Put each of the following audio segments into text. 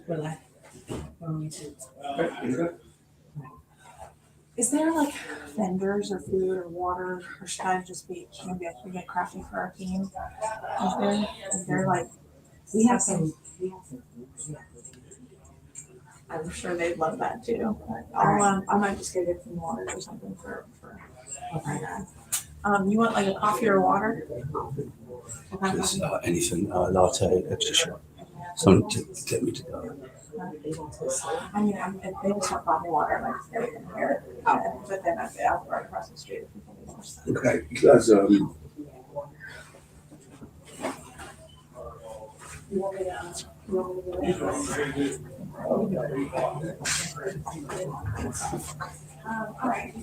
Relax. Is there like vendors or food or water, or should I just be we get crafty for our team? Is there like we have some. I'm sure they'd love that too. I might just go get some water or something for my dad. You want like a coffee or water? Just, anything, latte, extra shot. Something to get me to go. I mean, if they just want coffee water, I might just get it in here. But then I'll right across the street if people need more stuff. Okay, because All right.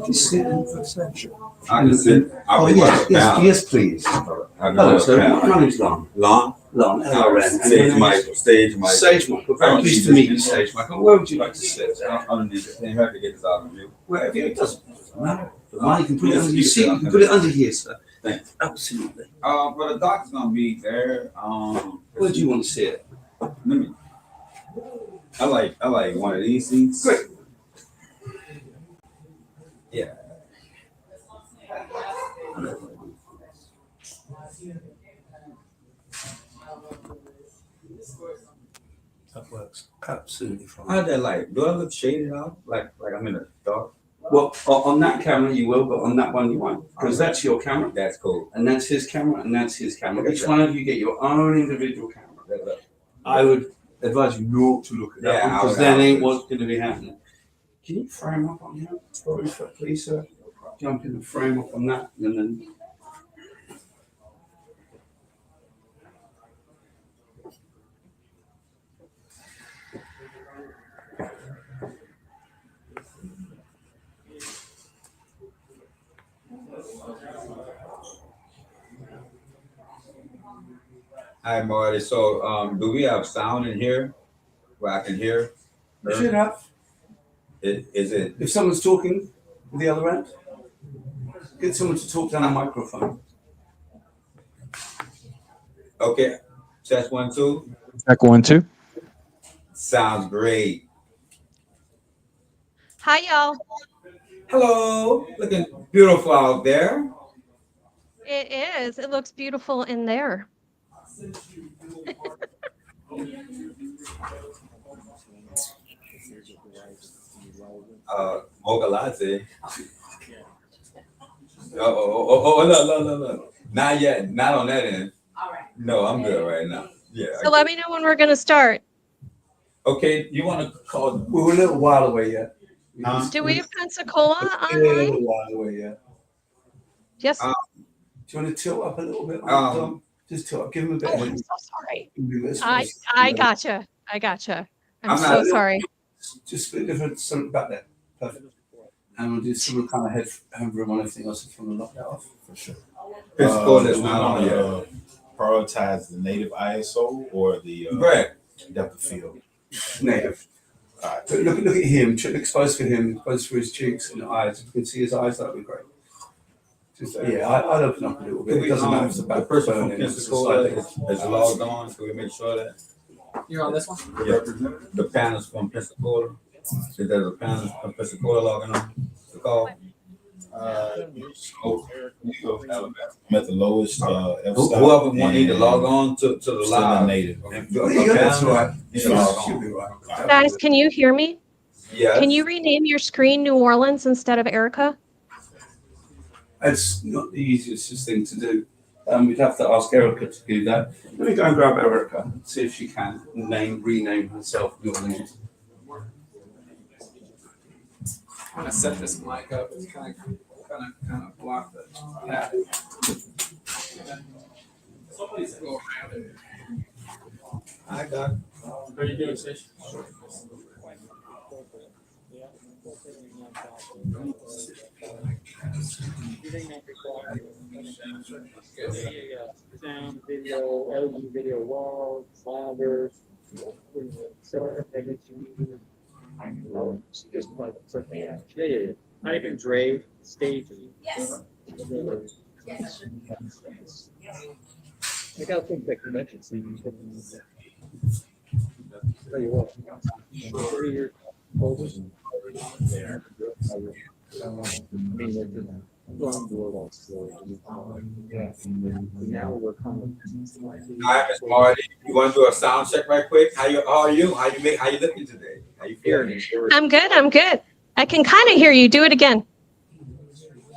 just sit in for a second. I can sit. Oh yes, please. Hello, sir. My name's Lon. Lon. Stage Michael. Stage Michael. Sage Michael. Very pleased to meet you, Sage Michael. Where would you like to sit? Underneath it. You have to get this out of you. Wherever it doesn't matter. You can put it under your seat. You can put it under here, sir. Thanks. Absolutely. But the doctor's gonna be there. Where do you want to sit? Let me. I like one of these seats. Great. Yeah. That works absolutely fine. How's that like? Do I look shaded out? Like I'm in the dark? Well, on that camera you will, but on that one you won't, because that's your camera, That's cool. and that's his camera, and that's his camera. Each one of you get your own individual camera. I would advise you not to look at that one, because that ain't what's going to be happening. Can you frame up on here, please, sir? Jump in the frame up on that, and then. Hi, Marty. So, do we have sound in here where I can hear? You should have. Is it? If someone's talking with the other end, get someone to talk down a microphone. Okay. Test 1, 2. Check 1, 2. Sounds great. Hi, y'all. Hello. Looking beautiful out there. It is. It looks beautiful in there. Mocha latte. No. Not yet. Not on that end. All right. No, I'm good right now. Yeah. So let me know when we're going to start. Okay. You want to call? We're a little while away yet. Do we have Pensacola We're a online? little while away yet. Yes. Do you want to tilt up a little bit? Just tilt up. Give him a bit. Oh, I'm so sorry. Give him a bit of I space. gotcha. I'm I'm so not- sorry. Just split different something back there. Perfect. And we'll do some kind of head room on everything else if you want to lock that off. For sure. Pensacola is We not on yet. wanna prioritize the native ISO or the Brett. depth of field. Native. Alright. But look at him. Expose for him. Expose for his cheeks and eyes. If you can see his eyes, that would be great. Just, I'd open up a little bit. It doesn't matter if it's The about person from burning, it's just Pensacola like- is logged on. Can we make sure that? You're on this one? Yeah. The panels from Pensacola. Is there a panel from Pensacola logging on the call? I'm at the lowest F stop. Whoever want need to log on to the Still in live. native. There you go, that's right. You log She'll on. be right. Guys, can you hear me? Yes. Can you rename your screen New Orleans instead of Erica? It's not the easiest thing to do. We'd have to ask Erica to do that. Let me go and grab Erica and see if she can rename herself New Orleans. I'm gonna set this mic up. It's kind of block the. I got it. How are you doing, Sage? Sound, video, LED video walls, monitors, so everything you need. Just like, yeah. I even Dre staging. Yes. I gotta think that convention scene. Tell you what. 3 years old. There. Now we're coming. Hi, Miss Marty. You want to do a sound check right quick? How are you? How you looking today? How you feeling? I'm good. I'm good. I can kind of hear you. Do it again.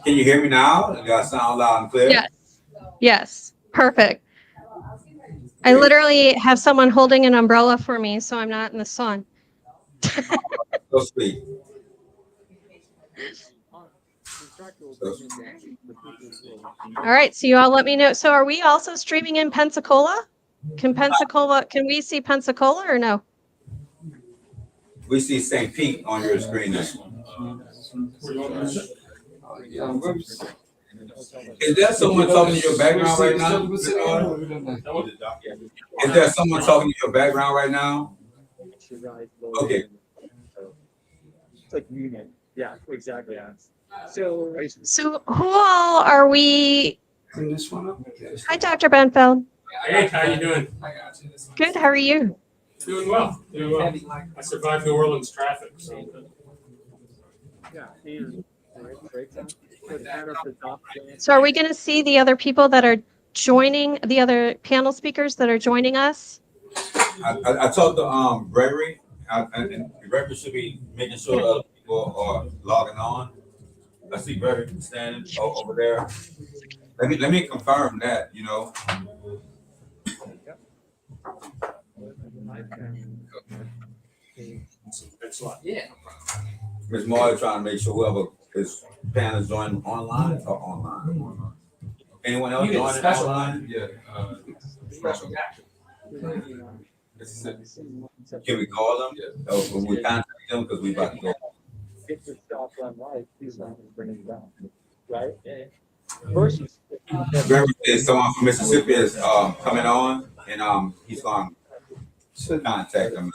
Can you hear me now? Do I sound loud and clear? Yes. Yes. Perfect. I literally have someone holding an umbrella for me, so I'm not in the sun. So sweet. All right. So you all let me know. So are we also streaming in Pensacola? Can we see Pensacola or no? We see St. Pete on your screen now. Is there someone talking in your background right now? Is there someone talking in your background right now? Okay. It's like union. Yeah, exactly. Yeah. So who all are we? Bring this one up. Hi, Dr. Benfeld. Hey, how you doing? Good. How are you? Doing well. Doing well. I survived New Orleans traffic, so. yeah, and breakdown. So are we going to see the other people that are joining, the other panel speakers that are joining us? I talked to Gregory, and Gregory should be making sure that other people are logging on. I see Gregory standing over there. Let me confirm that, you know. Thanks a lot. Yeah. Ms. Marley trying to make sure whoever is panel is joining online or online. Anyone else joining online? Yeah. Special guy. Can we call them? Yeah. Oh, can we contact them because we about to go. Get your stop run light, he's not gonna bring it down, right? First, Gregory says someone from Mississippi is coming on, and he's going to contact them.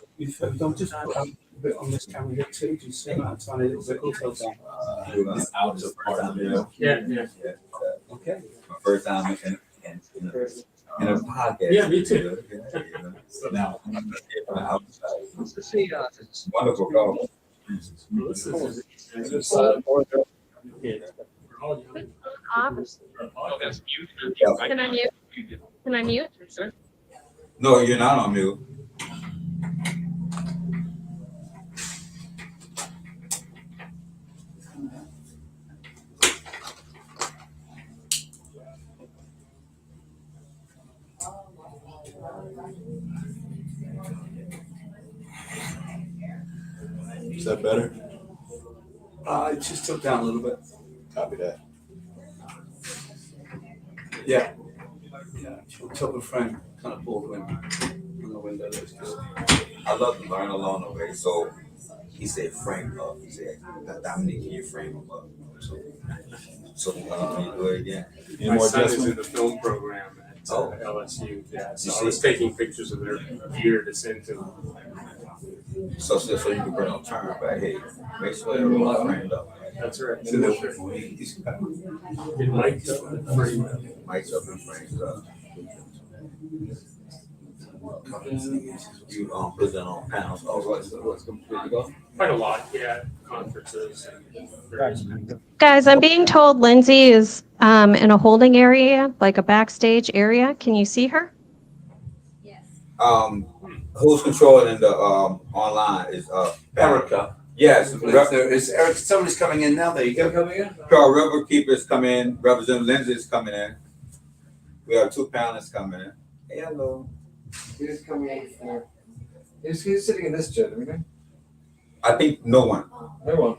Don't just put a bit on this camera here too. Do you see that tiny little bit of detail? This out is the first time, you know. Yeah. Okay. My first time in a podcast. Yeah, me too. So now, to see, wonderful call. Can I mute? Can I mute? No, you're not on mute. Is that better? It just took down a little bit. Copy that. Yeah. Yeah. Top of frame kind of pulled in on the window. That's good. I love to learn along the way. So he said frame up. He said, Dominique, can you frame him up? So can you do it again? Any My more son is in adjustment? the film program at LSU. Yeah, so I was taking pictures of their gear to send to them. So you can bring on turn back. Hey, make sure everyone's framed up. That's right. So It might frame up. Mike's up and framed up. You present on panels. What's completely go? Quite a lot, yeah, conferences and various things. Guys, I'm being told Lindsay is in a holding area, like a backstage area. Can you see her? Who's controlling the online is Erica. Yes, Is Eric? Somebody's coming in now. There you go. Coming in. Carl River Keepers come in. Representative Lindsay is coming in. We have two panelists coming in. Hey, hello. He's coming in. He's sitting in this chair, isn't he? I think no one. No one.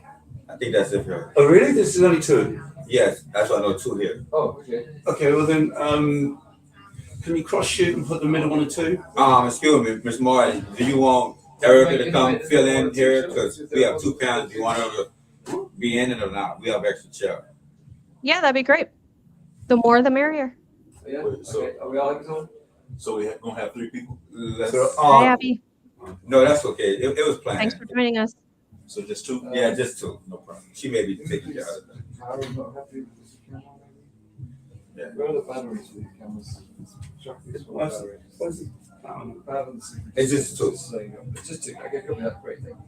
I think that's it here. Oh, really? This is only two. Yes, that's why I know two here. Oh, okay. Okay. Well then, Can you cross shoot and put the middle one or two? Excuse me, Miss Martin, do you want Erica to come fill in here? Because we have 2 panels. Do you want her to be in it or not? We have extra chair. Yeah, that'd be great. The more the merrier. Yeah, So- okay, are we all on? So we gonna have 3 people? Hi, Abby. No, that's okay. It was planned. Thanks for joining us. So just 2? Yeah, just 2. No problem. She may be taking care of it. I'm not happy with this camera. Yeah. Where are the batteries for these cameras? Batteries. It's just 2. It's just 2. Okay, copy that. Great, thank you.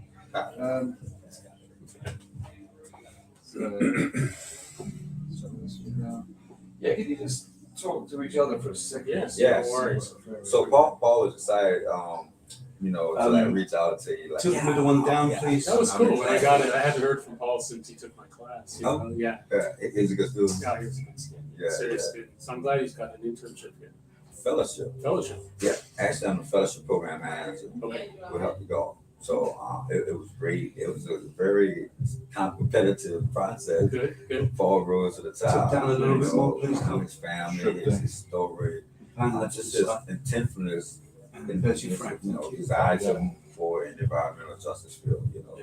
Yeah, can you just talk to each other for a second? Yes. Yes. No worries. So Paul was decided, you know, to like reach out to you. Like, Tilt the middle one down, please. That was cool when I got it. I hadn't heard from Paul since he took my class. You know? Yeah. He's a good student. Yeah, he was a good student. Yeah, Seriously. So I'm glad he's got an internship here. Fellowship. Fellowship. Yeah, actually, I'm the fellowship program manager. Okay. We'll help you go. So it was great. It was a very competitive process. Good, good. Paul rose to the top. Tip down a little bit more, please. His family, his story, just his intentfulness in desire to move forward in the environmental justice field. You know,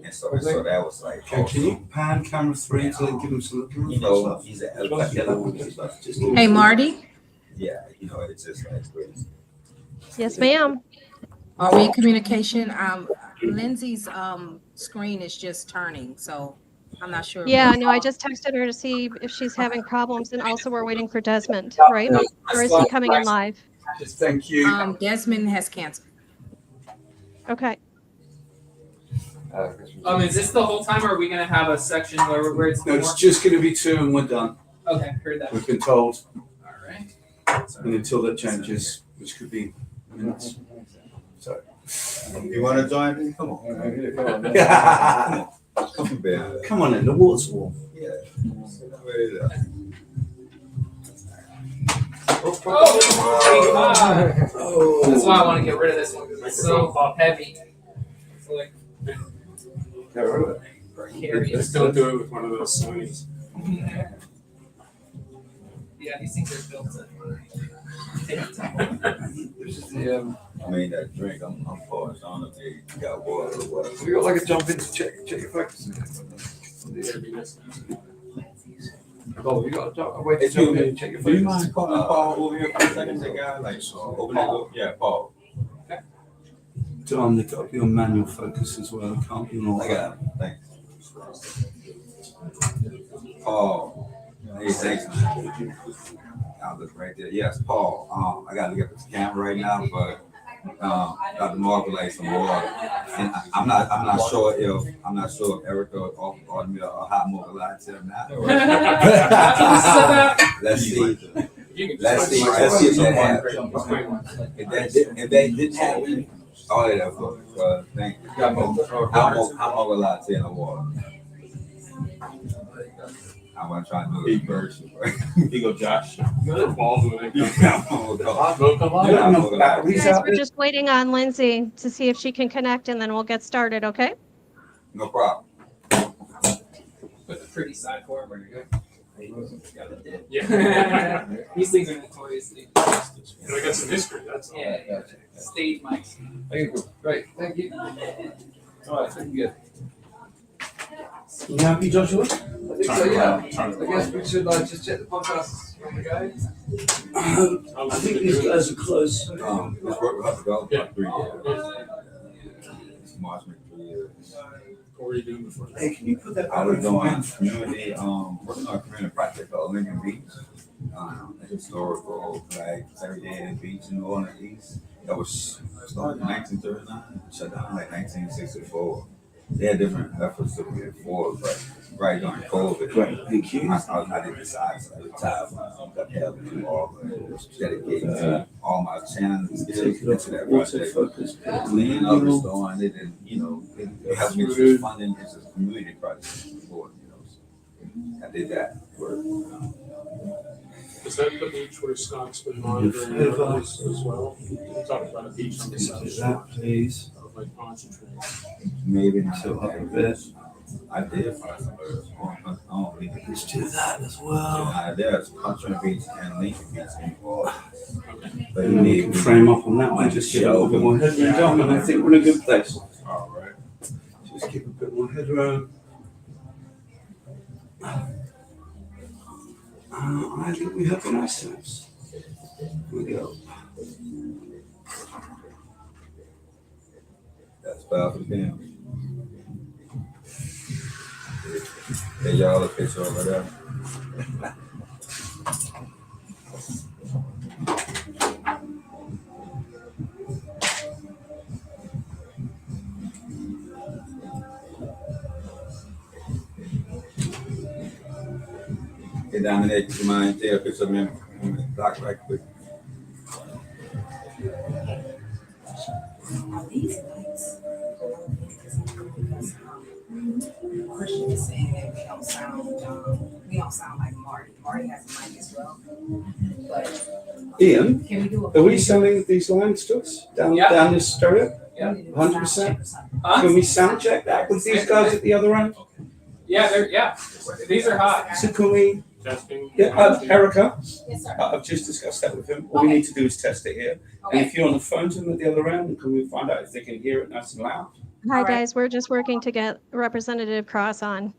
and so that was like. Can you pan camera 3 to give him some looking? You know, he's a Hey, Marty, yeah, you know, it's just like great. Yes, ma'am. are we in communication? Lindsay's screen is just turning, so I'm not sure. Yeah, no, I just texted her to see if she's having problems, and also we're waiting for Desmond, right? Or is he coming in live? Thank you. Desmond has canceled. Okay. Is this the whole time, or are we gonna have a section where it's No, more? it's just going to be 2 and we're done. Okay, heard that. We've been told. All right. And until that changes, which could be minutes. So. You want to join me? Come on. Come on, Come on in, the water's warm. Yeah. That's why I want to get rid of this one because it's so heavy. It's like precarious. Just don't do it with one of those swings. Yeah, these things are built to take This is the, I mean, that drink, I'm paused on if you got water or whatever. we got like a jump in to check your focus. Oh, you got a way to jump in and check your Do you focus. mind calling Paul over here for a second, that guy? Like, open that door? Yeah, Paul. Tom, they've got to be on manual focus as well. It can't be on I got him. Thanks. Paul. Hey, thanks, man. I'll look right there. Yes, Paul. I got to look at the camera right now, but Dr. Mark would like some water. And I'm not sure if Erica ordered me a hot mobilizer or not. Let's see. Let's see if that happens. If they didn't happen, all of that was thank you. I'm mobilized in the water. I'm gonna try to do it first. Here you go, Josh. Balls when it comes Guys, we're just waiting on Lindsay to see if she can connect, and then we'll get started, okay? No problem. Put the pretty side forward. Where you go. Yeah. These things are notoriously. And I got some history, that's all. Yeah. Stage mics. There you go. Great, thank you. All right, thank you. You happy, Joshua? I think so, yeah. I guess we should just check the podcast when we go. I think these guys are close. This work will have to go Yeah. for 3 years. It's March 3 years. What were you doing before that? Hey, can you put that I on was the doing community, working on a community project called Lincoln Beach. A historical, like, segregated beach in New Orleans East. That was started in 1939, shut down in like 1964. They had different efforts to move forward, but right during COVID, Great, thank you. I didn't decide, so I retired from that help to all dedicated all my channels skills into that project. Cleaning up, restoring it, and it helped me to funding into the community project before, I did that work. Is that the beach where Scott's been monitoring areas as well? We talked about a beach on the south shore That, please. of Lake Pontchartrain. Maybe So up a bit. I did find some birds on Lincoln Beach. Let's do that as well. Yeah, there's Puncher Beach and Lincoln Beach involved. But And then we can frame up on that one, just get a little bit more headroom down, and I think we're in a good place. All right. Just keep a bit more headroom. I think we have a nice times. Here we go. That's powerful damn. Hey, y'all, a picture over there. Hey, Dominic, do you mind taking a picture of me in the block right quick? These lights. Christian is saying that we don't sound like Marty. Marty has a mic as well. But Ian, can we do are we selling these lines to us down this stereo? Yeah. 100%. Huh? Can we sound check that with these guys at the other end? Yeah, these are hot. So can we? Testing. Yeah, Erica, Yes, sir. I've just discussed that with him. All we need to do is test it here. And if you're on the phone to them at the other end, can we find out if they can hear it nice and loud? Hi, All right. guys. We're just working to get Representative Cross on.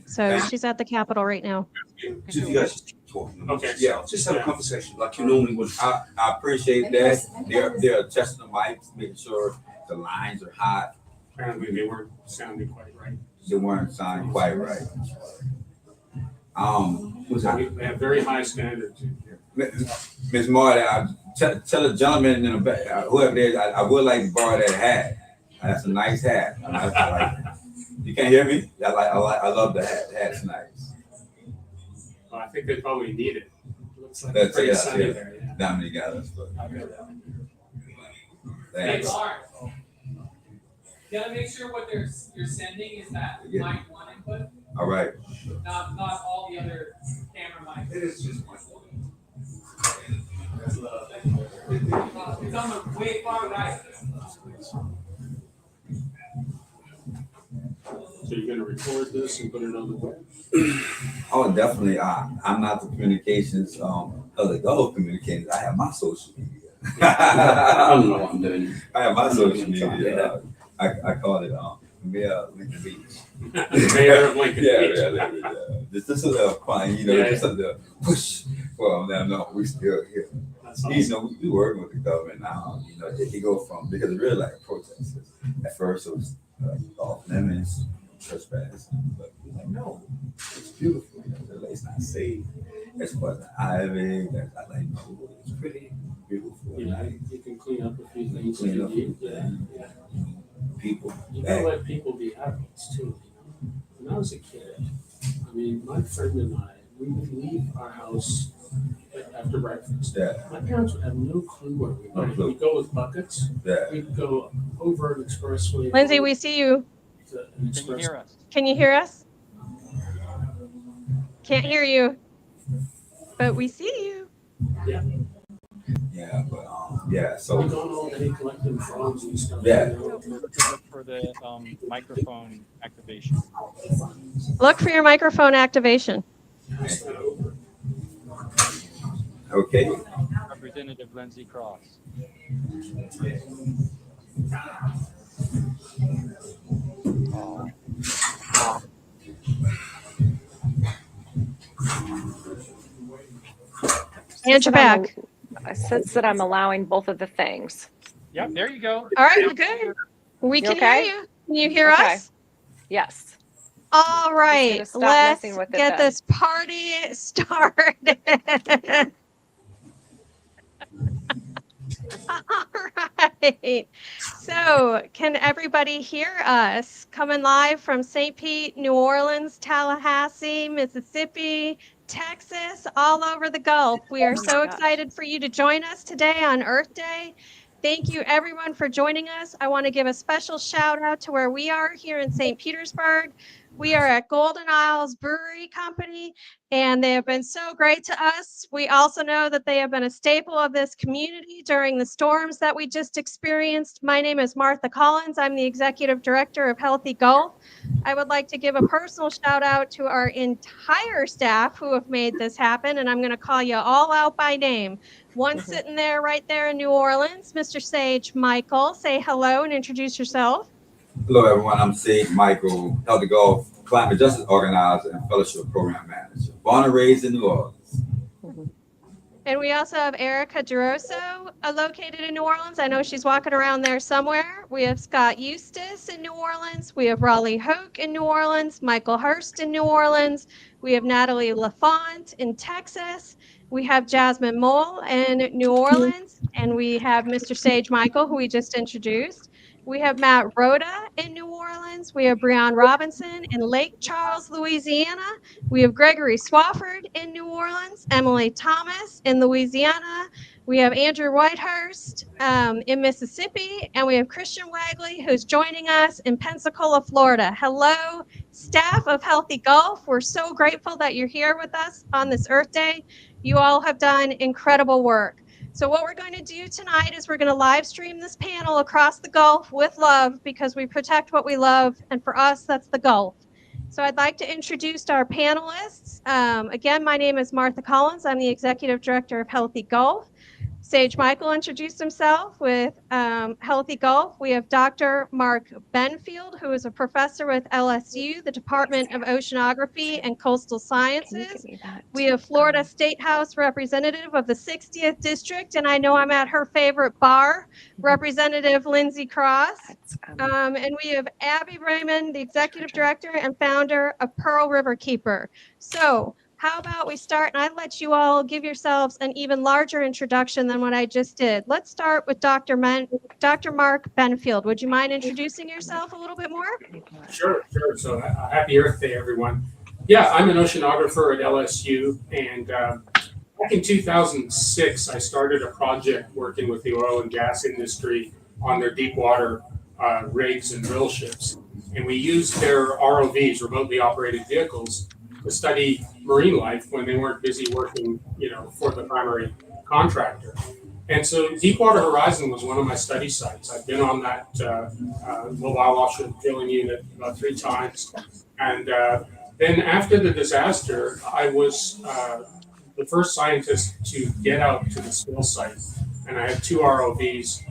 So she's at the Capitol right now. So if you guys just keep talking. Okay. Yeah, just have a conversation like you normally would. I appreciate that. They're testing the mics, making sure the lines are hot. Apparently they weren't sounding quite right. They weren't sounding quite right. Was that? They have very high standards. Miss Marty, tell the gentleman in the back, whoever it is, I would like to borrow that hat. That's a nice hat. I like it. You can't hear me? I love the hat. The hat's nice. I think they probably need it. Looks like That's it's pretty it, sunny yeah. there. Yeah. Dominic got us, but Hey, thanks. Lawrence. You gotta make sure what you're sending is that Yeah. mic one input, All right. not all the other camera mics. It is just one. It's on the way far right. So you're gonna record this and put it on the web? Oh, definitely. I'm not the communications of the Gulf communications. I have my social media. I don't know what I'm doing. I have my social media. I call it Mayor Lincoln Beach. Mayor of Lincoln Yeah, Beach. yeah. This is a little fun, just a little push. Well, no, we still here. That's awesome. We working with the government now. He go from, because it's really like a protest. At first it was off limits, trespass, but we're like, no, it's beautiful. The lake's not safe. It's what the ivy. I like, no, it's pretty beautiful. Yeah, you can clean up a few things if Clean you up, need. yeah. People. You gotta let people be adults too. When I was a kid, I mean, my friend and I, we would leave our house after breakfast. Yeah, My parents would have no clue where we No went. clue. We'd go with buckets. yeah. We'd go over an expressway. Lindsay, we see you. to an Can you express- hear us? Can you hear us? Can't hear you, but we see you. Yeah, but yeah. So We've gone all day collecting frogs and stuff. Yeah. you know. Look for the microphone activation. Look for your microphone activation. Pass that over. okay. Representative Lindsay Cross. And you're back. I sense that I'm allowing both of the things. Yep, there you go. All right, we're good. We You can okay? hear you. Can you hear Okay. us? Yes. All right, stop let's messing with it get then. this party started. All right. So, can everybody hear us? Coming live from St. Pete, New Orleans, Tallahassee, Mississippi, Texas, all over the Gulf. We are Oh my so gosh. excited for you to join us today on Earth Day. Thank you, everyone, for joining us. I want to give a special shout out to where we are here in St. Petersburg. We are at Golden Isles Brewery Company, and they have been so great to us. We also know that they have been a staple of this community during the storms that we just experienced. My name is Martha Collins. I'm the Executive Director of Healthy Gulf. I would like to give a personal shout out to our entire staff who have made this happen, and I'm going to call you all out by name. One sitting there right there in New Orleans, Mr. Sage Michael. Say hello and introduce yourself. Hello, everyone. I'm Sage Michael, Healthy Golf Climate Justice Organizer and Fellowship Program Manager. Born and raised in New Orleans. And we also have Erica DeRosso located in New Orleans. I know she's walking around there somewhere. We have Scott Eustace in New Orleans. We have Raleigh Hoke in New Orleans, Michael Hurst in New Orleans. We have Natalie LaFont in Texas. We have Jasmine Mole in New Orleans. And we have Mr. Sage Michael, who we just introduced. We have Matt Rhoda in New Orleans. We have Breon Robinson in Lake Charles, Louisiana. We have Gregory Swafford in New Orleans, Emily Thomas in Louisiana. We have Andrew Whitehurst in Mississippi, and we have Christian Wagley, who's joining us in Pensacola, Florida. Hello, staff of Healthy Gulf. We're so grateful that you're here with us on this Earth Day. You all have done incredible work. So what we're going to do tonight is we're going to live stream this panel across the Gulf with love, because we protect what we love, and for us, that's the Gulf. So I'd like to introduce our panelists. Again, my name is Martha Collins. I'm the Executive Director of Healthy Gulf. Sage Michael introduced himself with Healthy Gulf. We have Dr. Mark Benfield, who is a professor with LSU, the Department of Oceanography and Coastal Sciences. We have Florida State House representative of the 60th District, and I know I'm at her favorite bar, Representative Lindsay Cross. And we have Abby Raymond, the Executive Director and founder of Pearl River Keeper. So how about we start, and I'd let you all give yourselves an even larger introduction than what I just did. Let's start with Dr. Mark Benfield. Would you mind introducing yourself a little bit more? Sure. So happy Earth Day, everyone. Yeah, I'm an oceanographer at LSU, and back in 2006, I started a project working with the oil and gas industry on their deep water rigs and drill ships. And we used their ROVs, remotely operated vehicles, to study marine life when they weren't busy working, for the primary contractor. And so Deepwater Horizon was one of my study sites. I've been on that mobile offshore drilling unit about 3 times. And then after the disaster, I was the first scientist to get out to the spill site. And I had 2 ROVs.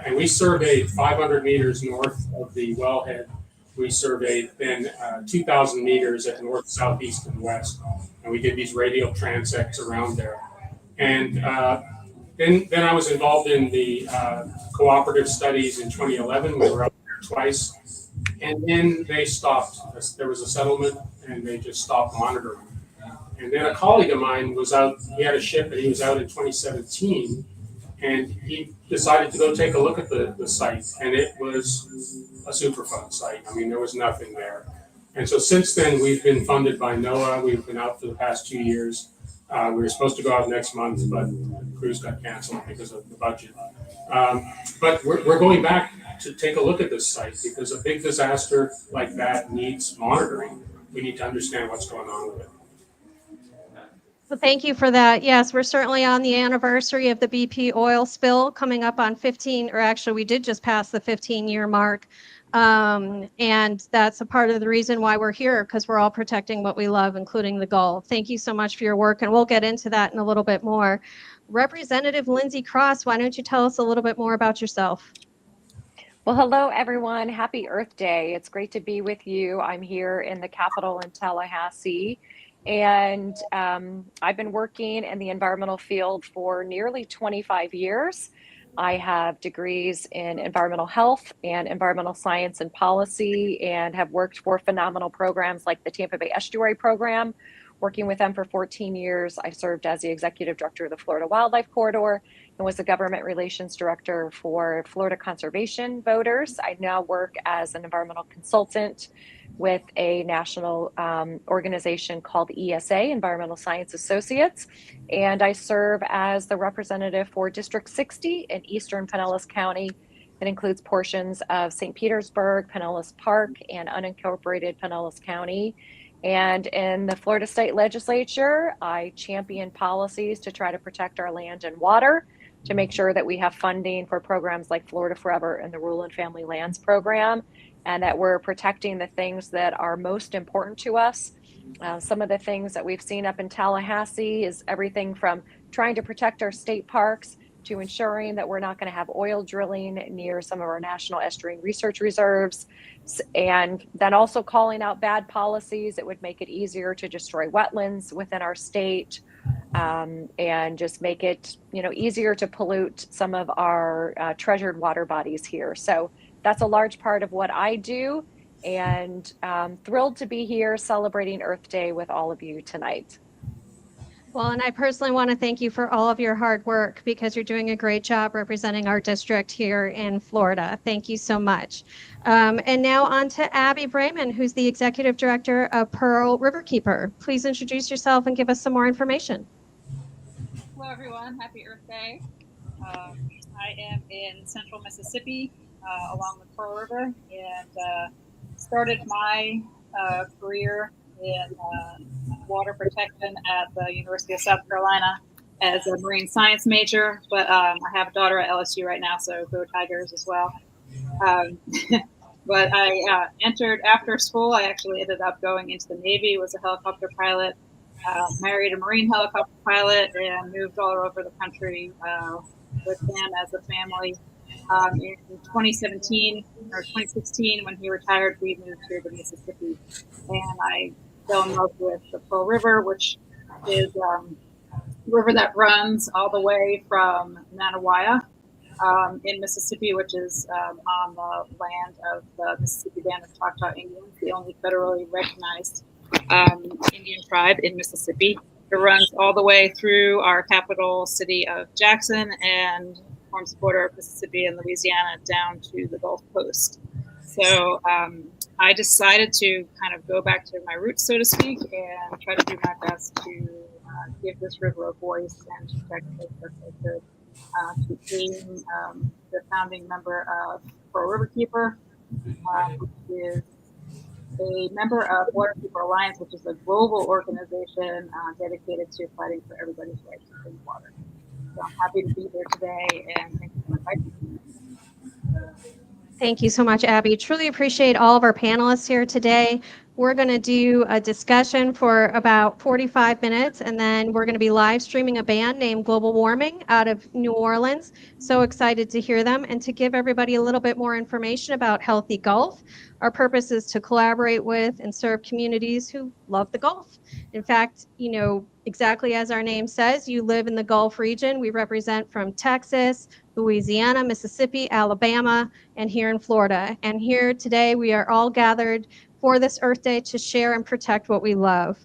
And we surveyed 500 meters north of the wellhead. We surveyed then 2,000 meters at north, southeast, and west. And we did these radial transects around there. And then I was involved in the cooperative studies in 2011. We were up there twice. And then they stopped. There was a settlement, and they just stopped monitoring. And then a colleague of mine was out. He had a ship, and he was out in 2017. And he decided to go take a look at the site, and it was a Superfund site. I mean, there was nothing there. And so since then, we've been funded by NOAA. We've been out for the past 2 years. We were supposed to go out next month, but the cruise got canceled because of the budget. But we're going back to take a look at this site, because a big disaster like that needs monitoring. We need to understand what's going on with it. Well, thank you for that. Yes, we're certainly on the anniversary of the BP oil spill, coming up on 15, or actually we did just pass the 15-year mark. And that's a part of the reason why we're here, because we're all protecting what we love, including the Gulf. Thank you so much for your work, and we'll get into that in a little bit more. Representative Lindsay Cross, why don't you tell us a little bit more about yourself? Well, hello, everyone. Happy Earth Day. It's great to be with you. I'm here in the Capitol in Tallahassee. And I've been working in the environmental field for nearly 25 years. I have degrees in environmental health and environmental science and policy, and have worked for phenomenal programs like the Tampa Bay Estuary Program. Working with them for 14 years, I served as the executive director of the Florida Wildlife Corridor and was the government relations director for Florida Conservation Voters. I now work as an environmental consultant with a national organization called ESA, Environmental Science Associates, and I serve as the representative for District 60 in Eastern Pinellas County That includes portions of St. Petersburg, Pinellas Park, and unincorporated Pinellas County. And in the Florida State Legislature, I champion policies to try to protect our land and water, to make sure that we have funding for programs like Florida Forever and the Rural and Family Lands Program, and that we're protecting the things that are most important to us. Some of the things that we've seen up in Tallahassee is everything from trying to protect our state parks to ensuring that we're not going to have oil drilling near some of our national estuarine research reserves, and then also calling out bad policies that would make it easier to destroy wetlands within our state, and just make it, easier to pollute some of our treasured water bodies here. So that's a large part of what I do, and thrilled to be here celebrating Earth Day with all of you tonight. Well, and I personally want to thank you for all of your hard work, because you're doing a great job representing our district here in Florida. Thank you so much. And now on to Abby Brayman, who's the Executive Director of Pearl Riverkeeper. Please introduce yourself and give us some more information. Hello, everyone. Happy Earth Day. I am in central Mississippi along the Pearl River, and started my career in water protection at the University of South Carolina as a marine science major, but I have a daughter at LSU right now, so go Tigers as well. But I entered after school. I actually ended up going into the Navy, was a helicopter pilot, married a Marine helicopter pilot, and moved all over the country with him as a family. In 2017 or 2016, when he retired, we moved here to Mississippi, and I fell in love with the Pearl River, which is a river that runs all the way from Nattawaya in Mississippi, which is on the land of the Mississippi Band of Choctaw Indians, the only federally recognized Indian tribe in Mississippi. It runs all the way through our capital city of Jackson and forms the border of Mississippi and Louisiana down to the Gulf Coast. So I decided to kind of go back to my roots, so to speak, and try to do my best to give this river a voice and to protect it as best I could. To being the founding member of Pearl Riverkeeper, which is a member of Waterkeeper Alliance, which is a global organization dedicated to fighting for everybody's right to clean water. So I'm happy to be here today, and thank you for inviting me. Thank you so much, Abby. Truly appreciate all of our panelists here today. We're going to do a discussion for about 45 minutes, and then we're going to be live streaming a band named Global Warming out of New Orleans. So excited to hear them and to give everybody a little bit more information about Healthy Gulf. Our purpose is to collaborate with and serve communities who love the Gulf. In fact, exactly as our name says, you live in the Gulf region. We represent from Texas, Louisiana, Mississippi, Alabama, and here in Florida. And here today, we are all gathered for this Earth Day to share and protect what we love.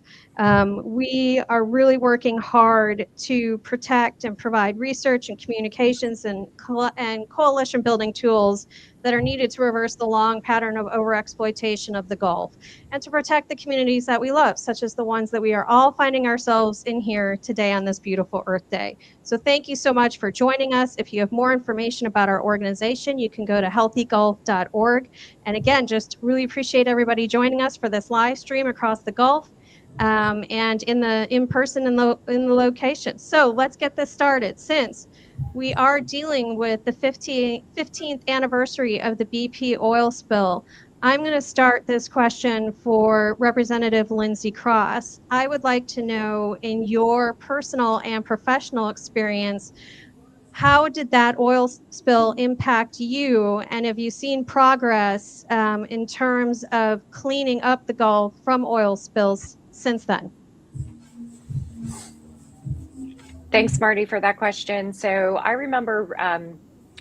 We are really working hard to protect and provide research and communications and coalition building tools that are needed to reverse the long pattern of overexploitation of the Gulf and to protect the communities that we love, such as the ones that we are all finding ourselves in here today on this beautiful Earth Day. So thank you so much for joining us. If you have more information about our organization, you can go to healthygulf.org. And again, just really appreciate everybody joining us for this live stream across the Gulf. And in person in the location. So let's get this started. Since we are dealing with the 15th anniversary of the BP oil spill, I'm going to start this question for Representative Lindsay Cross. I would like to know, in your personal and professional experience, how did that oil spill impact you? And have you seen progress in terms of cleaning up the Gulf from oil spills since then? Thanks, Marty, for that question. So I remember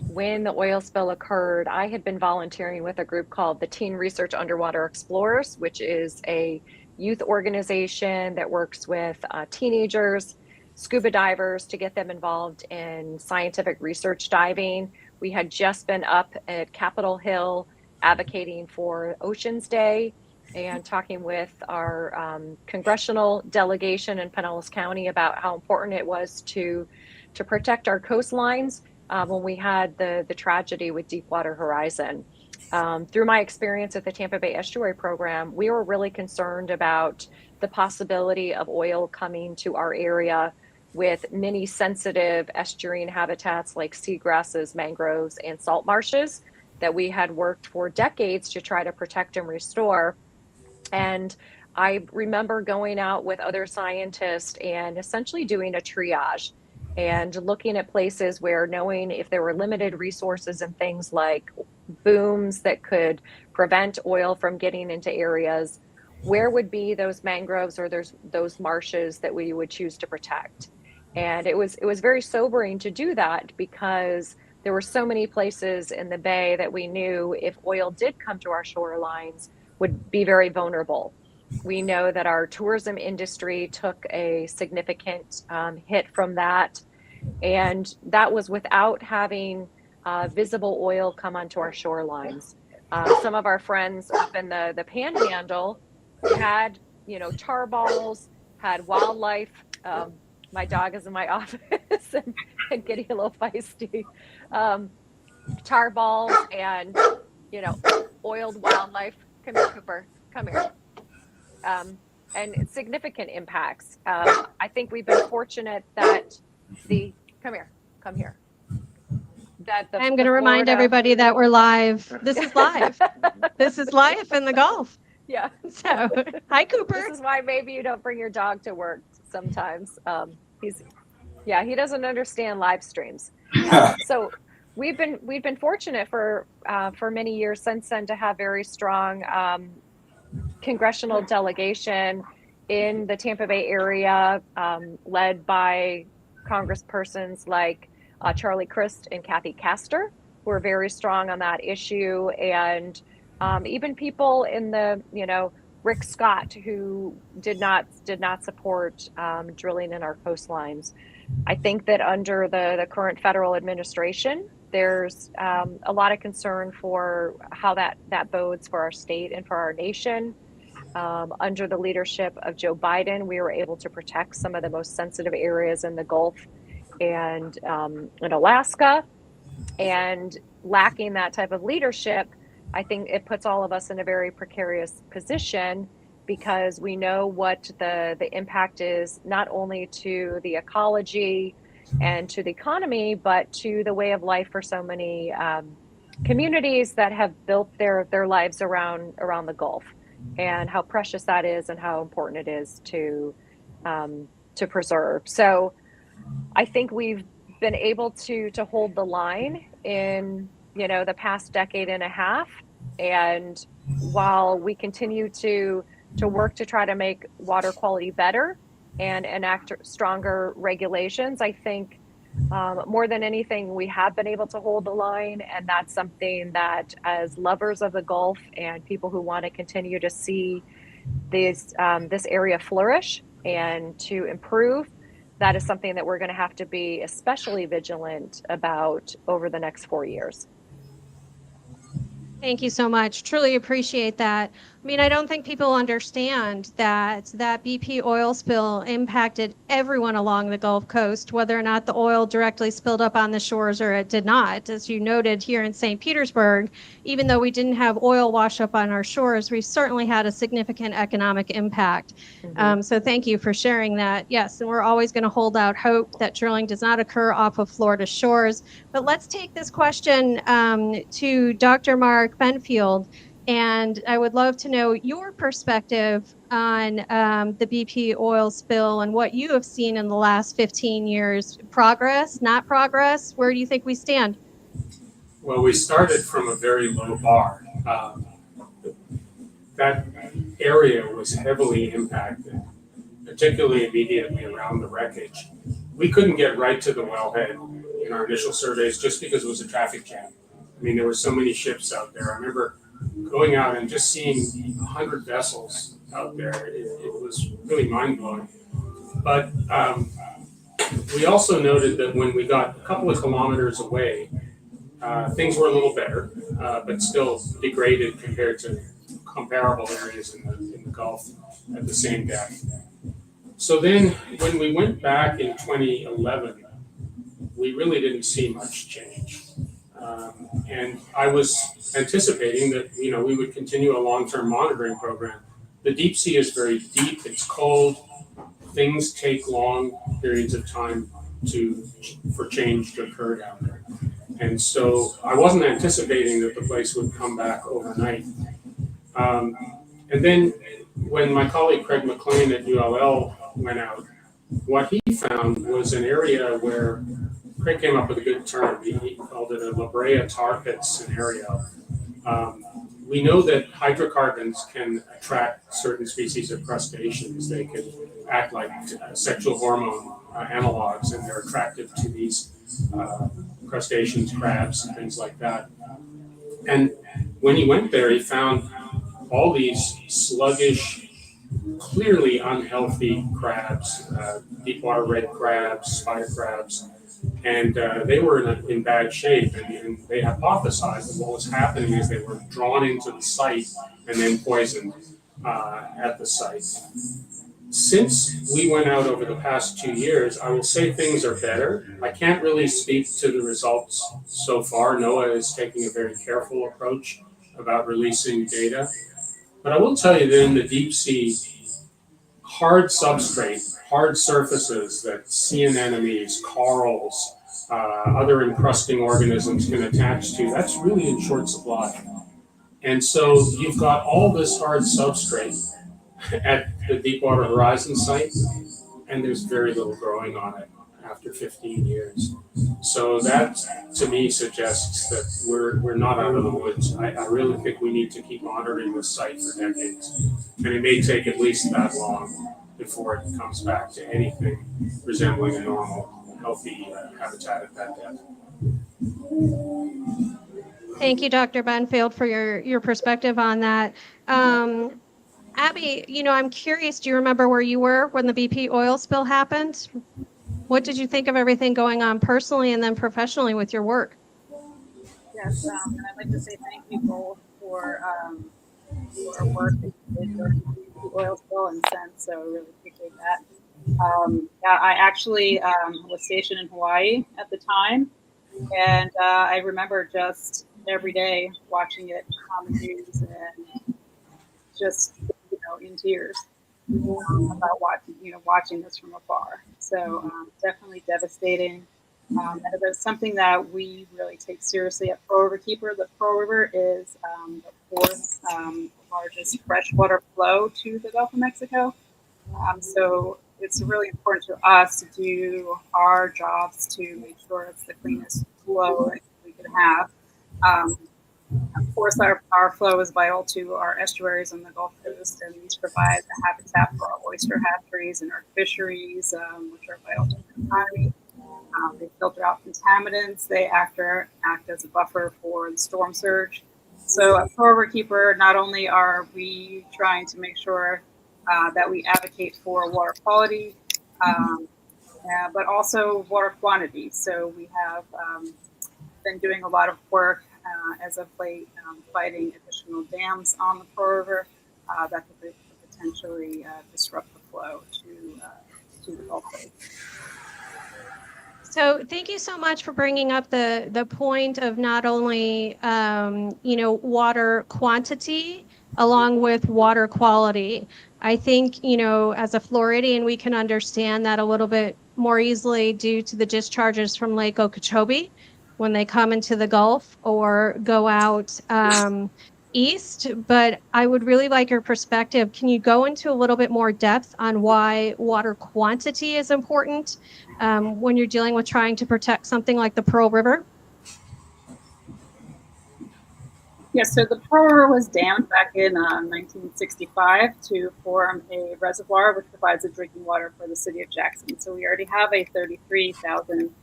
when the oil spill occurred, I had been volunteering with a group called the Teen Research Underwater Explorers, which is a youth organization that works with teenagers, scuba divers, to get them involved in scientific research diving. We had just been up at Capitol Hill advocating for Oceans Day and talking with our congressional delegation in Pinellas County about how important it was to protect our coastlines. when we had the tragedy with Deepwater Horizon. Through my experience at the Tampa Bay Estuary Program, we were really concerned about the possibility of oil coming to our area with many sensitive estuarine habitats like seagrasses, mangroves, and salt marshes that we had worked for decades to try to protect and restore. And I remember going out with other scientists and essentially doing a triage and looking at places where, knowing if there were limited resources and things like booms that could prevent oil from getting into areas, where would be those mangroves or those marshes that we would choose to protect. And it was very sobering to do that, because there were so many places in the bay that we knew if oil did come to our shorelines would be very vulnerable. We know that our tourism industry took a significant hit from that, and that was without having visible oil come onto our shorelines. Some of our friends up in the Panhandle had, tar balls, had wildlife. My dog is in my office and getting a little feisty. Tar balls and, oiled wildlife. Come here, Cooper. Come here. And significant impacts. I think we've been fortunate that come here. That I'm going to remind everybody that we're live. This is live. This is live in the Gulf. Yeah. So, hi, Cooper. This is why maybe you don't bring your dog to work sometimes. He doesn't understand live streams. So we've been fortunate for many years since then to have very strong congressional delegation in the Tampa Bay area, led by congresspersons like Charlie Crist and Kathy Castor, who are very strong on that issue, and even people in the, Rick Scott, who did not support drilling in our coastlines. I think that under the current federal administration, there's a lot of concern for how that bodes for our state and for our nation. Under the leadership of Joe Biden, we were able to protect some of the most sensitive areas in the Gulf and in Alaska. And lacking that type of leadership, I think it puts all of us in a very precarious position, because we know what the impact is, not only to the ecology and to the economy, but to the way of life for so many communities that have built their lives around the Gulf, and how precious that is and how important it is to preserve. So I think we've been able to hold the line in, the past decade and a half. And while we continue to work to try to make water quality better and enact stronger regulations, I think more than anything, we have been able to hold the line. And that's something that, as lovers of the Gulf and people who want to continue to see this area flourish and to improve, that is something that we're going to have to be especially vigilant about over the next 4 years. Thank you so much. Truly appreciate that. I mean, I don't think people understand that BP oil spill impacted everyone along the Gulf Coast, whether or not the oil directly spilled up on the shores or it did not. As you noted here in St. Petersburg, even though we didn't have oil wash up on our shores, we certainly had a significant economic impact. Mm-hmm. So thank you for sharing that. Yes, and we're always going to hold out hope that drilling does not occur off of Florida shores. But let's take this question to Dr. Mark Benfield. And I would love to know your perspective on the BP oil spill and what you have seen in the last 15 years. Progress, not progress? Where do you think we stand? Well, we started from a very low bar. That area was heavily impacted, particularly immediately around the wreckage. We couldn't get right to the wellhead in our initial surveys just because it was a traffic jam. I mean, there were so many ships out there. I remember going out and just seeing 100 vessels out there. It was really mind-blowing. But we also noted that when we got a couple of kilometers away, things were a little better, but still degraded compared to comparable areas in the Gulf at the same depth. So then when we went back in 2011, we really didn't see much change. And I was anticipating that, we would continue a long-term monitoring program. The deep sea is very deep, it's cold, things take long periods of time for change to occur down there. And so I wasn't anticipating that the place would come back overnight. And then when my colleague Craig McLean at ULL went out, what he found was an area where Craig came up with a good term. He called it a La Brea tar pit scenario. We know that hydrocarbons can attract certain species of crustaceans. They can act like sexual hormone analogs, and they're attractive to these crustaceans, crabs, and things like that. And when he went there, he found all these sluggish, clearly unhealthy crabs, deep water red crabs, spider crabs, and they were in bad shape. And they hypothesized that what was happening is they were drawn into the site and then poisoned at the site. Since we went out over the past 2 years, I will say things are better. I can't really speak to the results so far. NOAA is taking a very careful approach about releasing data. But I will tell you that in the deep sea, hard substrate, hard surfaces that sea anemones, corals, other encrusting organisms can attach to, that's really in short supply. And so you've got all this hard substrate at the Deepwater Horizon site, and there's very little growing on it after 15 years. So that, to me, suggests that we're not out of the woods. I really think we need to keep monitoring this site for decades. And it may take at least that long before it comes back to anything resembling a normal, healthy habitat at that depth. Thank you, Dr. Benfield, for your perspective on that. Abby, I'm curious, do you remember where you were when the BP oil spill happened? What did you think of everything going on personally and then professionally with your work? Yes, and I'd like to say thank you both for work that you did during the oil spill and since, so I really appreciate that. I actually was stationed in Hawaii at the time, and I remember just every day watching it on the news and just in tears about watching this from afar. So definitely devastating. And it was something that we really take seriously at Pearl River Keeper. The Pearl River is the fourth largest freshwater flow to the Gulf of Mexico. So it's really important to us to do our jobs to make sure it's the cleanest flow that we can have. Of course, our flow is vital to our estuaries on the Gulf Coast, and these provide the habitat for our oyster hatcheries and our fisheries, which are vital to the economy. They filter out contaminants. They act as a buffer for the storm surge. So at Pearl River Keeper, not only are we trying to make sure that we advocate for water quality, but also water quantity. So we have been doing a lot of work as of late, fighting additional dams on the Pearl River that could potentially disrupt the flow to the Gulf Coast. So thank you so much for bringing up the point of not only water quantity along with water quality. I think as a Floridian we can understand that a little bit more easily due to the discharges from Lake Okeechobee when they come into the Gulf or go out east. But I would really like your perspective. Can you go into a little bit more depth on why water quantity is important when you're dealing with trying to protect something like the Pearl River? Yes, so the Pearl River was dammed back in 1965 to form a reservoir which provides the drinking water for the city of Jackson. So we already have a 33,000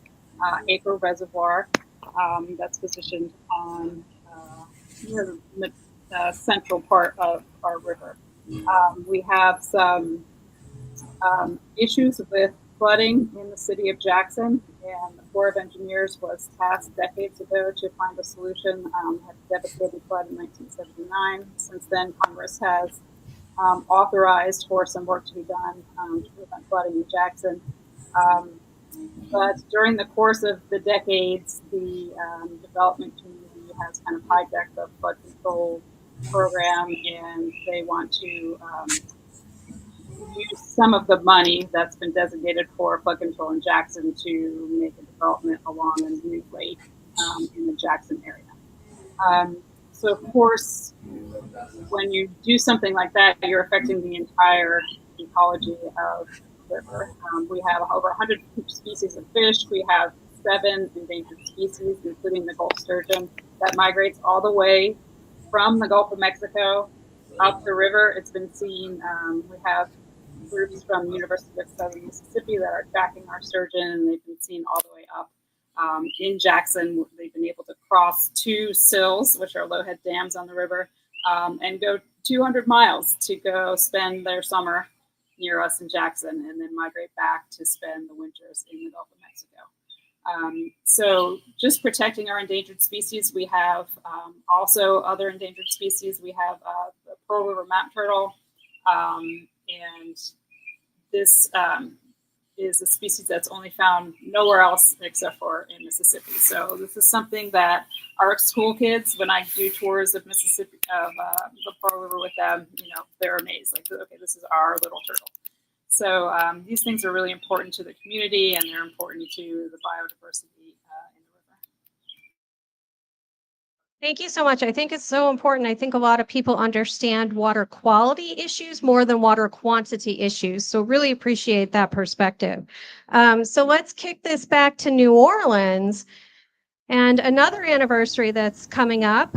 acre reservoir that's positioned on the central part of our river. We have some issues with flooding in the city of Jackson, and the Corps of Engineers was tasked decades ago to find a solution. Had a devastating flood in 1979. Since then, Congress has authorized for some work to be done to prevent flooding in Jackson. But during the course of the decades, the development community has kind of hijacked the flood control program, and they want to use some of the money that's been designated for flood control in Jackson to make a development along a new lake in the Jackson area. So of course, when you do something like that, you're affecting the entire ecology of the river. We have over 100 species of fish. We have 7 endangered species, including the Gulf sturgeon, that migrates all the way from the Gulf of Mexico up the river. It's been seen. We have groups from the University of Southern Mississippi that are tracking our sturgeon, and they've been seen all the way up. In Jackson, they've been able to cross 2 sills, which are low-head dams on the river, and go 200 miles to go spend their summer near us in Jackson, and then migrate back to spend the winters in the Gulf of Mexico. So just protecting our endangered species, we have also other endangered species. We have the Pearl River map turtle, and this is a species that's only found nowhere else except for in Mississippi. So this is something that our school kids, when I do tours of Mississippi, of the Pearl River with them, they're amazed. Like, okay, this is our little turtle. So these things are really important to the community, and they're important to the biodiversity in the river. Thank you so much. I think it's so important. I think a lot of people understand water quality issues more than water quantity issues. So really appreciate that perspective. So let's kick this back to New Orleans. And another anniversary that's coming up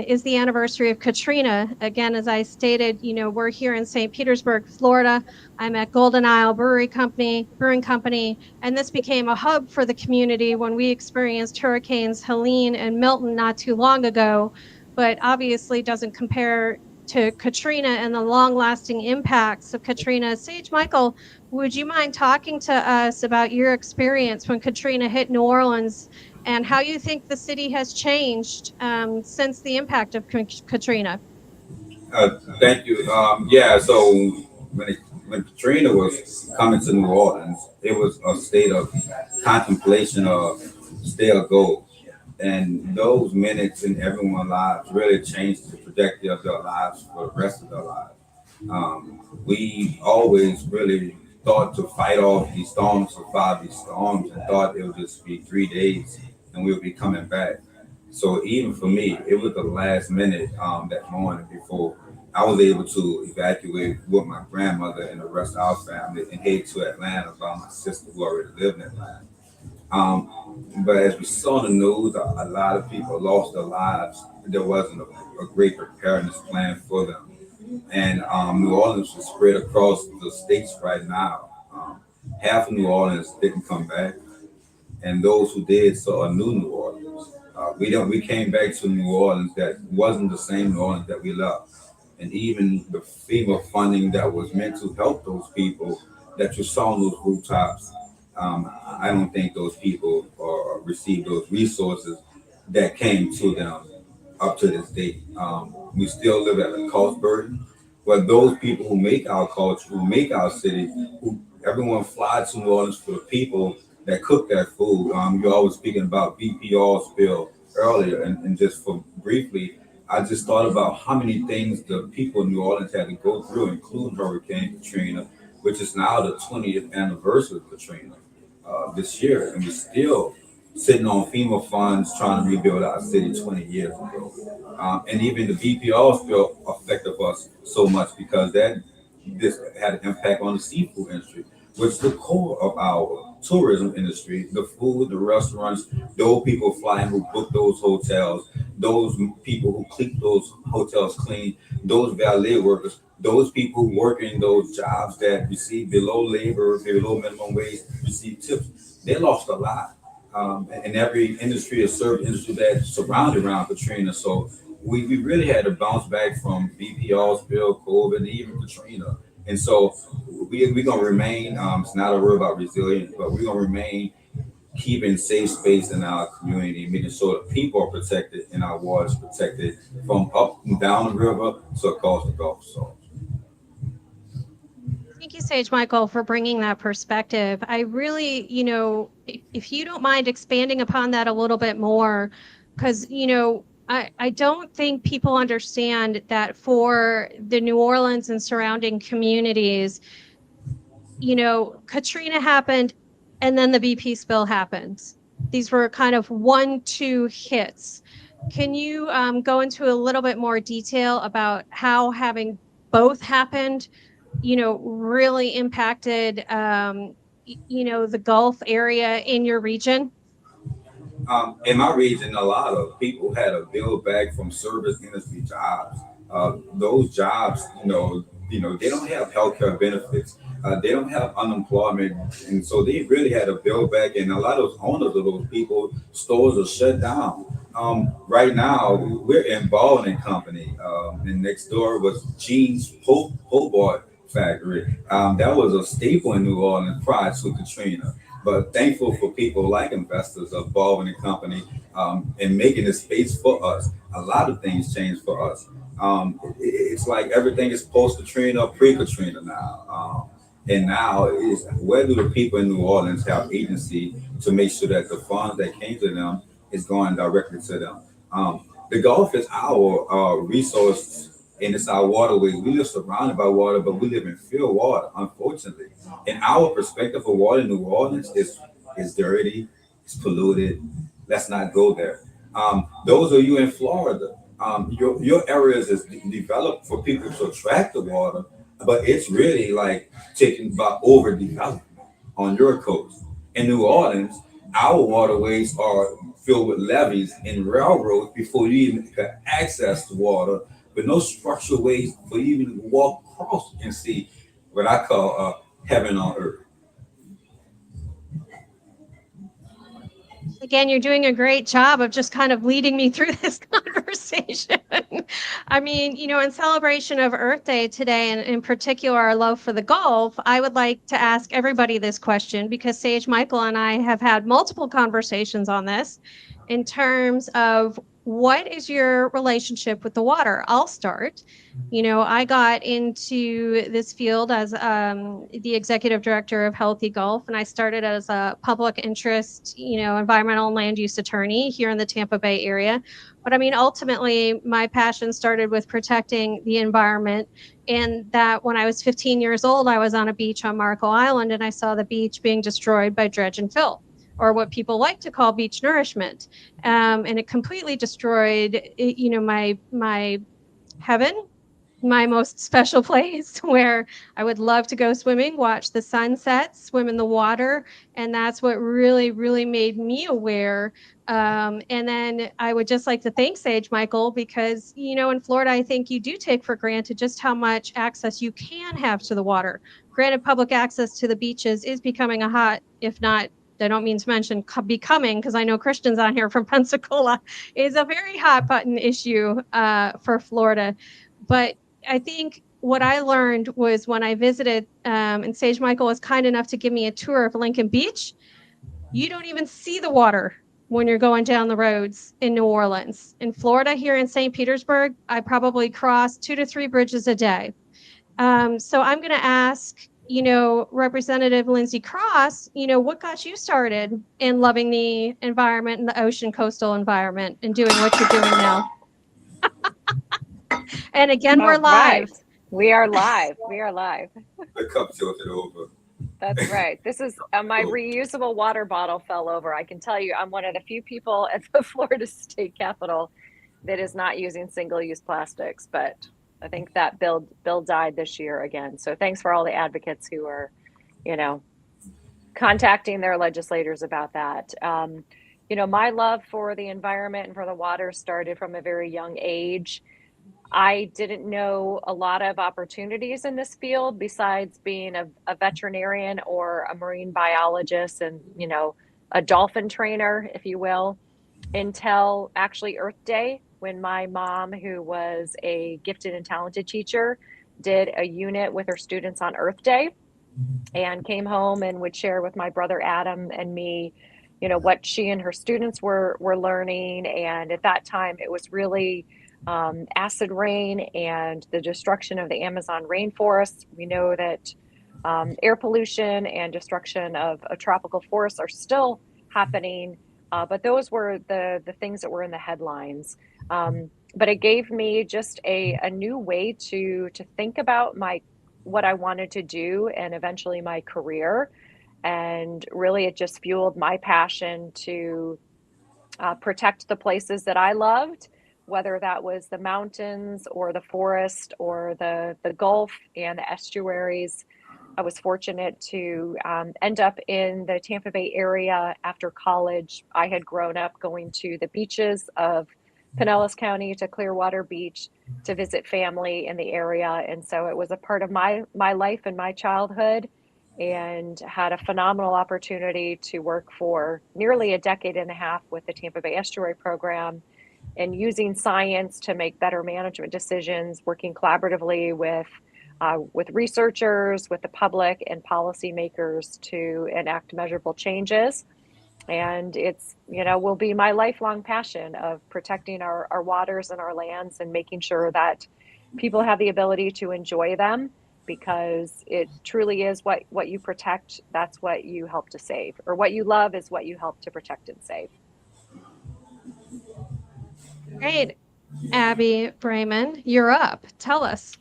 is the anniversary of Katrina. Again, as I stated, we're here in St. Petersburg, Florida. I'm at Golden Isle Brewing Company, and this became a hub for the community when we experienced hurricanes Helene and Milton not too long ago, but obviously doesn't compare to Katrina and the long-lasting impacts of Katrina. Sage Michael, would you mind talking to us about your experience when Katrina hit New Orleans and how you think the city has changed since the impact of Katrina? Thank you. Yeah, so when Katrina was coming to New Orleans, it was a state of contemplation of stay or go. And those minutes in everyone's lives really changed the trajectory of their lives for the rest of their lives. We always really thought to fight off these storms, survive these storms, and thought it would just be 3 days and we would be coming back. So even for me, it was the last minute that morning before I was able to evacuate with my grandmother and the rest of our family and head to Atlanta by my sister who already lived in Atlanta. But as we saw in the news, a lot of people lost their lives. There wasn't a great preparedness plan for them. And New Orleans was spread across the states right now. Half of New Orleans didn't come back, and those who did saw a new Orleans. We came back to New Orleans that wasn't the same New Orleans that we left, and even the FEMA funding that was meant to help those people that you saw on those rooftops. I don't think those people received those resources that came to them up to this date. We still live at a cost burden, but those people who make our culture, who make our city, who everyone flies to New Orleans for the people that cook that food. You're always speaking about BP oil spill earlier, and just for briefly, I just thought about how many things the people in New Orleans had to go through, including Hurricane Katrina, which is now the 20th anniversary of Katrina this year, and we're still sitting on FEMA funds trying to rebuild our city 20 years ago. And even the BPR spill affected us so much because this had an impact on the seafood industry, which is the core of our tourism industry. The food, the restaurants, those people flying who book those hotels, those people who keep those hotels clean, those valet workers, those people who work in those jobs that receive below minimum wage, receive tips. They lost a lot. And every industry is served industry that surrounded around Katrina. So we really had to bounce back from BPR spill, COVID, and even Katrina. And so we're going to remain, it's not a word about resilience, but we're going to remain keeping safe space in our community, making sure that people are protected and our water is protected from up and down the river to across the Gulf. So. Thank you, Sage Michael, for bringing that perspective. I really, if you don't mind expanding upon that a little bit more, because, I don't think people understand that for the New Orleans and surrounding communities, Katrina happened and then the BP spill happened. These were kind of 1-2 hits. Can you go into a little bit more detail about how having both happened, really impacted, the Gulf area in your region? In my region, a lot of people had a bill back from service industry jobs. Those jobs, they don't have healthcare benefits. They don't have unemployment, and so they really had a bill back. And a lot of those owners of those people, stores are shut down. Right now, we're in Baldwin Company, and next door was Gene's Hobart factory. That was a staple in New Orleans prior to Katrina. But thankful for people like investors of Baldwin and Company, and making this space for us. A lot of things changed for us. It's like everything is post Katrina or pre Katrina now. And now is where do the people in New Orleans have agency to make sure that the funds that came to them is going directly to them? The Gulf is our resource, and it's our waterways. We live surrounded by water, but we live in field water, unfortunately. And our perspective of water in New Orleans is dirty, it's polluted. Let's not go there. Those of you in Florida, your areas is developed for people to attract the water, but it's really like taken by overdevelopment on your coast. In New Orleans, our waterways are filled with levees and railroads before you even can access the water, but no structural ways for you even to walk across and see what I call heaven on earth. Again, you're doing a great job of just kind of leading me through this conversation. I mean, in celebration of Earth Day today, and in particular our love for the Gulf, I would like to ask everybody this question, because Sage Michael and I have had multiple conversations on this in terms of what is your relationship with the water? I'll start. I got into this field as the executive director of Healthy Gulf, and I started as a public interest, environmental and land use attorney here in the Tampa Bay area. But I mean, ultimately, my passion started with protecting the environment. And that when I was 15 years old, I was on a beach on Marco Island, and I saw the beach being destroyed by dredge and fill, or what people like to call beach nourishment. And it completely destroyed, my heaven, my most special place where I would love to go swimming, watch the sunset, swim in the water. And that's what really, really made me aware. And then I would just like to thank Sage Michael, because, in Florida, I think you do take for granted just how much access you can have to the water. Granted, public access to the beaches is becoming a hot, if not, I don't mean to mention becoming, because I know Christians on here from Pensacola, is a very hot button issue for Florida. But I think what I learned was when I visited, and Sage Michael was kind enough to give me a tour of Lincoln Beach, you don't even see the water when you're going down the roads in New Orleans. In Florida, here in St. Petersburg, I probably cross 2 to 3 bridges a day. So I'm going to ask, Representative Lindsay Cross, what got you started in loving the environment and the ocean coastal environment and doing what you're doing now? And again, we're live. Right. We are live. We are live. The cup tilted over. That's right. This is my reusable water bottle fell over. I can tell you, I'm one of the few people at the Florida State Capitol that is not using single-use plastics, but I think that bill died this year again. So thanks for all the advocates who are, contacting their legislators about that. My love for the environment and for the water started from a very young age. I didn't know a lot of opportunities in this field besides being a veterinarian or a marine biologist and, a dolphin trainer, if you will, until actually Earth Day, when my mom, who was a gifted and talented teacher, did a unit with her students on Earth Day and came home and would share with my brother Adam and me, what she and her students were learning. And at that time, it was really acid rain and the destruction of the Amazon rainforest. We know that Air pollution and destruction of tropical forests are still happening, but those were the things that were in the headlines. But it gave me just a new way to think about what I wanted to do and eventually my career. And really, it just fueled my passion to protect the places that I loved, whether that was the mountains or the forest or the Gulf and the estuaries. I was fortunate to end up in the Tampa Bay area after college. I had grown up going to the beaches of Pinellas County to Clearwater Beach to visit family in the area, and so it was a part of my life and my childhood, and had a phenomenal opportunity to work for nearly a decade and a half with the Tampa Bay Estuary Program and using science to make better management decisions, working collaboratively with researchers, with the public, and policymakers to enact measurable changes. And it's, will be my lifelong passion of protecting our waters and our lands and making sure that people have the ability to enjoy them, because it truly is what you protect, that's what you help to save, or what you love is what you help to protect and save. Great. Abby Brayman, you're up. Tell us.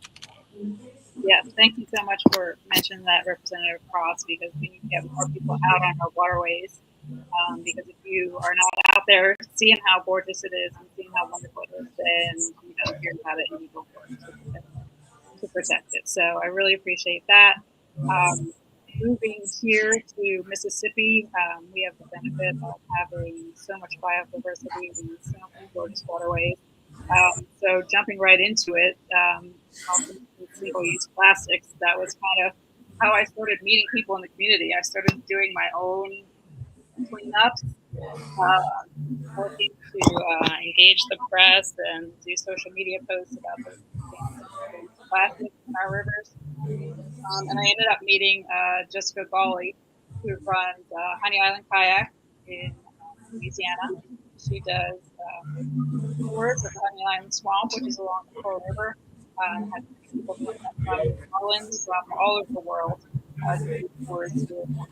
Yes, thank you so much for mentioning that, Representative Cross, because we need to get more people out on our waterways. Because if you are not out there seeing how gorgeous it is and seeing how wonderful it is, then you don't hear about it and you don't work to protect it. So I really appreciate that. Moving here to Mississippi, we have the benefit of having so much biodiversity and so many gorgeous waterways. So jumping right into it, single-use plastics, that was kind of how I started meeting people in the community. I started doing my own cleanups, working to engage the press and do social media posts about the plastics in our rivers. And I ended up meeting Jessica Gawley, who runs Honey Island Kayak in Louisiana. She does tours of Honey Island Swamp, which is along the Pearl River. Has people from Holland, from all over the world, tours doing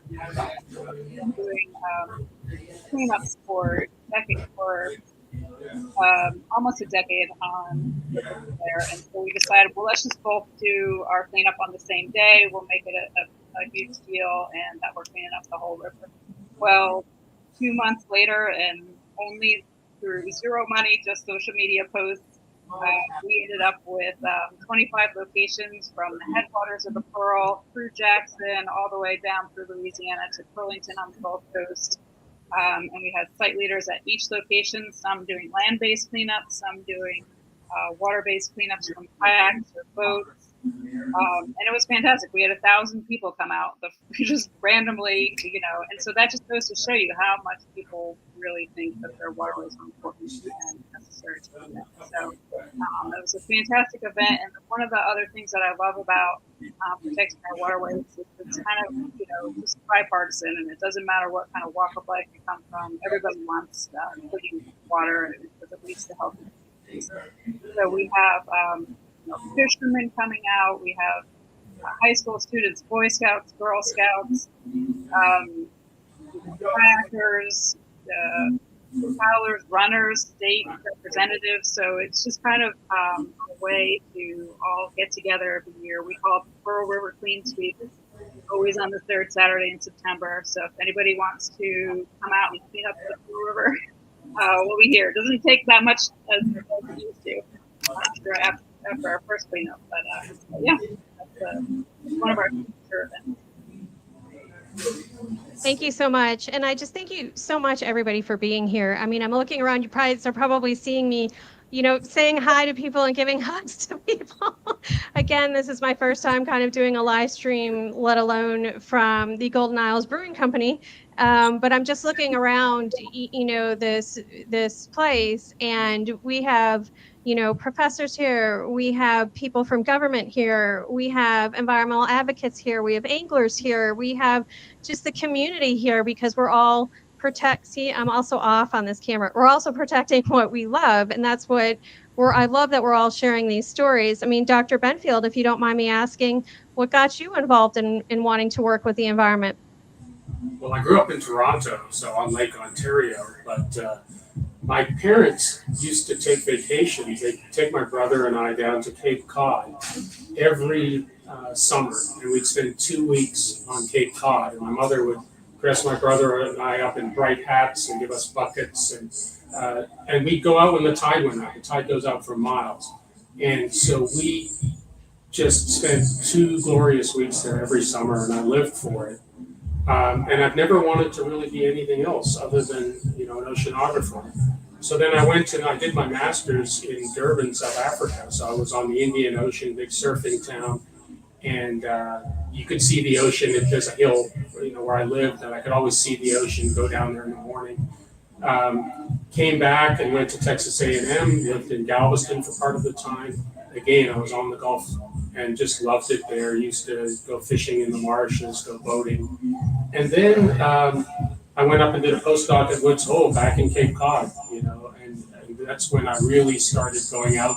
cleanups for almost a decade on there. And so we decided, well, let's just both do our cleanup on the same day. We'll make it a huge deal, and that we're cleaning up the whole river. Well, 2 months later, and only through zero money, just social media posts, we ended up with 25 locations from the headwaters of the Pearl through Jackson all the way down through Louisiana to Burlington on the Gulf Coast. And we had site leaders at each location, some doing land-based cleanups, some doing water-based cleanups from kayaks or boats. And it was fantastic. We had 1,000 people come out just randomly, and so that just goes to show you how much people really think that their waterways are important and necessary to them. So it was a fantastic event. And one of the other things that I love about protecting our waterways is it's kind of, just bipartisan, and it doesn't matter what kind of walk of life you come from. Everybody wants clean water because it leads to healthy communities. So we have fishermen coming out. We have high school students, Boy Scouts, Girl Scouts, kayakers, paddlers, runners, state representatives. So it's just kind of a way to all get together every year. We call it the Pearl River Clean Sweep. It's always on the third Saturday in September. So if anybody wants to come out and clean up the Pearl River, we'll be here. It doesn't take that much as it used to after our first cleanup. But yeah, that's one of our future events. Thank you so much. And I just thank you so much, everybody, for being here. I mean, I'm looking around, you guys are probably seeing me, saying hi to people and giving hugs to people. Again, this is my first time kind of doing a live stream, let alone from the Golden Isles Brewing Company. But I'm just looking around, this place, and we have professors here, we have people from government here, we have environmental advocates here, we have anglers here, we have just the community here, because we're all protect, see, I'm also off on this camera. We're also protecting what we love. And that's what I love that we're all sharing these stories. I mean, Dr. Benfield, if you don't mind me asking, what got you involved in wanting to work with the environment? Well, I grew up in Toronto, so on Lake Ontario, but my parents used to take vacations. They'd take my brother and I down to Cape Cod every summer, and we'd spend 2 weeks on Cape Cod. And my mother would dress my brother and I up in bright hats and give us buckets, and we'd go out when the tide went out. The tide goes out for miles, and so we just spent 2 glorious weeks there every summer, and I lived for it. And I've never wanted to really be anything else other than, an oceanographer. So then I did my master's in Durban, South Africa. So I was on the Indian Ocean, big surfing town, and you could see the ocean. If there's a hill, where I lived, and I could always see the ocean, go down there in the morning. Came back and went to Texas A&M, lived in Galveston for part of the time. Again, I was on the Gulf and just loved it there. Used to go fishing in the marshes, go boating. And then I went up and did a postdoc at Woods Hole back in Cape Cod, and that's when I really started going out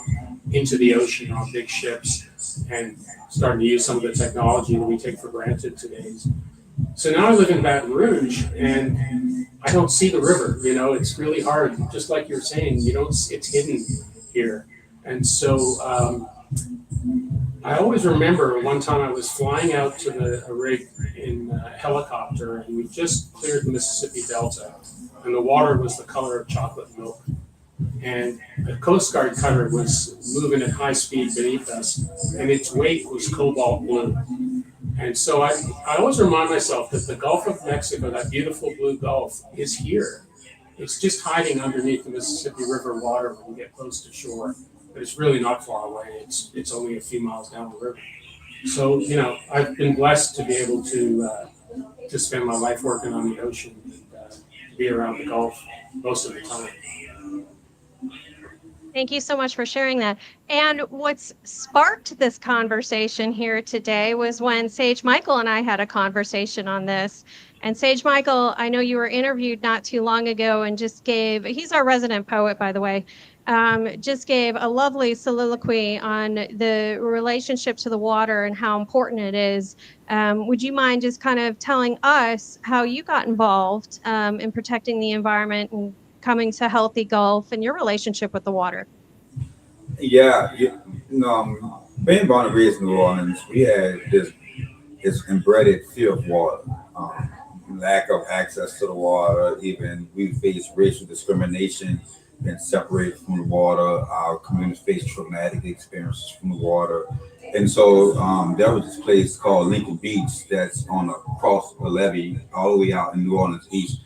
into the ocean on big ships and starting to use some of the technology that we take for granted today. So now I live in Baton Rouge and I don't see the river, it's really hard. Just like you're saying, it's hidden here. And so I always remember one time I was flying out to a rig in a helicopter, and we just cleared the Mississippi Delta, and the water was the color of chocolate milk. And a Coast Guard cutter was moving at high speed beneath us, and its weight was cobalt blue. And so I always remind myself that the Gulf of Mexico, that beautiful blue Gulf, is here. It's just hiding underneath the Mississippi River water when you get close to shore. But it's really not far away. It's only a few miles down the river. So, I've been blessed to be able to spend my life working on the ocean and be around the Gulf most of the time. Thank you so much for sharing that. And what's sparked this conversation here today was when Sage Michael and I had a conversation on this. And Sage Michael, I know you were interviewed not too long ago and he's our resident poet, by the way, just gave a lovely soliloquy on the relationship to the water and how important it is. Would you mind just kind of telling us how you got involved in protecting the environment and coming to Healthy Gulf and your relationship with the water? Yeah, being born and raised in New Orleans, we had this embedded fear of water, lack of access to the water. Even we faced racial discrimination, been separated from the water. Our communities faced traumatic experiences from the water. And so there was this place called Lincoln Beach that's across the levee all the way out in New Orleans East,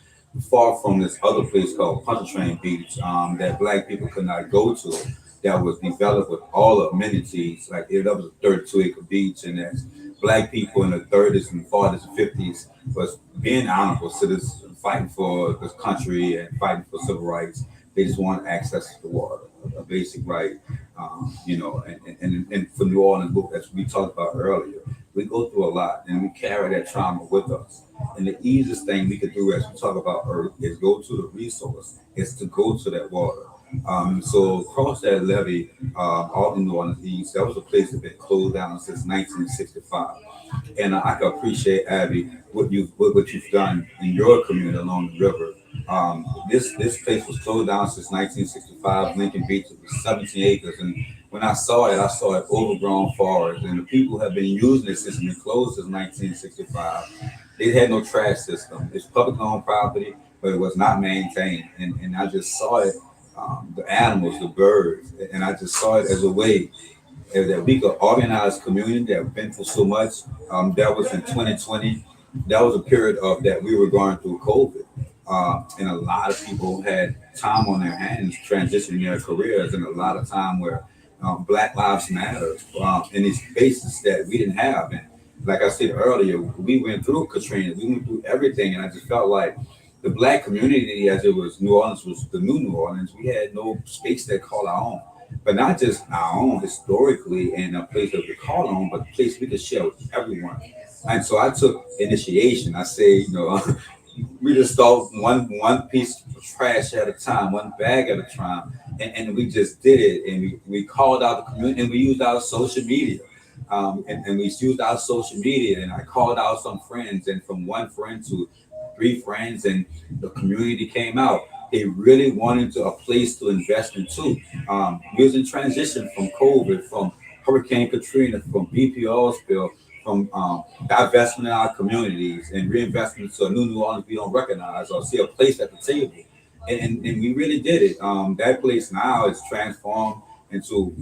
far from this other place called Pontchartrain Beach that Black people could not go to, that was developed with all the amenities. Like that was a 32-acre beach, and that's Black people in the 30s and 40s and 50s was being honorable citizens, fighting for this country and fighting for civil rights. They just want access to the water, a basic right, and for New Orleans, as we talked about earlier, we go through a lot and we carry that trauma with us. And the easiest thing we could do as we talk about Earth is go to the resource, is to go to that water. So across that levee, all in New Orleans East, that was a place that's been closed down since 1965. And I can appreciate, Abby, what you've done in your community along the river. This place was closed down since 1965. Lincoln Beach was 17 acres, and when I saw it overgrown forest, and the people have been using it since it been closed since 1965. They had no trash system. It's public owned property, but it was not maintained. And I just saw it, the animals, the birds, and I just saw it as a way that we could organize community that have been through so much. That was in 2020. That was a period of that we were going through COVID. And a lot of people had time on their hands transitioning their careers, and a lot of time where Black Lives Matter in these spaces that we didn't have. And like I said earlier, we went through Katrina, we went through everything, and I just felt like the Black community, as it was, New Orleans was the new New Orleans. We had no space that called our own, but not just our own historically and a place that we call on, but a place we could share with everyone. And so I took initiation. I say, we just thought one piece of trash at a time, one bag at a time, and we just did it, and we called out the community, and we used our social media, and we used our social media, and I called out some friends, and from one friend to three friends, and the community came out. They really wanted a place to invest in too. We was in transition from COVID, from Hurricane Katrina, from BPO spill, from divestment in our communities and reinvestment to a New Orleans we don't recognize or see a place at the table. And we really did it. That place now is transformed into,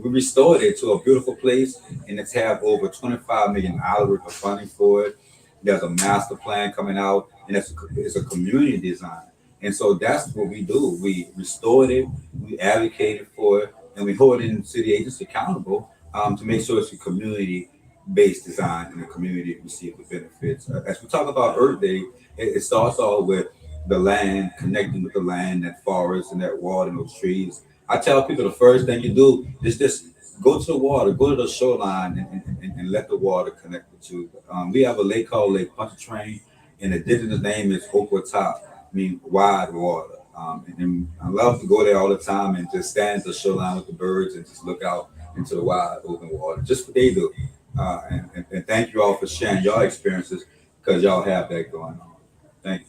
we restored it to a beautiful place, and it's have over $25 million worth of funding for it. There's a master plan coming out, and it's a community design. And so that's what we do. We restored it, we advocated for it, and we hold in city agents accountable to make sure it's a community-based design and the community receive the benefits. As we talk about Earth Day, it starts off with the land, connecting with the land, that forest and that water and those trees. I tell people the first thing you do is just go to the water, go to the shoreline, and let the water connect with you. We have a lake called Lake Pontchartrain, and the indigenous name is Okwa Top, mean wide water. And I love to go there all the time and just stand at the shoreline with the birds and just look out into the wide open water. Just what they do. And thank you all for sharing your experiences because y'all have that going on. Thank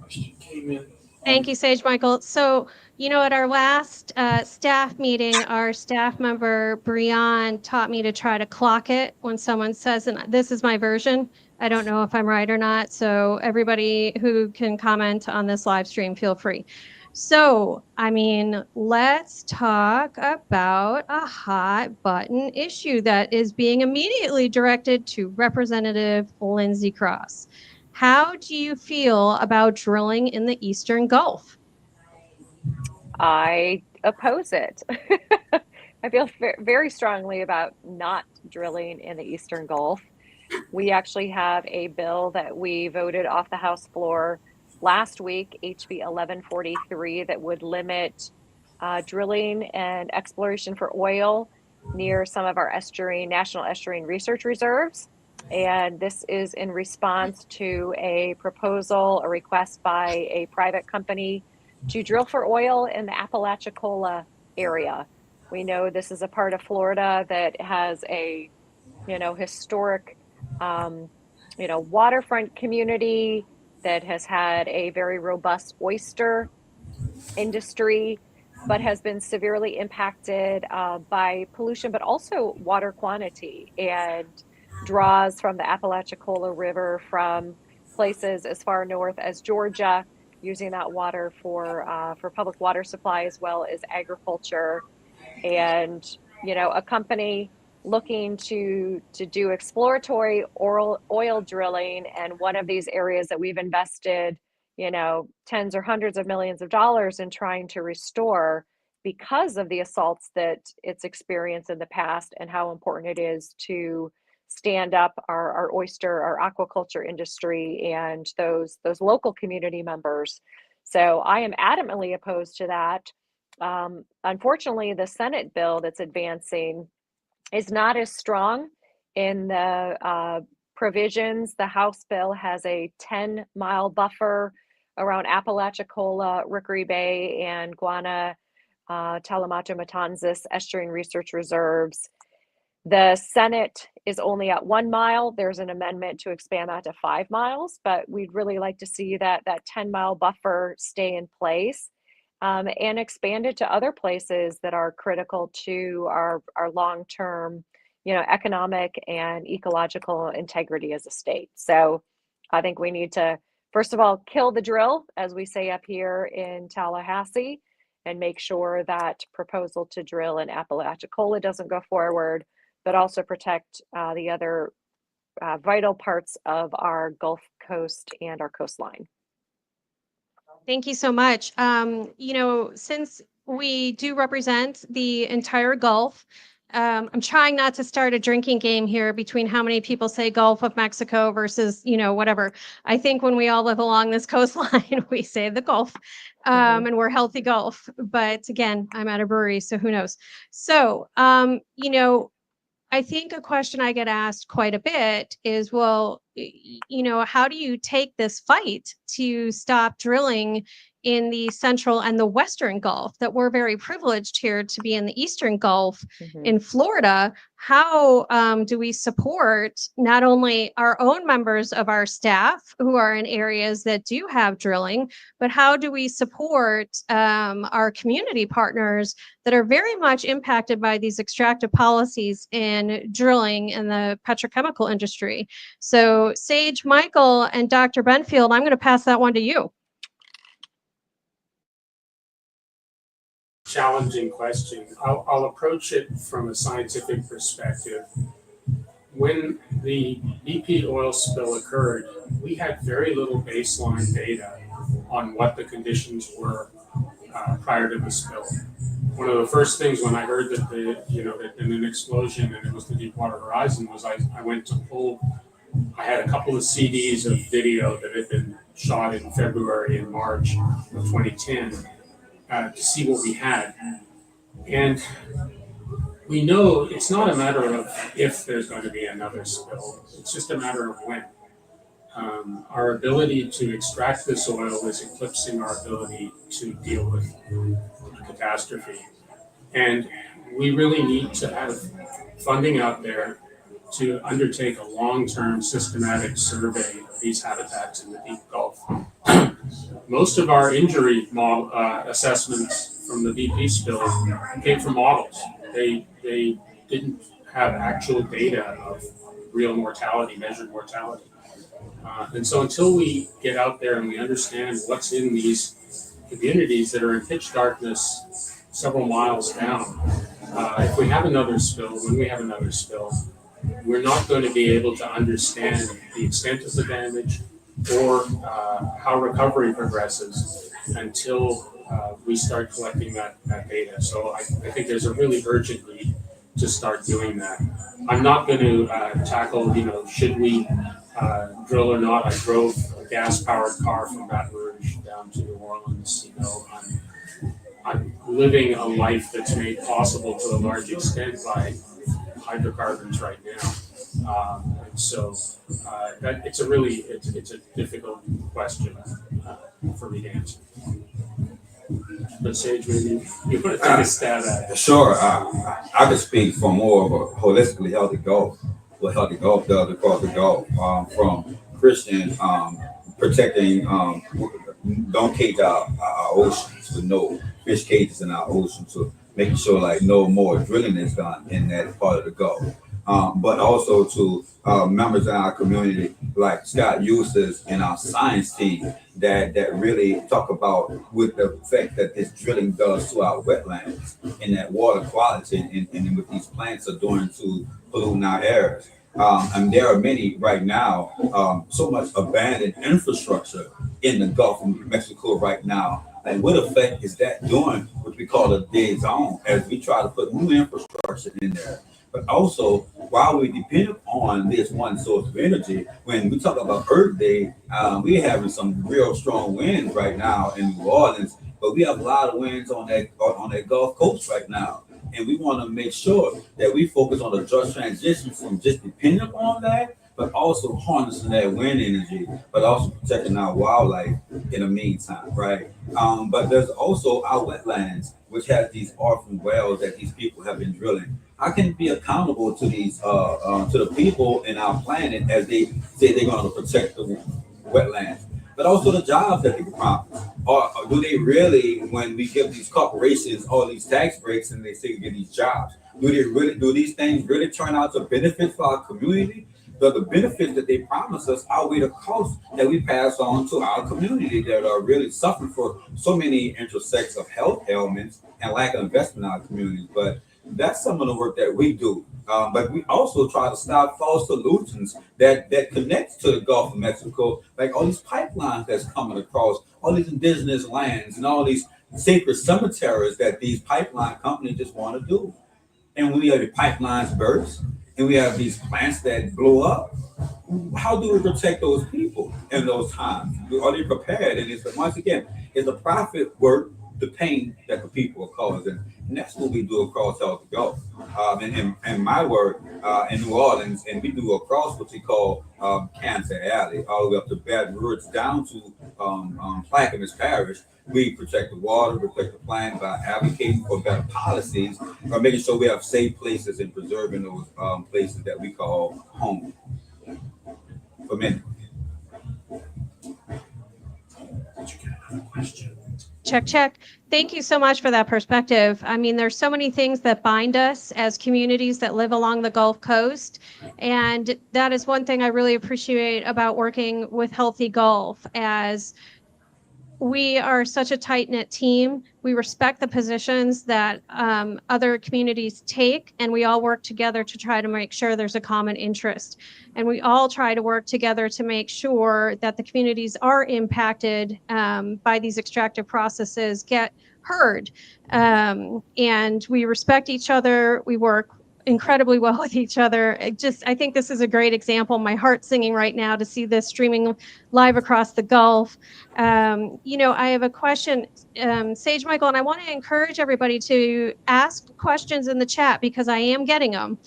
you. Thank you, Sage Michael. So, at our last staff meeting, our staff member, Brian, taught me to try to clock it when someone says, and this is my version. I don't know if I'm right or not. So everybody who can comment on this live stream, feel free. So, let's talk about a hot button issue that is being immediately directed to Representative Lindsey Cross. How do you feel about drilling in the Eastern Gulf? I oppose it. I feel very strongly about not drilling in the Eastern Gulf. We actually have a bill that we voted off the House floor last week, HB 1143, that would limit drilling and exploration for oil near some of our national estuarine research reserves. And this is in response to a request by a private company to drill for oil in the Apalachicola area. We know this is a part of Florida that has a, historic, waterfront community that has had a very robust oyster industry, but has been severely impacted by pollution, but also water quantity, and draws from the Apalachicola River from places as far north as Georgia, using that water for public water supply as well as agriculture. And a company looking to do exploratory oil drilling, and one of these areas that we've invested tens or hundreds of millions of dollars in trying to restore because of the assaults that it's experienced in the past, and how important it is to stand up our oyster, our aquaculture industry, and those local community members. So I am adamantly opposed to that. Unfortunately, the Senate bill that's advancing is not as strong in the provisions. The House bill has a 10-mile buffer around Apalachicola, Rickery Bay, and Guana, Talamato, Matanzas estuarine research reserves. The Senate is only at 1 mile. There's an amendment to expand that to 5 miles, but we'd really like to see that 10-mile buffer stay in place, and expand it to other places that are critical to our long-term, economic and ecological integrity as a state. So I think we need to, first of all, kill the drill, as we say up here in Tallahassee, and make sure that proposal to drill in Apalachicola doesn't go forward, but also protect the other vital parts of our Gulf Coast and our coastline. Thank you so much. Since we do represent the entire Gulf, I'm trying not to start a drinking game here between how many people say Gulf of Mexico versus, whatever. I think when we all live along this coastline, we say the Gulf, and we're healthy Gulf. But again, I'm at a brewery, so who knows? So, I think a question I get asked quite a bit is, well, how do you take this fight to stop drilling in the central and the western Gulf, that we're very privileged here to be in the eastern Gulf in Florida? How do we support not only our own members of our staff who are in areas that do have drilling, but how do we support our community partners that are very much impacted by these extractive policies in drilling in the petrochemical industry? So Sage, Michael, and Dr. Benfield, I'm going to pass that one to you. Challenging question. I'll approach it from a scientific perspective. When the BP oil spill occurred, we had very little baseline data on what the conditions were prior to the spill. One of the first things when I heard that there'd been an explosion and it was the Deepwater Horizon was I went to pull. I had a couple of CDs of video that had been shot in February and March of 2010 to see what we had. And we know it's not a matter of if there's going to be another spill, it's just a matter of when. Our ability to extract this oil is eclipsing our ability to deal with catastrophe. And we really need to have funding out there to undertake a long-term systematic survey of these habitats in the deep Gulf. Most of our injury model assessments from the BP spill came from models. They didn't have actual data of real mortality, measured mortality. And so until we get out there and we understand what's in these communities that are in pitch darkness several miles down, if we have another spill, when we have another spill, we're not going to be able to understand the extent of the damage or how recovery progresses until we start collecting that data. So I think there's a really urgent need to start doing that. I'm not going to tackle, should we drill or not. I drove a gas-powered car from Baton Rouge down to New Orleans. I'm living a life that's made possible to a large extent by hydrocarbons right now. And so it's a difficult question for me to answer. But Sage, maybe you want to take a stab at it? Sure. I could speak for more of a holistically healthy Gulf, what Healthy Gulf does across the Gulf, from Christian protecting, don't cage our oceans with no fish cages in our oceans, so making sure like no more drilling is done in that part of the Gulf. But also to members in our community like Scott Eustace and our science team that really talk about with the effect that this drilling does to our wetlands and that water quality and what these plants are doing to polluting our air. And there are many right now, so much abandoned infrastructure in the Gulf of Mexico right now. And what effect is that doing what we call a dead zone as we try to put new infrastructure in there? But also, while we depend on this one source of energy, when we talk about Earth Day, we're having some real strong winds right now in New Orleans, but we have a lot of winds on that Gulf Coast right now. And we want to make sure that we focus on the just transition from just depending on that, but also harnessing that wind energy, but also protecting our wildlife in the meantime, right? But there's also our wetlands, which has these orphan wells that these people have been drilling. How can it be accountable to these to the people in our planet as they say they're going to protect the wetlands, but also the jobs that they promise? Or do they really, when we give these corporations all these tax breaks and they say we get these jobs, do these things really turn out to benefit for our community? Do the benefits that they promise us outweigh the costs that we pass on to our community that are really suffering for so many intersects of health ailments and lack of investment in our communities? But that's some of the work that we do. But we also try to stop false solutions that connect to the Gulf of Mexico, like all these pipelines that's coming across, all these indigenous lands and all these sacred cemeteries that these pipeline companies just want to do. And when we have the pipelines burst and we have these plants that blow up, how do we protect those people in those times? Are they prepared? And it's once again, it's a profit work the pain that the people are causing. And that's what we do across Healthy Gulf. And my work in New Orleans, and we do across what we call Cancer Alley, all the way up to Baton Rouge, down to Clackamas Parish. We protect the water, protect the planet by advocating for better policies, by making sure we have safe places and preserving those places that we call home for many. Check, check. Thank you so much for that perspective. I mean, there's so many things that bind us as communities that live along the Gulf Coast. And that is one thing I really appreciate about working with Healthy Gulf, as we are such a tight-knit team. We respect the positions that other communities take, and we all work together to try to make sure there's a common interest. And we all try to work together to make sure that the communities are impacted by these extractive processes get heard. And we respect each other. We work incredibly well with each other. I think this is a great example. My heart's singing right now to see this streaming live across the Gulf. I have a question, Sage Michael, and I want to encourage everybody to ask questions in the chat because I am getting them.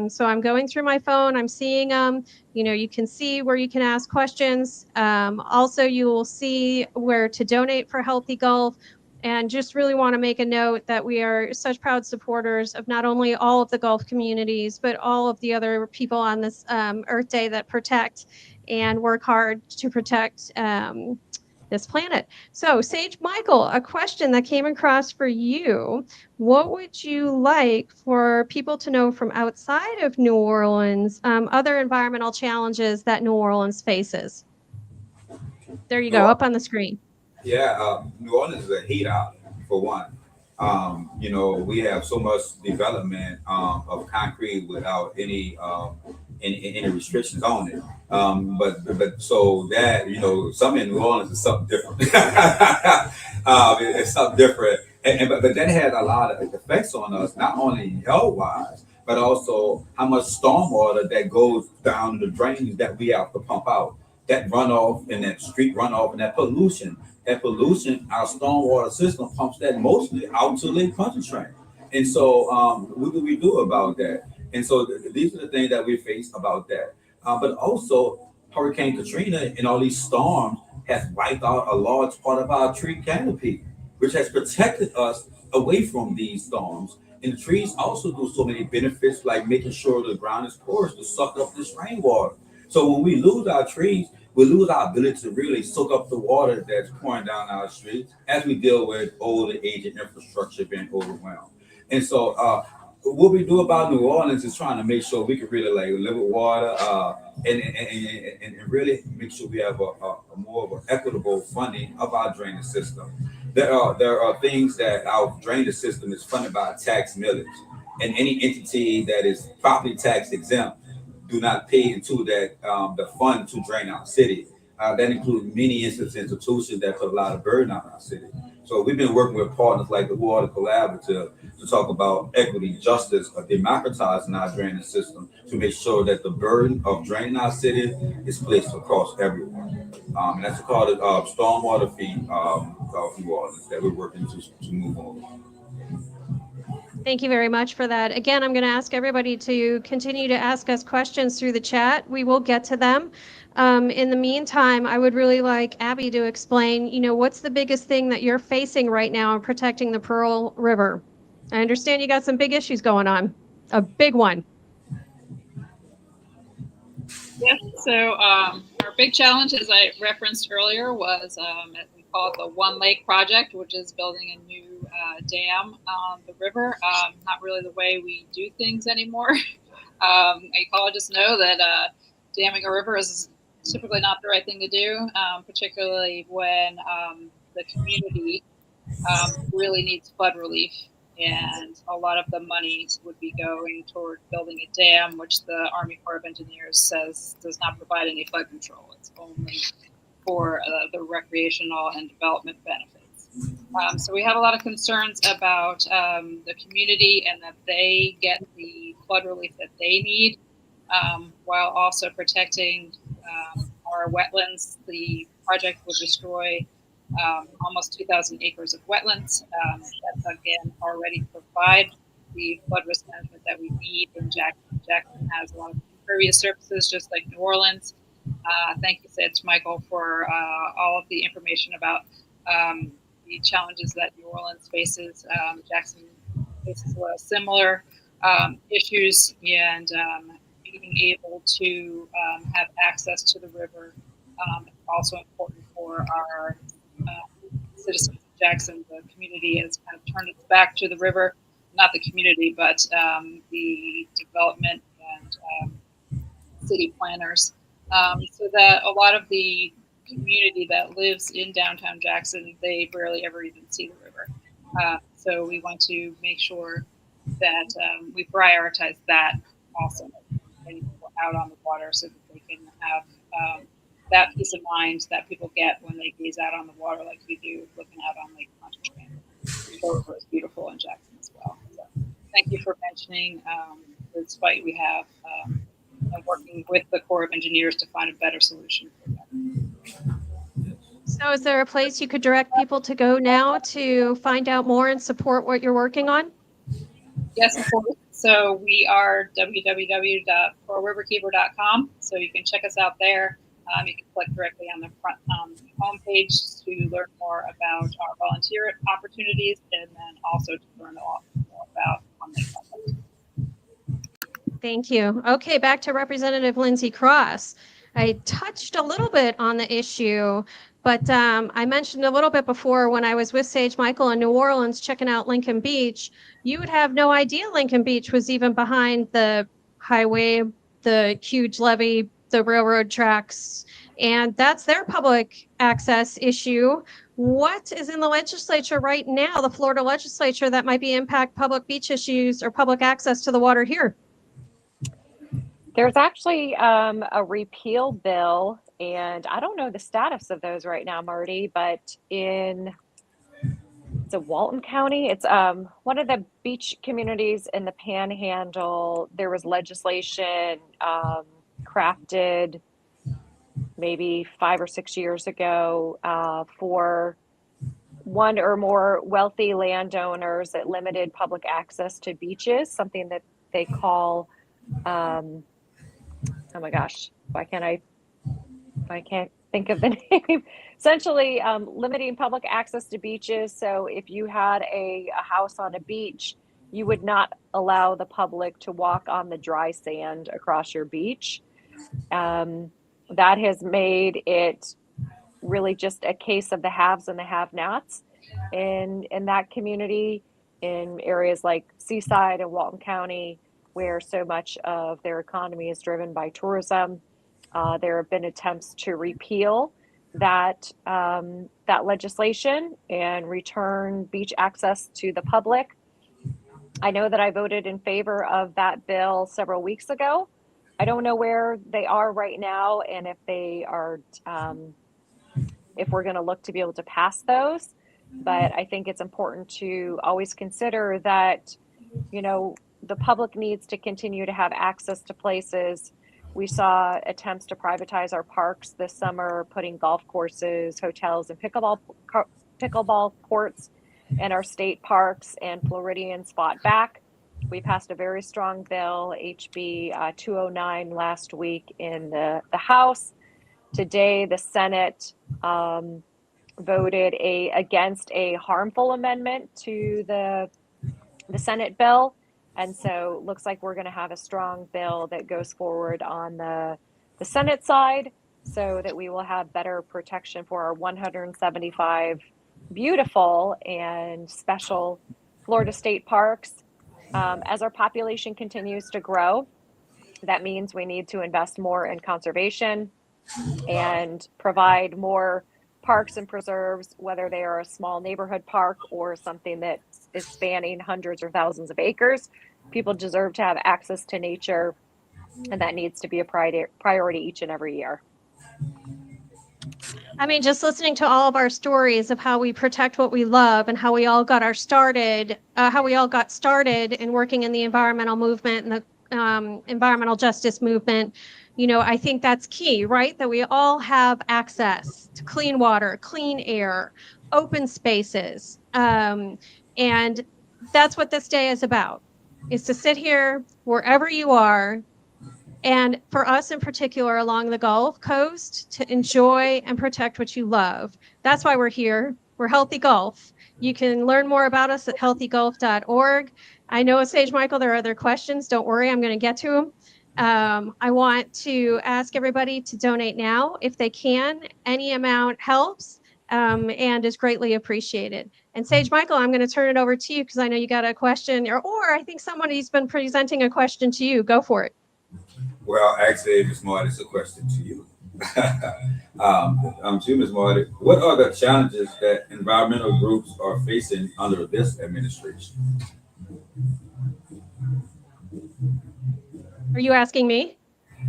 So I'm going through my phone, I'm seeing them. You can see where you can ask questions. Also, you will see where to donate for Healthy Gulf. And just really want to make a note that we are such proud supporters of not only all of the Gulf communities, but all of the other people on this Earth Day that protect and work hard to protect this planet. So, Sage Michael, a question that came across for you. What would you like for people to know from outside of New Orleans, other environmental challenges that New Orleans faces? There you go, up on the screen. Yeah, New Orleans is a heat island, for one. We have so much development of concrete without any restrictions on it. But so that some in New Orleans is something different. It's something different, but that had a lot of effects on us, not only health wise, but also how much stormwater that goes down the drains that we have to pump out. That runoff and that street runoff and that pollution, our stormwater system pumps that mostly out to Lake Pontchartrain. And so, what do we do about that? And so, these are the things that we face about that. But also, Hurricane Katrina and all these storms has wiped out a large part of our tree canopy, which has protected us away from these storms. And the trees also do so many benefits, like making sure the ground is porous to suck up this rainwater. So when we lose our trees, we lose our ability to really soak up the water that's pouring down our streets as we deal with older aging infrastructure being overwhelmed. And so what we do about New Orleans is trying to make sure we can really live with water and really make sure we have a more of an equitable funding of our drainage system. There are things that our drainage system is funded by a tax millage, and any entity that is property tax exempt do not pay into that the fund to drain our city. That includes many institutions that put a lot of burden on our city. So we've been working with partners like the Water Collaborative to talk about equity, justice, democratizing our drainage system to make sure that the burden of draining our city is placed across everyone. And that's called it stormwater fee of New Orleans that we're working to move on. Thank you very much for that. Again, I'm going to ask everybody to continue to ask us questions through the chat. We will get to them. In the meantime, I would really like Abby to explain, what's the biggest thing that you're facing right now in protecting the Pearl River? I understand you got some big issues going on. A big one. Yes, so our big challenge, as I referenced earlier, was we call it the One Lake Project, which is building a new dam on the river. Not really the way we do things anymore. Ecologists know that damming a river is typically not the right thing to do, particularly when the community really needs flood relief. And a lot of the money would be going toward building a dam, which the Army Corps of Engineers says does not provide any flood control. It's only for the recreational and development benefits. So we have a lot of concerns about the community and that they get the flood relief that they need, while also protecting our wetlands. The project will destroy almost 2,000 acres of wetlands that, again, already provide the flood risk management that we need in Jackson. Jackson has a lot of impervious surfaces, just like New Orleans. Thank you, Sage Michael, for all of the information about the challenges that New Orleans faces. Jackson faces a lot of similar issues, and being able to have access to the river is also important for our citizens of Jackson. The community has kind of turned its back to the river, not the community, but the development and city planners, so that a lot of the community that lives in downtown Jackson, they barely ever even see the river. So we want to make sure that we prioritize that also, getting people out on the water so that they can have that peace of mind that people get when they gaze out on the water like we do looking out on Lake Pontchartrain. The river is beautiful in Jackson as well. So thank you for mentioning this fight we have and working with the Corps of Engineers to find a better solution for that. So is there a place you could direct people to go now to find out more and support what you're working on? Yes, of course. So we are www.coralriverkeeper.com. So you can check us out there. You can click directly on the front homepage to learn more about our volunteer opportunities, and then also to learn more about Lake Project. Thank you. Okay, back to Representative Lindsay Cross. I touched a little bit on the issue, but I mentioned a little bit before when I was with Sage Michael in New Orleans checking out Lincoln Beach. You would have no idea Lincoln Beach was even behind the highway, the huge levee, the railroad tracks, and that's their public access issue. What is in the legislature right now, the Florida legislature, that might be impact public beach issues or public access to the water here? There's actually a repeal bill, and I don't know the status of those right now, Marty, but it's Walton County. It's one of the beach communities in the Panhandle. There was legislation crafted maybe 5 or 6 years ago for one or more wealthy landowners that limited public access to beaches, something that they call oh my gosh, I can't think of the name. Essentially, limiting public access to beaches. So if you had a house on a beach, you would not allow the public to walk on the dry sand across your beach. That has made it really just a case of the haves and the have-nots in that community, in areas like Seaside and Walton County, where so much of their economy is driven by tourism. There have been attempts to repeal that legislation and return beach access to the public. I know that I voted in favor of that bill several weeks ago. I don't know where they are right now, and if they are, if we're going to look to be able to pass those. But I think it's important to always consider that, the public needs to continue to have access to places. We saw attempts to privatize our parks this summer, putting golf courses, hotels, and pickleball courts in our state parks, and Floridians fought back. We passed a very strong bill, HB 209, last week in the House. Today, the Senate voted against a harmful amendment to the Senate bill. And so it looks like we're going to have a strong bill that goes forward on the Senate side, so that we will have better protection for our 175 beautiful and special Florida state parks. As our population continues to grow, that means we need to invest more in conservation and provide more parks and preserves, whether they are a small neighborhood park or something that is spanning hundreds or thousands of acres. People deserve to have access to nature, and that needs to be a priority each and every year. I mean, just listening to all of our stories of how we protect what we love and how we all got started in working in the environmental movement and the environmental justice movement, I think that's key, right? That we all have access to clean water, clean air, open spaces. And that's what this day is about, is to sit here wherever you are, and for us in particular along the Gulf Coast, to enjoy and protect what you love. That's why we're here. We're Healthy Gulf. You can learn more about us at healthygulf.org. I know, Sage Michael, there are other questions. Don't worry, I'm going to get to them. I want to ask everybody to donate now if they can. Any amount helps and is greatly appreciated. And Sage Michael, I'm going to turn it over to you because I know you got a question, or I think somebody's been presenting a question to you. Go for it. Well, actually, Ms. Marty, it's a question to you. To you, Ms. Marty, what are the challenges that environmental groups are facing under this administration? Are you asking me?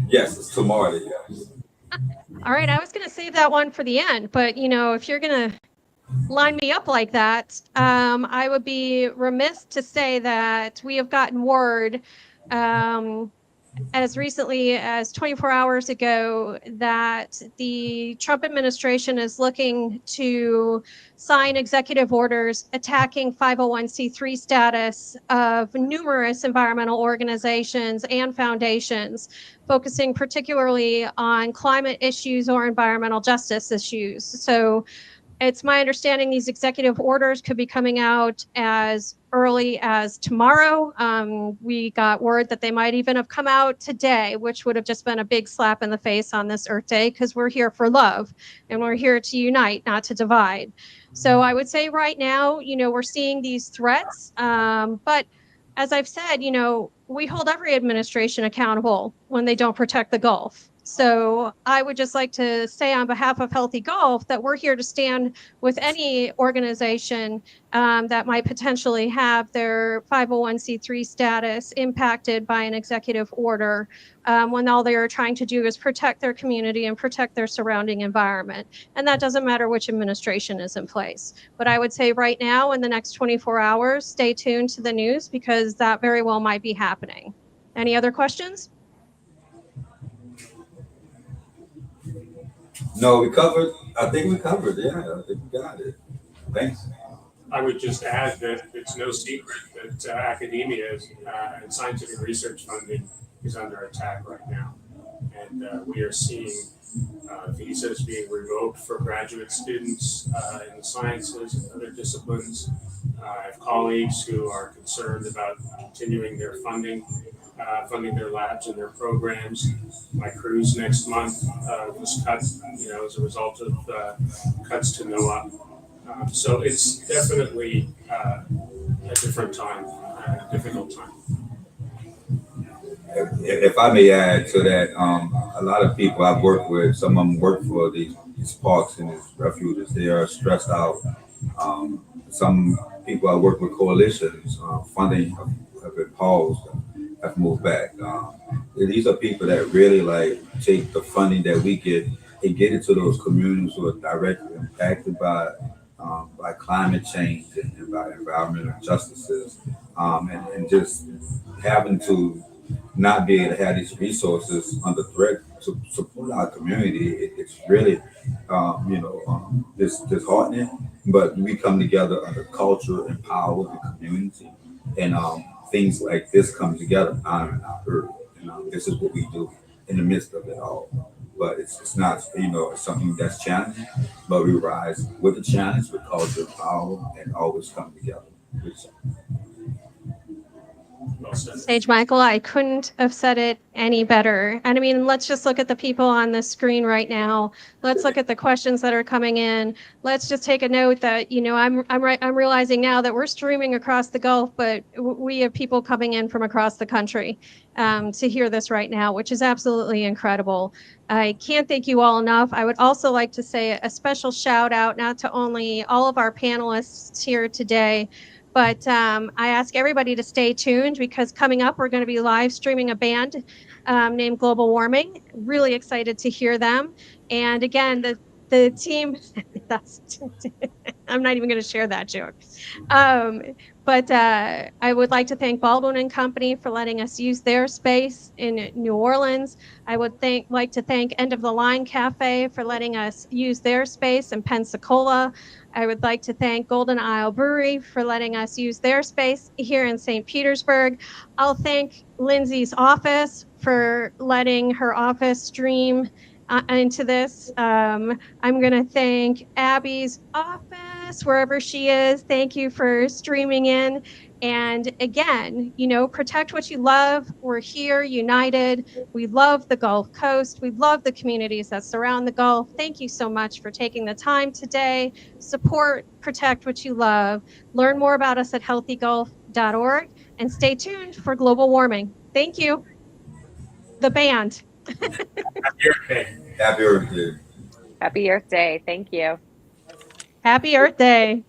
Yes, it's to Marty, yes. All right, I was going to save that one for the end, but if you're going to line me up like that, I would be remiss to say that we have gotten word as recently as 24 hours ago that the Trump administration is looking to sign executive orders attacking 501c3 status of numerous environmental organizations and foundations, focusing particularly on climate issues or environmental justice issues. So it's my understanding these executive orders could be coming out as early as tomorrow. We got word that they might even have come out today, which would have just been a big slap in the face on this Earth Day, because we're here for love and we're here to unite, not to divide. So I would say right now, we're seeing these threats. But as I've said, we hold every administration accountable when they don't protect the Gulf. So I would just like to say on behalf of Healthy Gulf that we're here to stand with any organization that might potentially have their 501c3 status impacted by an executive order when all they're trying to do is protect their community and protect their surrounding environment. And that doesn't matter which administration is in place. But I would say right now, in the next 24 hours, stay tuned to the news because that very well might be happening. Any other questions? No, we covered. I think we covered. Yeah, I think we got it. Thanks. I would just add that it's no secret that academia and scientific research funding is under attack right now. And we are seeing visas being revoked for graduate students in the sciences and other disciplines. I have colleagues who are concerned about continuing their funding their labs and their programs. My cruise next month was cut, as a result of cuts to NOAA. So it's definitely a different time, a difficult time. If I may add to that, a lot of people I've worked with, some of them work for these parks and these refuges. They are stressed out. Some people I work with coalitions, funding have been paused, have moved back. These are people that really take the funding that we get and get it to those communities who are directly impacted by climate change and by environmental injustices, and just having to not be able to have these resources under threat to support our community. It's really, disheartening. But we come together under culture and power and community, and things like this come together, honoring our earth. This is what we do in the midst of it all. But it's not, something that's challenging, but we rise with the challenge, with culture and power, and always come together. Sage Michael, I couldn't have said it any better. And I mean, let's just look at the people on the screen right now. Let's look at the questions that are coming in. Let's just take a note that, I'm realizing now that we're streaming across the Gulf, but we have people coming in from across the country to hear this right now, which is absolutely incredible. I can't thank you all enough. I would also like to say a special shout out, not to only all of our panelists here today, but I ask everybody to stay tuned because coming up, we're going to be live streaming a band named Global Warming. Really excited to hear them. And again, the team, that's, I'm not even going to share that joke. Um, but I would like to thank Baldwin and Company for letting us use their space in New Orleans. I would like to thank End of the Line Cafe for letting us use their space in Pensacola. I would like to thank Golden Isle Brewery for letting us use their space here in St. Petersburg. I'll thank Lindsay's office for letting her office stream into this. I'm going to thank Abby's office, wherever she is. Thank you for streaming in. And again, protect what you love. We're here united. We love the Gulf Coast. We love the communities that surround the Gulf. Thank you so much for taking the time today. Support, protect what you love. Learn more about us at healthygulf.org and stay tuned for global warming. Thank you. The band. Happy Earth Day. Happy Earth Day. Happy Earth Day. Thank you. Happy Earth Day.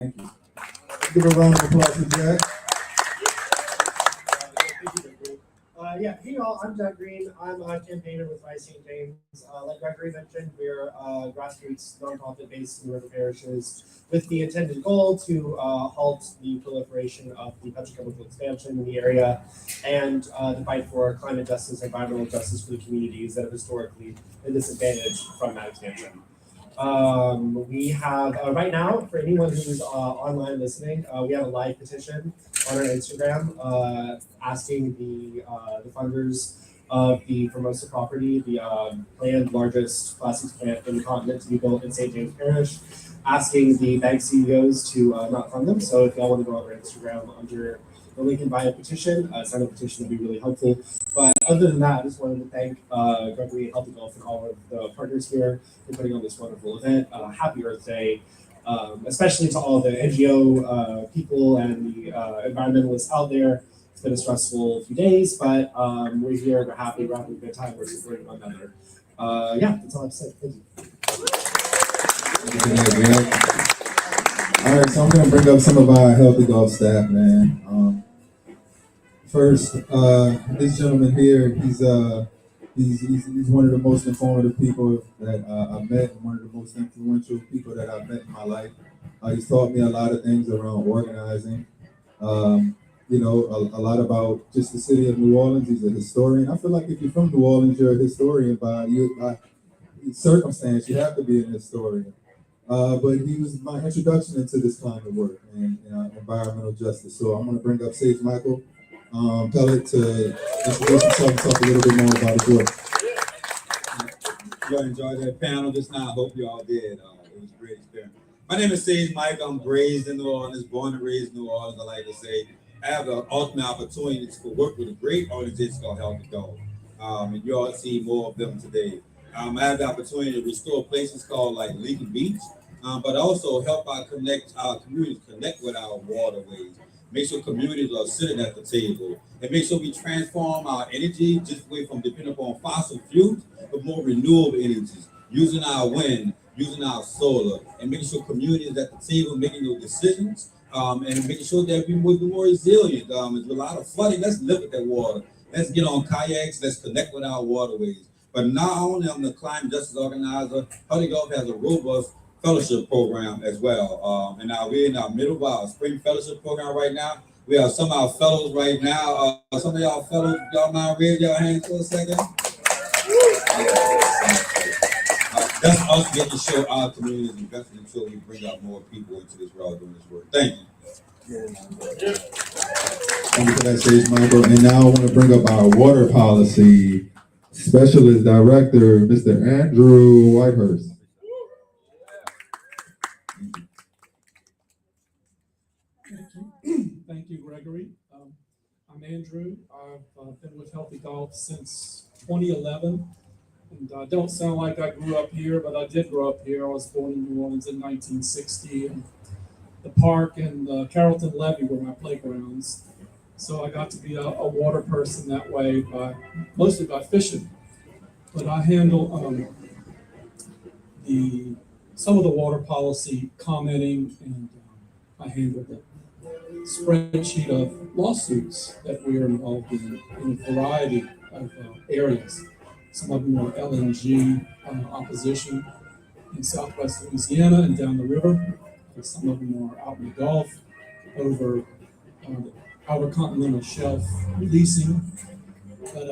Thank you. Give a round of applause for Jack. Yeah, hey y'all, I'm Doug Green. I'm a campaigner with Vice St. James. Like Gregory mentioned, we're a grassroots nonprofit based in the river parishes with the intended goal to halt the proliferation of the petrochemical expansion in the area and to fight for climate justice and environmental justice for the communities that have historically been disadvantaged from that expansion. We have right now, for anyone who's online listening, we have a live petition on our Instagram asking the funders of the Formosa property, the planned largest plastics plant in the continent to be built in St. James Parish, asking the bank CEOs to not fund them. So if y'all want to go on our Instagram under the link and buy a petition, sign a petition would be really helpful. But other than that, I just wanted to thank Gregory, Healthy Golf, and all of the partners here for putting on this wonderful event. Happy Earth Day, especially to all the NGO people and the environmentalists out there. It's been a stressful few days, but we're here, we're happy, we're having a good time, we're supporting one another. Yeah, that's all I have to say. Thank you. All right, so I'm gonna bring up some of our Healthy Golf staff, man. First, this gentleman here, he's one of the most informative people that I've met, and one of the most influential people that I've met in my life. He's taught me a lot of things around organizing. You know, a lot about just the city of New Orleans. He's a historian. I feel like if you're from New Orleans, you're a historian by circumstance. You have to be an historian. But he was my introduction into this kind of work and environmental justice. So I'm going to bring up Sage Michael Pellet to introduce himself and talk a little bit more about his work. Y'all enjoyed that panel just now. I hope you all did. It was a great experience. My name is Sage Mike. I'm raised in New Orleans, born and raised in New Orleans, I like to say. I have the ultimate opportunity to work with a great organization called Healthy Golf. And you all see more of them today. I have the opportunity to restore places called like Leaky Beach, but also help our communities connect with our waterways. Make sure communities are sitting at the table, and make sure we transform our energy just away from depending upon fossil fuels, but more renewable energies, using our wind, using our solar, and making sure communities at the table making those decisions, and making sure that we will be more resilient. There's a lot of flooding. Let's live with that water. Let's get on kayaks. Let's connect with our waterways. But not only I'm the climate justice organizer, Healthy Golf has a robust fellowship program as well. And now we're in our middle of our spring fellowship program right now. We have some of our fellows right now. Some of y'all fellows, y'all mind raise your hands for a second? That's us getting to show our communities investing until we bring out more people into this route doing this work. Thank you. Thank you for that, Sage Michael. And now I want to bring up our water policy specialist director, Mr. Andrew Whitehurst. Thank you, Gregory. I'm Andrew. I've been with Healthy Golf since 2011. And I don't sound like I grew up here, but I did grow up here. I was born in New Orleans in 1960. And the park and the Carrollton Levee were my playgrounds. So I got to be a water person that way, mostly by fishing. But I handle some of the water policy commenting, and I handle the spreadsheet of lawsuits that we are involved in a variety of areas. Some of them are LNG opposition in Southwest Louisiana and down the river. Some of them are out in the Gulf over the Outer Continental Shelf leasing. But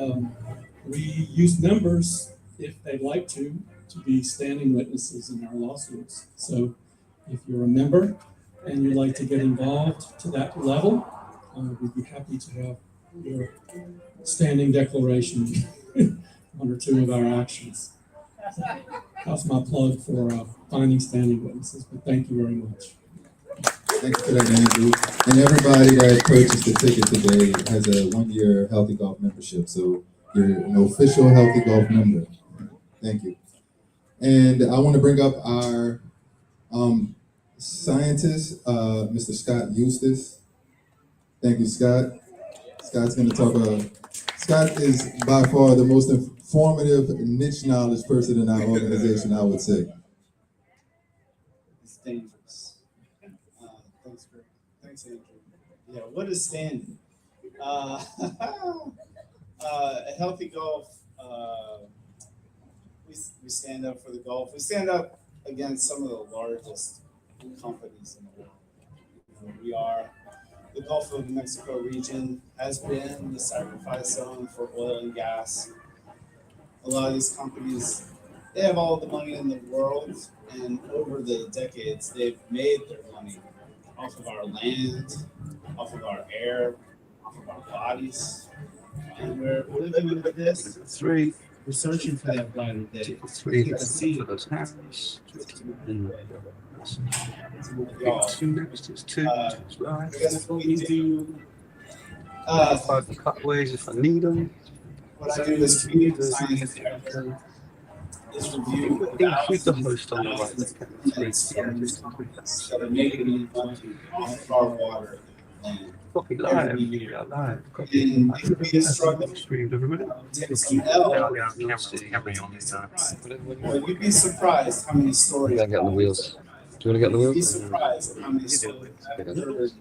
we use members, if they'd like to be standing witnesses in our lawsuits. So if you're a member and you'd like to get involved to that level, we'd be happy to have your standing declaration one or two of our actions. That's my plug for finding standing witnesses, but thank you very much. Thank you for that, Andrew. And everybody that purchased the ticket today has a 1-year Healthy Golf membership, so you're an official Healthy Golf member. Thank you. And I want to bring up our scientist, Mr. Scott Eustace. Thank you, Scott. Scott's going to talk. Scott is by far the most informative niche knowledge person in our organization, I would say. It's dangerous. Thanks, Andrew. Yeah, what is standing? A healthy golf. We stand up for the golf. We stand up against some of the largest companies in the world. We are the Gulf of Mexico region has been the sacrifice zone for oil and gas. A lot of these companies, they have all the money in the world, and over the decades, they've made their money off of our land, off of our air, off of our bodies, and we're living with this. Three. We're searching for that brighter day. Three. To see For those hands. y'all. Two next is two. Right. Because we do. Five cutaways if I need them. What I do is community science director. Is review Include the host on the right. that are making money off our water land. Copy live. Live. Copy. And it could be a struggle. Streamed everybody. Take some L. But you'd be surprised how many stories. I got the wheels. Do you want to get the You'd be wheels? surprised how many stories. Is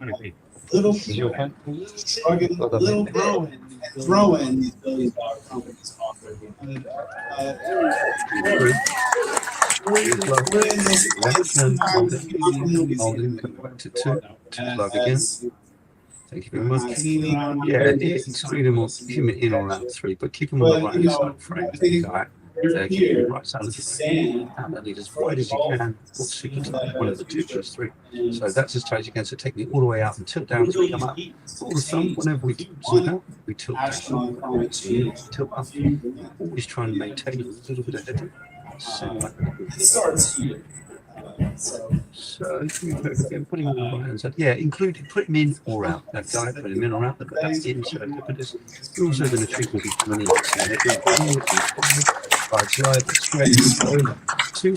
Little your people pen? struggling, little growing, and throwing these billion-dollar companies off their game. We're in this time of Love again. Thank you very much. Yeah, it's freedom of keep it in or out three, but keep them on the right side frame. Keep the right side of the frame. And lead as wide as you can. Or super tight, one of the two, just three. So that's as tight as you can. So take it all the way out and tilt down as we come up. All the thumb, whenever we zoom out, we tilt down. Tilt up. Always try and maintain a little bit of head. It starts here. So again, putting all the hands out. Yeah, including put him in or out. That guy, put him in or out. That's inside. But you're also going to treat him coming in. Slide, straight, two,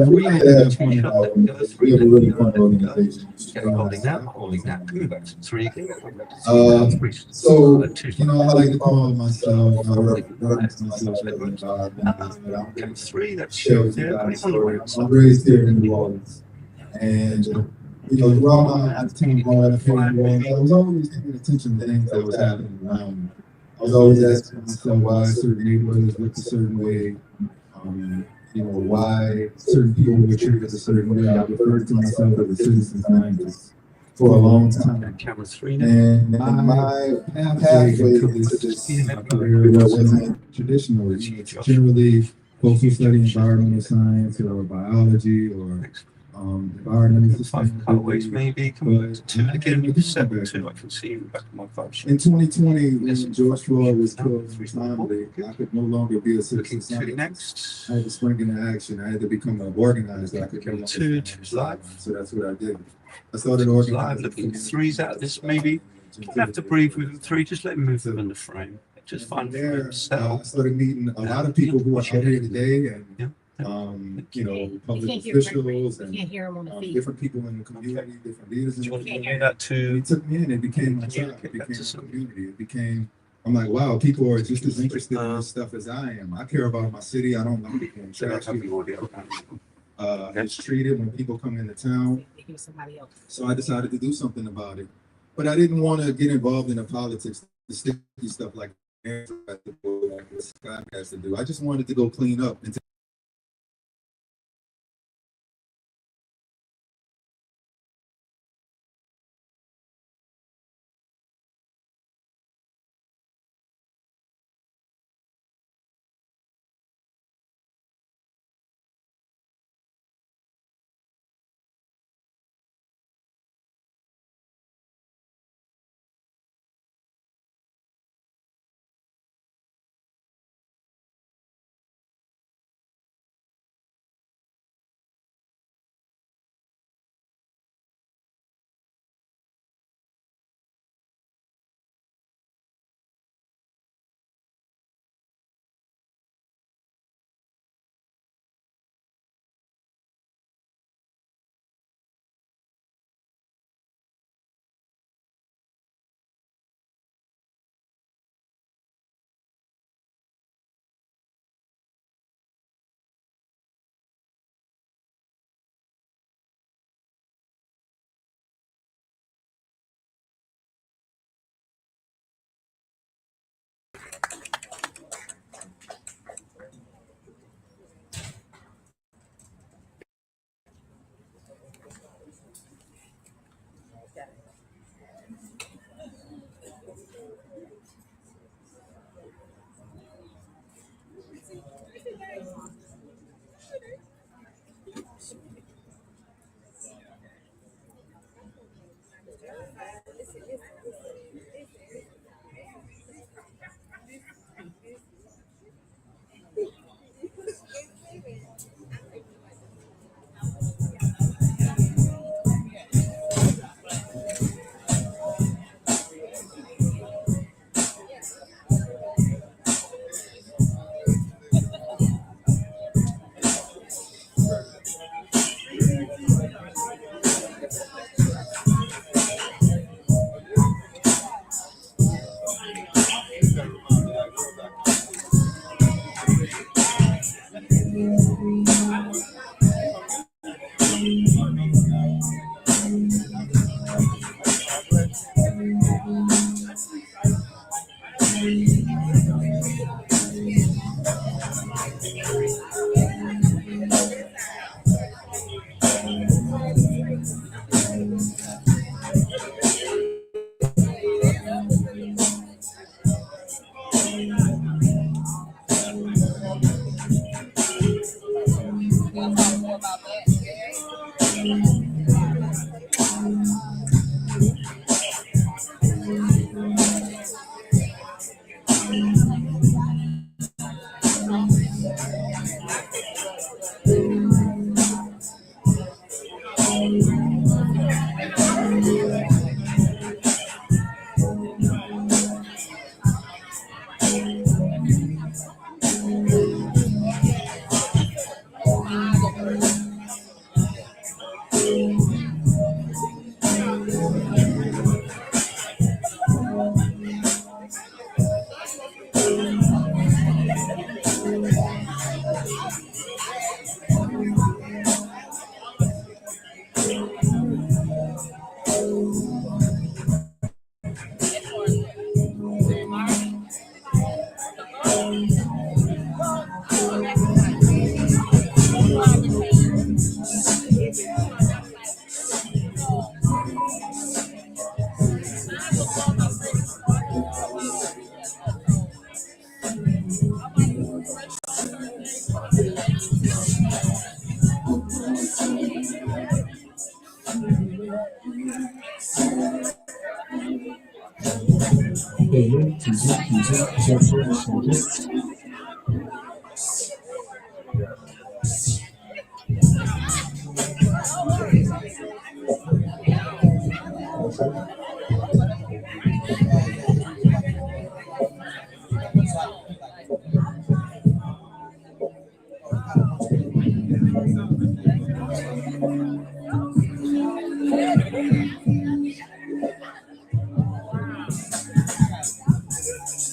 We have a really fun organization. holding that, coming back to three again. So, I like to call myself, I represent myself as three, that's shows you guys. So I'm raised here in New Orleans. And, throughout my time growing up here in New Orleans, I was always paying attention to things that was happening around me. I was always asking myself why certain neighborhoods looked a certain way, why certain people were treated a certain way. I referred to myself as a citizen scientist for a long time. Camera three and my pathway into this career wasn't traditional. Generally, folks who study environmental science or biology or environmental cutaways maybe. Two again with 7-2. I can see you back in my 5 sheet. In 2020, when George Floyd was killed finally, I could no longer be a citizen scientist. Next. I had to spring into action. I had to become an organizer. I could no longer two live. So that's what I did. I started organizing. Live, looking threes out of this maybe. You don't have to breathe with three. Just let him move them in the frame. Just find there. himself. I started meeting a lot of people who are out here today, and public officials and different people in the community, different leaders in the community. It took me in. It became my tribe. It became a community. It became. I'm like, wow, people are just as interested in this stuff as I am. I care about my city. I don't like being mistreated when people come into town. So I decided to do something about it. But I didn't want to get involved in the politics, the sticky stuff like Scott has to do. I just wanted to go clean up and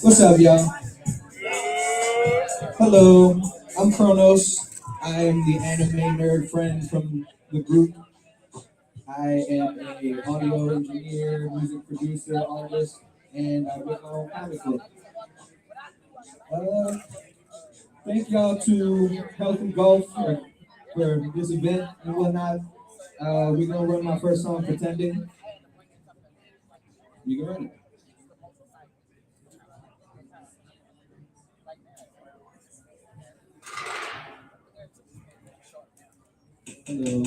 What's up, y'all? Hello, I'm Kronos. I am the anime nerd friend from the group. I am a audio engineer, music producer, artist, and I make my own comic book. Thank y'all to Health and Golf for this event and whatnot. We're gonna run my first song, Pretending. You can run it. Hello.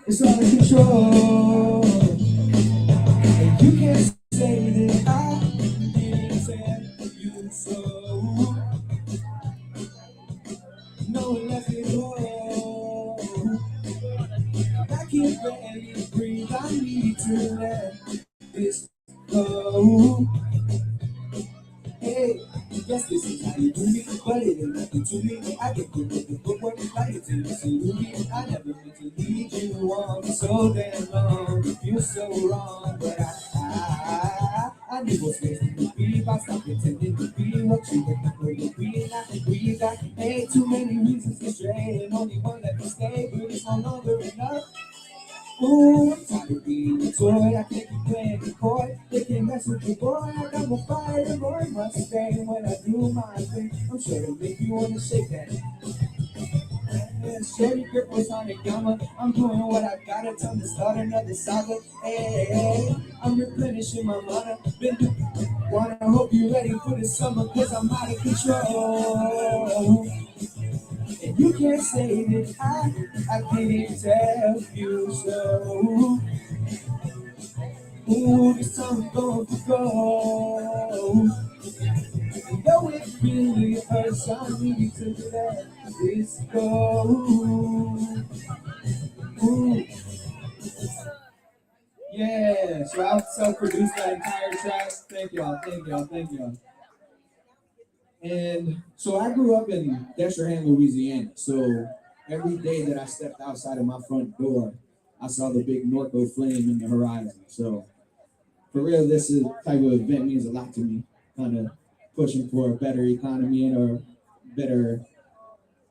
It's all in control. And you can't say that I didn't tell you so. No one left it alone. I can't barely breathe. I need to let this go. Hey, yes, this is how you do me, but it ain't nothing to me. I can put the footwork like it's in the salute. I never meant to lead you on for so damn long. You feel so wrong, but I need more space to be. I stop pretending to be what you remember to be. And I can breathe. I ain't too many reasons to stray, and only one that can stay, but it's no longer enough. Ooh, I'm tired of being a toy. I can't keep playing the coy. They can't mess with the boy. I got my fire, the boy must stay. When I do my thing, I'm sure to make you wanna shake that. Shorty grip was on the gamma. I'm doing what I gotta tell to start another saga. Hey, I'm replenishing my mana. Wanna hope you ready for the summer, cause I'm out of control. And you can't say that I can't even tell you so. Ooh, this song's going to go. And though it really hurts, I need to let this go. Ooh. Yeah, so I self-produced that entire track. Thank y'all. And so I grew up in Destrehan, Louisiana. So every day that I stepped outside of my front door, I saw the big Norco flame in the horizon. So for real, this type of event means a lot to me. Kind of pushing for a better economy and a better,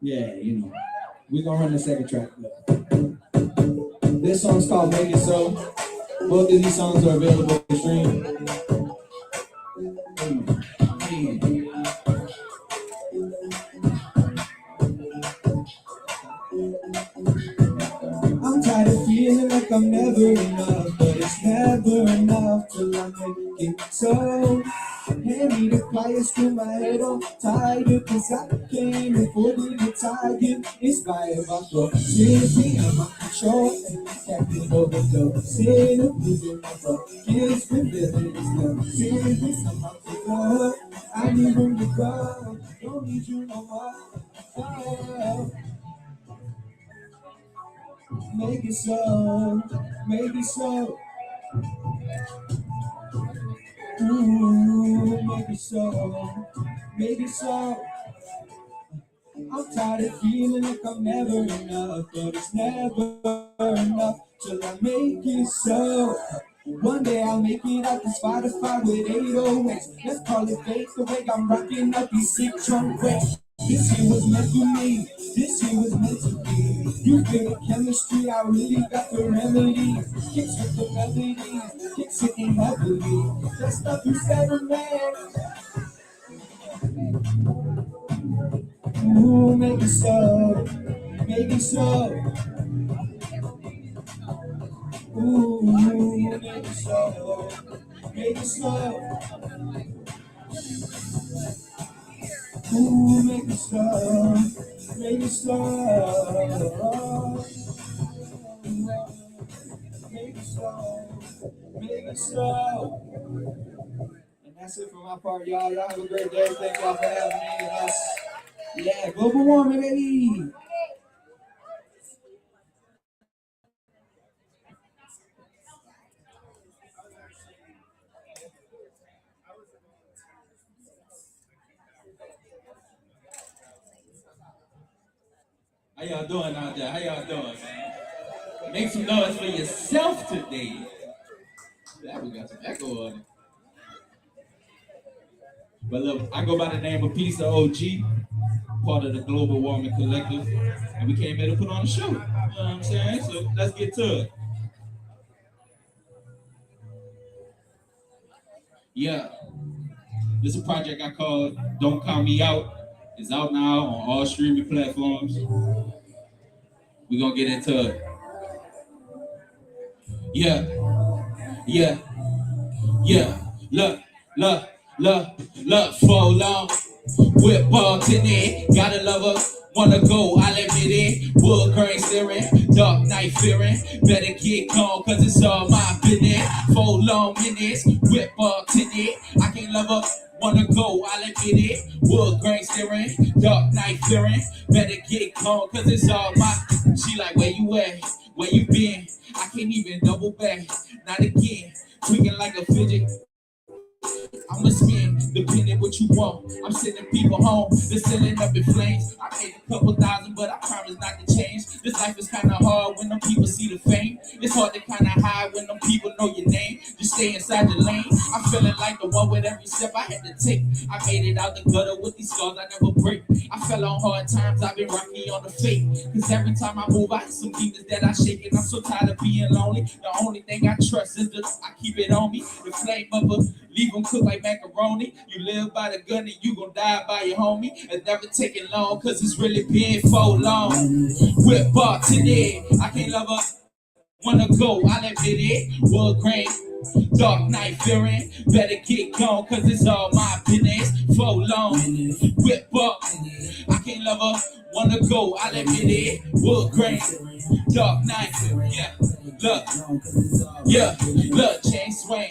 we're gonna run the second track. This song's called Make It So. Both of these songs are available to stream. I'm tired of feeling like I'm never enough, but it's never enough till I make it so. Hand me the pliers to my head on tired, cause I can't afford to get tired. Inspired by positivity, I'm on control, and I can't be overdose. Losing my focus, revealing this love. Serious, I'm out to go. I need room to go, don't need you no more. Oh. Make it so, make it so. Ooh, make it so, make it so. I'm tired of feeling like I'm never enough, but it's never enough till I make it so. One day I'll make it out to Spotify with 808s. Let's call it fake the way I'm rocking out these sick trunk waves. This year was meant for me, this year was meant to be. You feel the chemistry, I really got the remedy. Kicks with the melody, kicks hitting heavily. That stuff you said, man. Ooh, make it so, make it so. Ooh, make it so, make it so. Ooh, make it so, make it so. Make it so, make it so. And that's it for my part, y'all. Y'all have a great day. Thank y'all for having me and us. Yeah, global warming, baby. How y'all doing out there? How y'all doing, man? Make some noise for yourself today. Yeah, we got some echo on it. But look, I go by the name of Peace the OG, part of the Global Warming Collective, and we came here to put on a show. You know what I'm saying? So let's get to it. Yeah, this is a project I called Don't Count Me Out. It's out now on all streaming platforms. We're gonna get into it. Yeah, yeah, yeah. Look, for long. Whip ball tinted, gotta love her. Wanna go, I'll admit it. Wood grain staring, dark night fearing. Better get gone, cause it's all my business. 4 long minutes, whip ball tinted. I can't love her. Wanna go, I'll admit it. Wood grain staring, dark night fearing. Better get gone, cause it's all my. She like, where you at? Where you been? I can't even double back, not again. Tweaking like a fidget. I'ma spin, depending what you want. I'm sending people home, they're selling up in flames. I made a couple thousand, but I promise not to change. This life is kinda hard when them people see the fame. It's hard to kinda hide when them people know your name. Just stay inside the lane. I'm feeling like the one with every step I had to take. I made it out the gutter with these scars I never break. I fell on hard times, I've been rocky on the fake. Cause every time I move, I hit some demons that I shake. And I'm so tired of being lonely. The only thing I trust is that I keep it on me. The flame of a leave them cooked like macaroni. You live by the gun and you gon' die by your homie. It's never taking long, cause it's really been for long. Whip bar today, I can't love her. Wanna go, I'll admit it. Wood grain, dark night fearing. Better get gone, cause it's all my business. For long, whip up, I can't love her. Wanna go, I'll admit it. Wood grain, dark night, look, chain swing.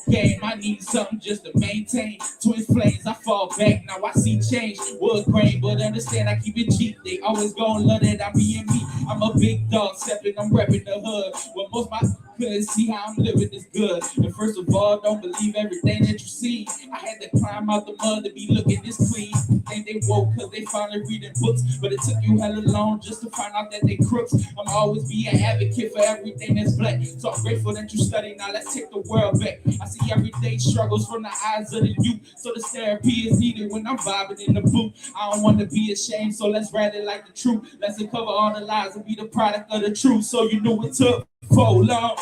Game, I need something just to maintain. Twin flames, I fall back, now I see change. Wood grain, but understand I keep it cheap. They always gon' love that I'm being me. I'm a big dog stepping, I'm repping the hood. Well, most my couldn't see how I'm living is good. And first of all, don't believe everything that you see. I had to climb out the mud to be looking this clean. Think they woke cause they finally reading books, but it took you hella long just to find out that they crooks. I'm always be an advocate for everything that's black. So I'm grateful that you study, now let's take the world back. I see everyday struggles from the eyes of the youth, so this therapy is needed when I'm vibing in the booth. I don't want to be ashamed, so let's write it like the truth. Let's uncover all the lies and be the product of the truth. So you knew it took for long.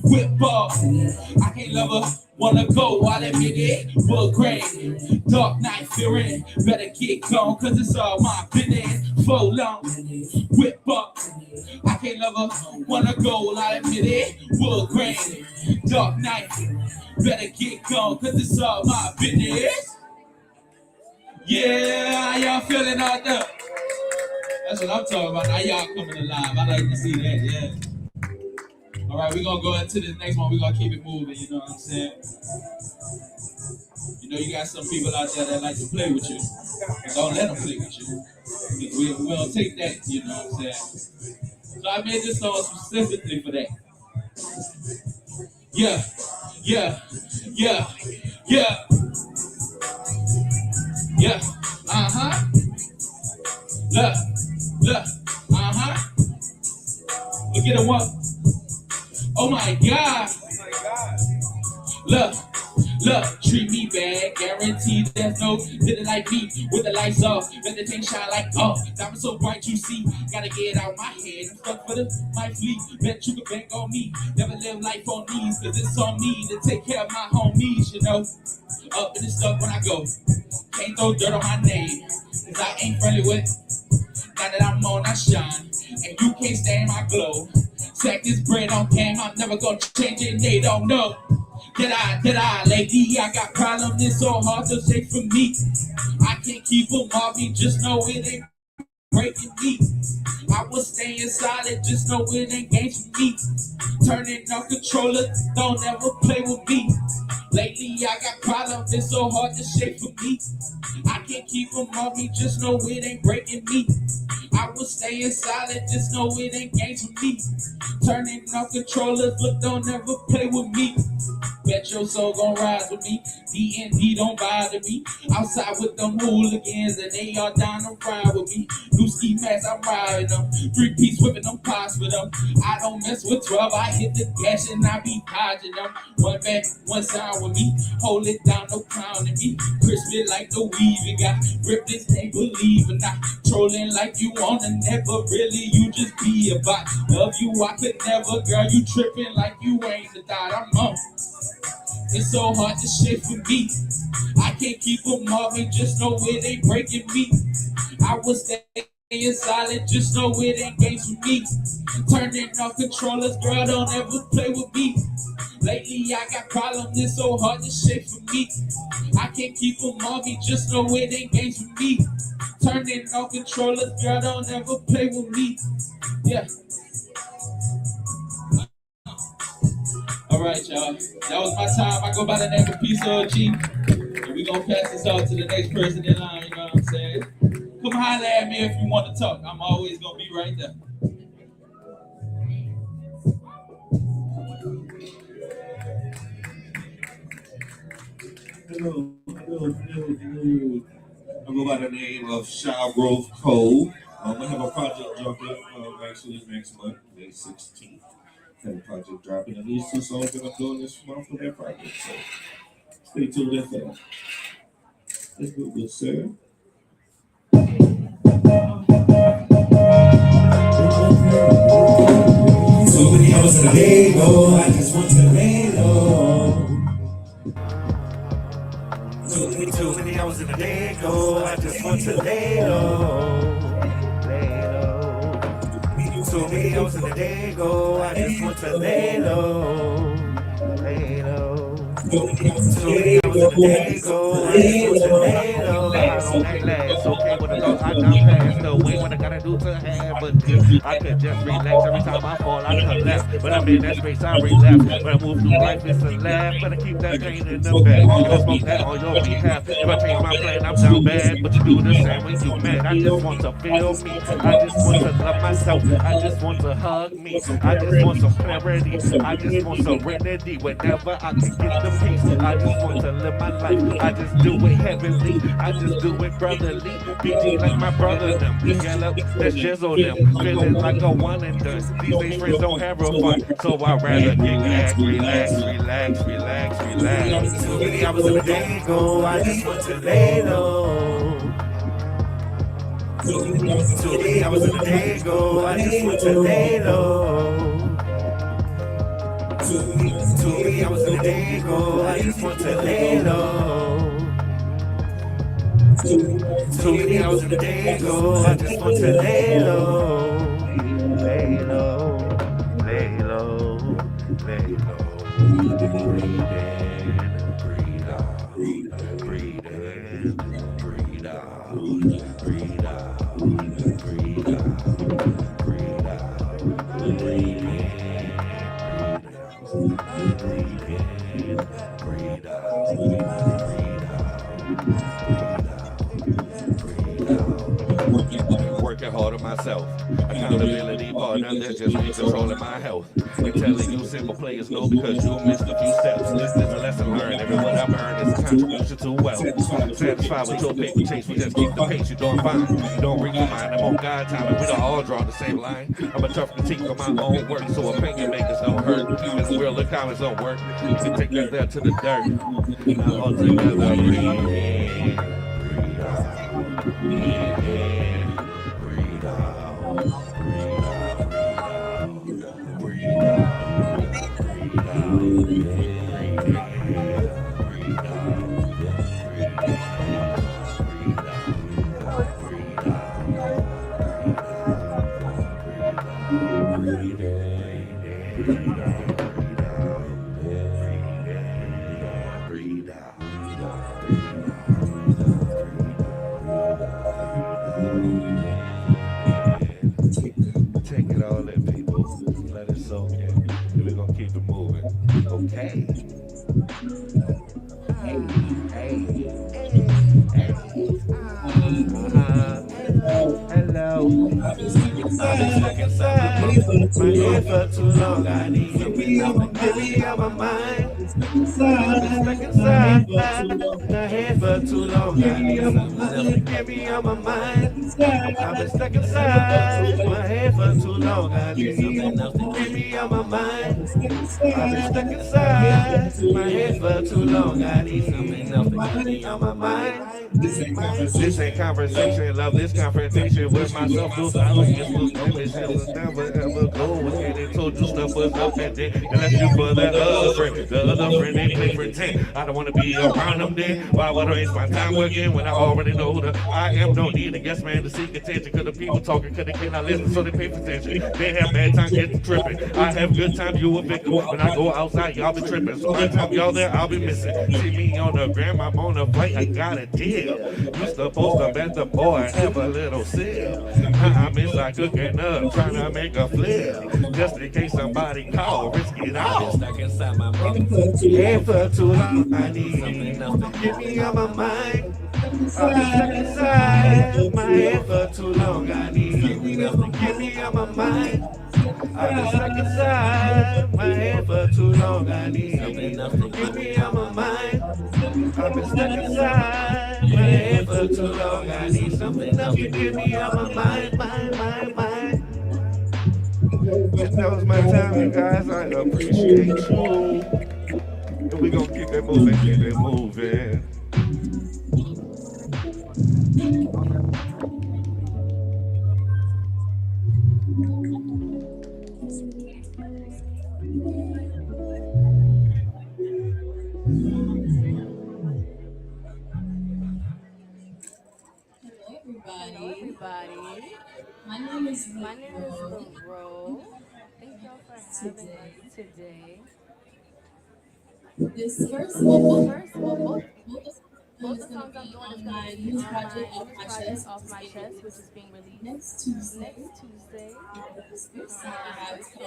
Whip up, I can't love her. Wanna go, I'll admit it. Wood grain, dark night fearing. Better get gone, cause it's all my business. For long, whip up, I can't love her. Wanna go, I'll admit it. Wood grain, dark night. Better get gone, cause it's all my business. Yeah, how y'all feeling out there? That's what I'm talking about. Now y'all coming alive. I like to see that, yeah. All right, we're gonna go into the next one. We're gonna keep it moving, you know what I'm saying? You know, you got some people out there that like to play with you. Don't let them play with you. We don't take that, you know what I'm saying? So I made this song specifically for that. Yeah, yeah, yeah, yeah, yeah, uh-huh. Look, uh-huh. Look at the one. Oh my God. Look, treat me bad, guaranteed there's no living like me. With the lights off, let the thing shine like diamond so bright you see. Gotta get out my head, I'm stuck for the my fleet. Bet you can bank on me, never live life on these. Cause it's on me to take care of my homies, you know. Up in the stuff when I go, can't throw dirt on my name. Cause I ain't friendly with, now that I'm on I shine. And you can't stand my glow. Sack this bread on cam, I'm never gonna change it and they don't know. Did I, lady, I got problems, it's so hard to shake for me. I can't keep them off me, just know it ain't breaking me. I was staying solid, just know it ain't games for me. Turning on controller, don't ever play with me. Lately I got problems, it's so hard to shake for me. I can't keep them off me, just know it ain't breaking me. I was staying solid, just know it ain't games for me. Turning off controllers, look, don't ever play with me. Bet your soul gon' rise with me. D&D don't bother me. Outside with them hooligans and they all down to ride with me. New ski masks, I'm riding them. 3-piece whipping them pots with them. I don't mess with 12, I hit the gas and I be dodging them. One back, one side with me. Hold it down, no clowning me. Crispy like the weaving got. Rip this, can't believe it. Not trolling like you wanna never really. You just be about. Love you, I could never. Girl, you tripping like you ain't the thought. I'm on. It's so hard to shit for me. I can't keep them off me, just know it ain't breaking me. I was staying solid, just know it ain't games for me. Turning off controllers, girl, don't ever play with me. Lately I got problems, it's so hard to shit for me. I can't keep them off me, just know it ain't games for me. Turning off controllers, girl, don't ever play with me. Yeah. All right, y'all. That was my time. I go by the name of Peace OG. And we gonna pass this off to the next person in line, you know what I'm saying? Come holler at me if you want to talk. I'm always gonna be right there. Hello. I go by the name of Shaw Grove Cole. I have a project dropping actually next month, May 16th. Have a project dropping, and these 2 songs that I'm doing this month for that project. So stay tuned for that. Let's go, good sir. So many hours in a day, go. I just want to lay low. Too many hours in a day, go. I just want to lay low. Lay low. Too many hours in a day, go. I just want to lay low. Lay low. Too many hours in a day, go. I just want to lay low. I don't act last, okay, with the thoughts I got past. The way what I gotta do to have, but I could just relax. Every time I fall, I collapse. But I'm in that space, I relapse. When I move through life, it's a laugh. But I keep that pain in the back. Don't smoke that on your behalf. If I change my plan, I'm down bad. But you do the same when you mad. I just want to feel me. I just want to love myself. I just want to hug me. I just want some clarity. I just want serenity. Whenever I can get the peace, I just want to live my life. I just do it heavenly. I just do it brotherly. BG like my brother them. Yellow, that's jizzle them. Feeling like a one and done. These days friends don't have real fun. So I'd rather kick back, relax, relax, relax, relax. Too many hours in the day go. I just want to lay low. Too many hours in the day go. I just want to lay low. To me, I was in the day go. I just want to lay low. To me, I was in the day go. I just want to lay low. Lay low. Lay low. Lay low. Breathe in. Breathe out. Breathe in. Breathe out. Breathe out. Breathe out. Breathe out. Breathe in. Breathe in, breathe out, breathe out. Working hard on myself. Accountability partner that just be controlling my health. And telling you simple players no because you missed a few steps. This is a lesson learned. Every word I've earned is a contribution to wealth. Satisfied with your paper chase, we just keep the pace. You're doing fine. You don't read your mind. I'm on God time and we don't all draw the same line. I'm a tough critique of my own work, so opinion makers don't hurt. And the real comments don't work. You can take that there to the dirt. Now all together, breathe in, breathe out, breathe in, breathe out, breathe out, breathe out, breathe out, breathe Take it all in, people. Let it soak in. And we're gonna keep it moving. Okay. Hey, hey, hey, hello. I've been stuck inside my head for too long. I need something to get me out my mind. I've been stuck inside my head for too long. I need something to get me out my mind. I've been stuck inside my head for too long. I need something else to get me out my mind. I've been stuck inside my head for too long. I need something else to get me out my mind. This ain't conversation, love this confrontation with myself. Those ideas was damaged, it was never ever go again. They told you stuff was up and then they left you for that other friend. The other friend they play pretend. I don't wanna be around them then. Why would I waste my time again when I already know that I am? Don't need a guest man to seek attention. Cause the people talking, cause they cannot listen, so they pay for attention. They have bad time, get tripping. I have good time, you a victim. When I go outside, y'all be tripping. So every time y'all there, I'll be missing. See me on the gram, I'm on a flight, I got a deal. You supposed to bet the boy have a little sip. I'm inside cooking up, trying to make a flip. Just in case somebody call, risk it all. I've been stuck inside my head for too long. I need something else to get me out my mind. I've been stuck inside my head for too long. I need something else to get me out my mind. I've been stuck inside my head for too long. I need something else to get me out my mind. I've been stuck inside my head for too long. I need something else to get me out my mind, mind. And that was my time, you guys. I appreciate you. And we gonna keep it moving, keep it moving. Hello, everybody. My name is Ro. Thank y'all for having us today. This first, both the songs I'm doing is going to be on my new project, Off My Chest, which is being released next Tuesday. This next song I have is called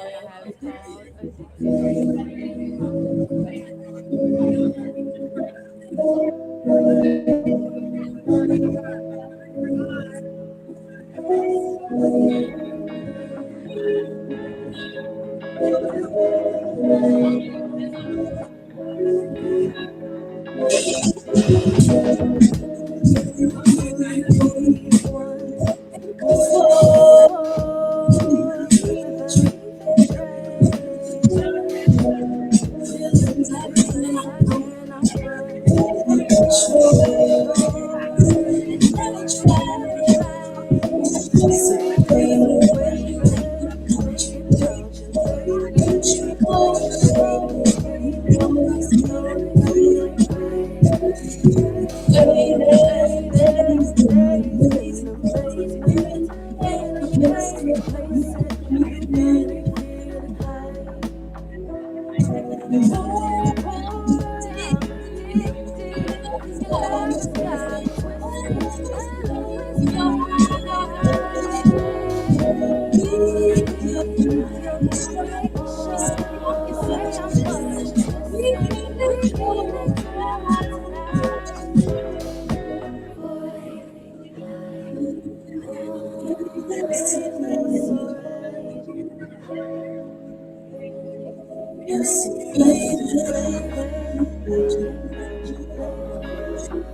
Don't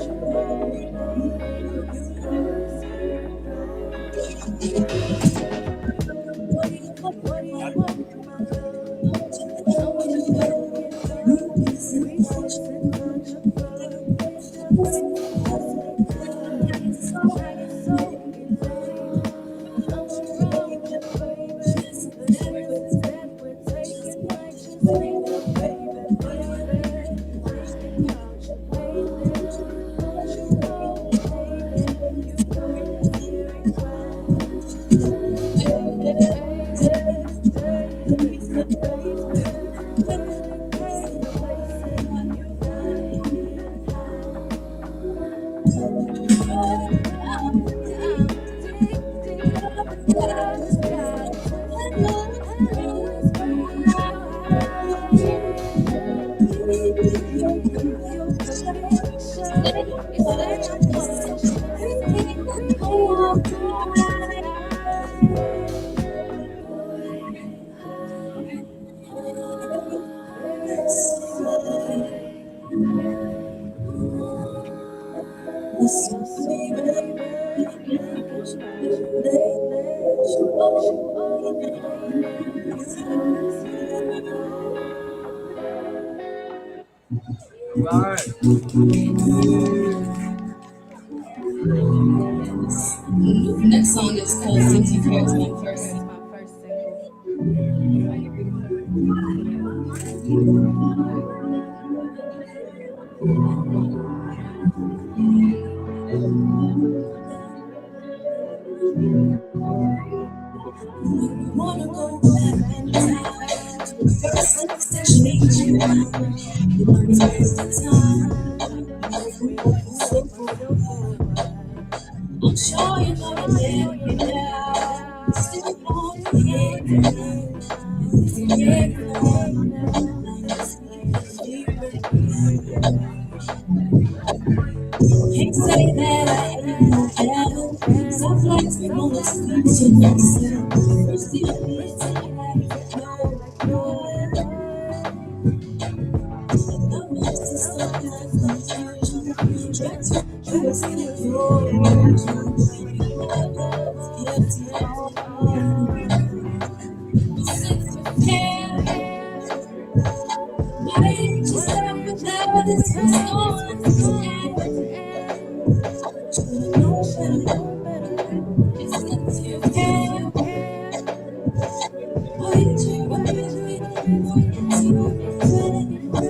you worry, baby, you know it's alright. What do you want, my love? Don't you make it love? Researching on your phone, the places we go. Now you're so elated. Nothing wrong, baby. The chances that we're taking might just make a baby, baby. Thinking about you lately. Don't you know, baby? You know it's you say I'm precious, repeat it 1,000 times. So baby, thinking about you lately. Don't you worry, baby, you know it's Right. Next song is called Since You Care. It's my first single. Wanna go back in time to the first sensation you take the time. We were simple. I'm sure you know you let me down. Still want to hear you can't say that I ain't no better. Some flights we don't listen to myself. First the only time I know the most is stuff like confusion. Try to escape your emotion. Guilty all since you care. Why didn't you stop whenever this was going to end? Should've known better. It's since you care. Why did you remind me that you wanted to be friends?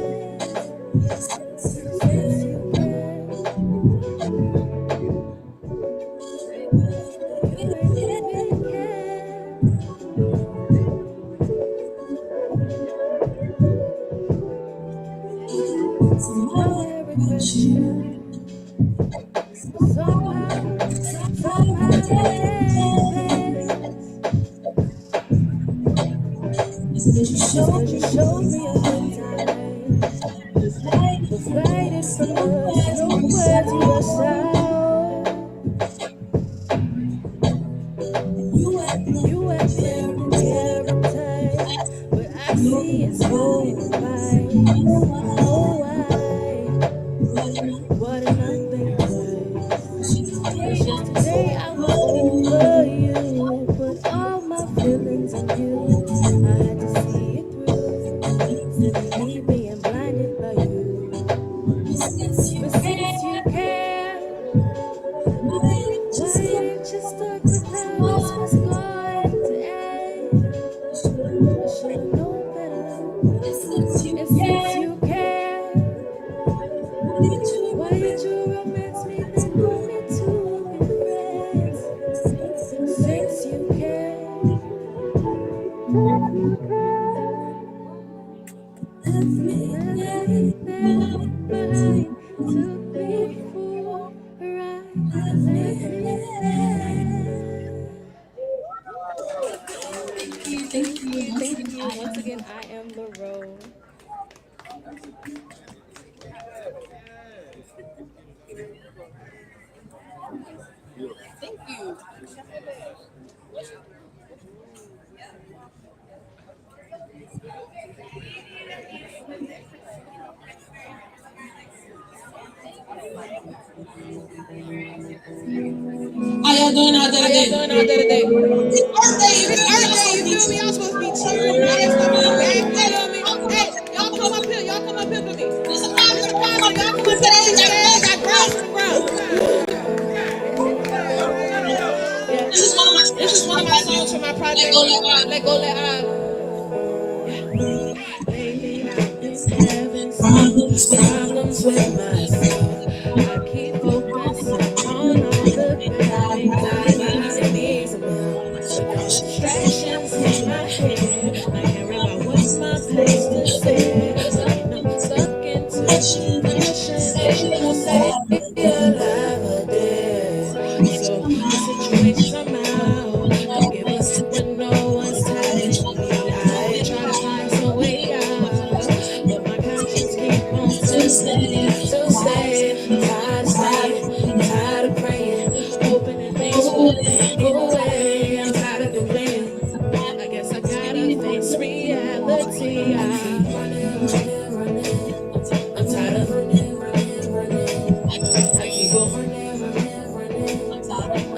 Since you care. Somehow it is. You showed me a good time. Divided from us, nowhere to yourself. You had planned to tear and tie, but I see it's going by. Oh, what did I think twice? Cause yesterday I was over you, put all my feelings on you. I had to see it through, simply being blinded by you. But since you care, why didn't you start with how this was going to end? I should've known better. And since you care, why did you romance me then want me to be friends? Since you care, left me there behind, took me for a ride, left me there. Thank you. Once again, I am the road. Thank you. How y'all doing out there today? It's Earth Day, you feel me? Y'all supposed to be cheering, nice stuff in the back, you feel me? Hey, y'all come up here for me. This is a concert, y'all come up here to the stage, got girls from the ground. This is one of my songs from my project, Let Go, Let I. Lately I've been having some problems with myself. I keep focusing on all the bad things I need some help. With all the distractions in my head, not caring about what my pastor said. Again, I'm stuck into depression. Should I stay alive or dead? So the situations I'm out, don't give up when no one's telling me. I try to find some way out, but my conscience keep on telling me to stay. I'm tired of praying, hoping that things will go away. I'm tired of complaining. I guess I gotta face reality. I keep running. I'm tired of running. I keep on running.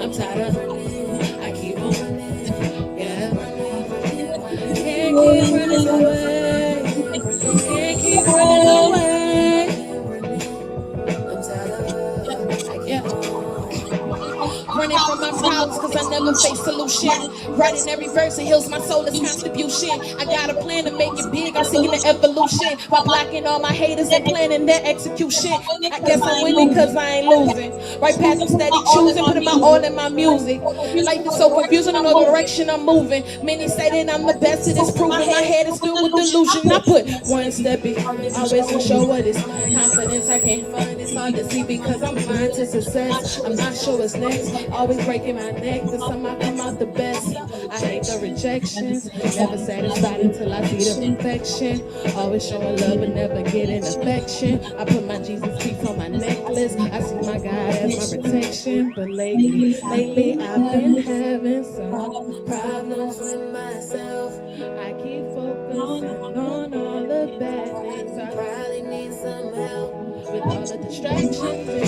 I'm tired of running. I keep on running. Yeah. Can't keep running away. Can't keep running away. I'm tired of running from my problems cause I never face solution. Writing every verse it heals my soul, it's contribution. I got a plan to make it big, I'm seeking the evolution. While blocking all my haters and planning their execution. I guess I'm winning cause I ain't losing. Right path I'm steady choosing, putting my all in my music. Life is so confusing, in no direction I'm moving. Many say that I'm the best, it is proven. My head is filled with delusion. I put one step in, always unsure what is confidence I can't find. It's hard to see because I'm blind to success. I'm not sure what's next. Always breaking my neck, but somehow come out the best. I hate the rejections, never satisfied until I see the perfection. Always showing love but never getting affection. I put my Jesus piece on my necklace. I see my God as my protection. But lately I've been having some problems with myself. I keep focusing on all the bad things. I probably need some help with all the distractions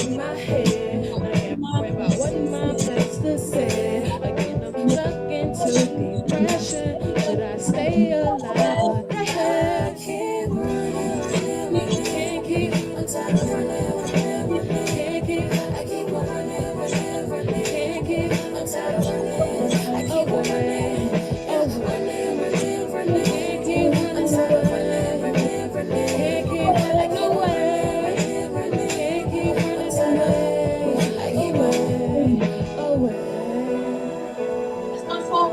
in my head. I can't worry about what my pastor said. Again, I'm stuck into depression. Should I stay alive or dead? Can't keep. I'm tired of running. Can't keep. I keep on running. Can't keep. I'm tired of running. I keep on running. Can't keep. I'm tired of running. Can't keep. I keep away. Can't keep running away. I keep away.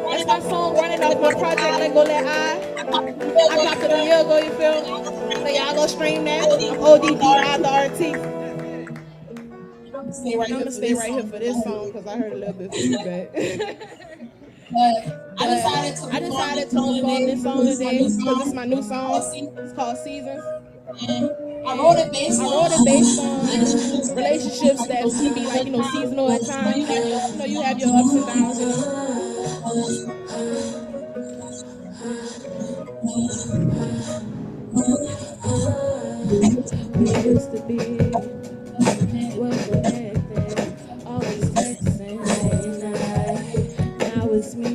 That's my song running off my project, Let Go, Let I. I dropped it a year ago, you feel me? So y'all go stream that. I'm ODDI the RT. I'm gonna stay right here for this song because I heard a little bit of feedback. I decided to perform this song today because it's my new song. It's called Seasons. I wrote it based on relationships that can be like, seasonal at times. You have your ups and downs, We used to be well connected, always texting late night. Now it's me,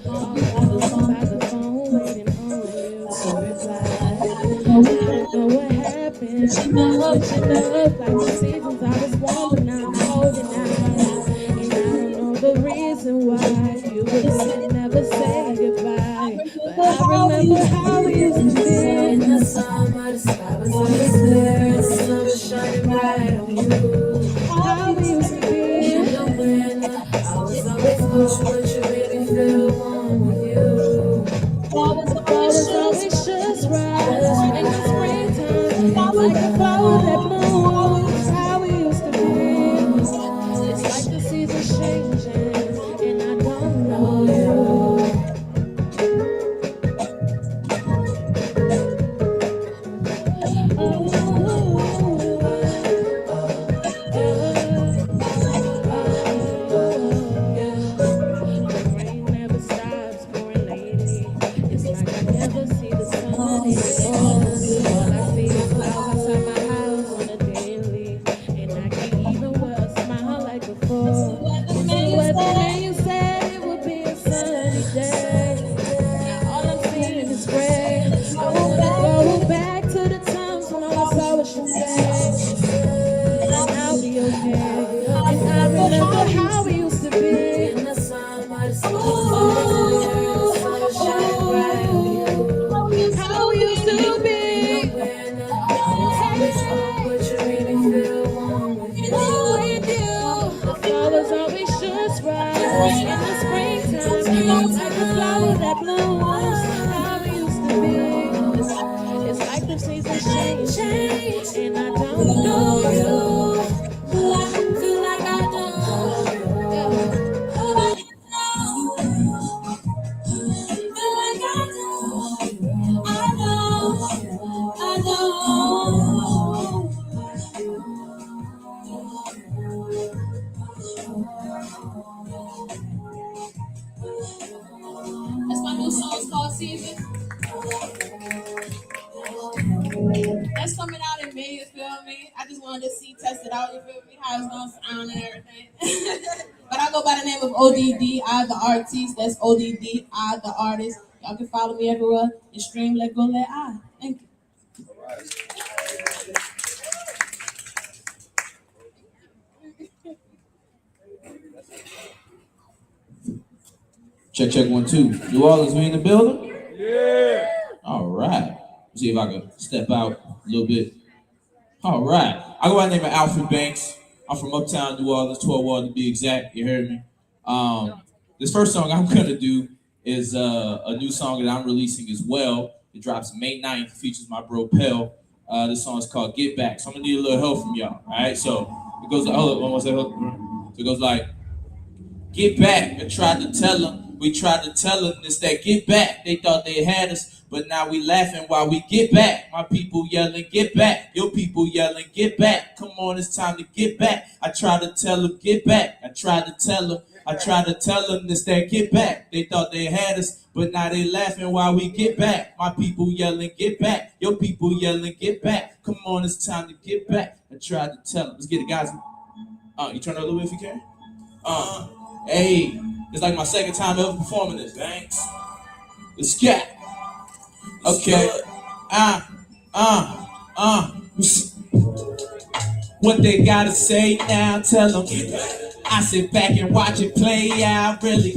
all alone by the phone, waiting on you to reply. I don't know what happened, switching up like the seasons. I was warm, but now I'm cold and I don't know the reason why you would never say goodbye. But I remember how we used to be in the summer, the sky was always clear and the sun was shining bright on you. How we used to be in the winter, I was always cold, but you made me feel warm with you. Fall was always just right in the springtime, like a flower that blooms. How we used to be. It's like the seasons changing, and I don't know you. In the springtime, you look like a flower that blooms. How we used to be. It's like the seasons change, and I don't know you, but I feel like I do. Yeah. That's my new song. It's called Season. That's coming out in May, you feel me? I just wanted to test it out, you feel me? How it's gonna sound and everything. But I go by the name of ODD, I the artist. That's ODD, I the artist. Y'all can follow me everywhere and stream Let Go Let I. Thank you. Check, check, 1, 2. New Orleans, we in the building? Yeah. All right. Let's see if I can step out a little bit. All right. I go by the name of Alfred Banks. I'm from Uptown New Orleans, 12 Ward to be exact. You heard me? This first song I'm going to do is a new song that I'm releasing as well. It drops May 9th, features my bro Pell. This song is called Get Back. So I'm going to need a little help from y'all. All right? So it goes like, so it goes like, get back. I tried to tell them. We tried to tell them this, that get back. They thought they had us, but now we laughing while we get back. My people yelling, get back. Your people yelling, get back. Come on, it's time to get back. I tried to tell them, get back. I tried to tell them. I tried to tell them this, that get back. They thought they had us, but now they laughing while we get back. My people yelling, get back. Your people yelling, get back. Come on, it's time to get back. I tried to tell them. Let's get it, guys. You turn it a little bit if you can. Hey, it's like my second time ever performing this. Thanks. Let's get. Okay. What they gotta say now, tell them. I sit back and watch it play out, really.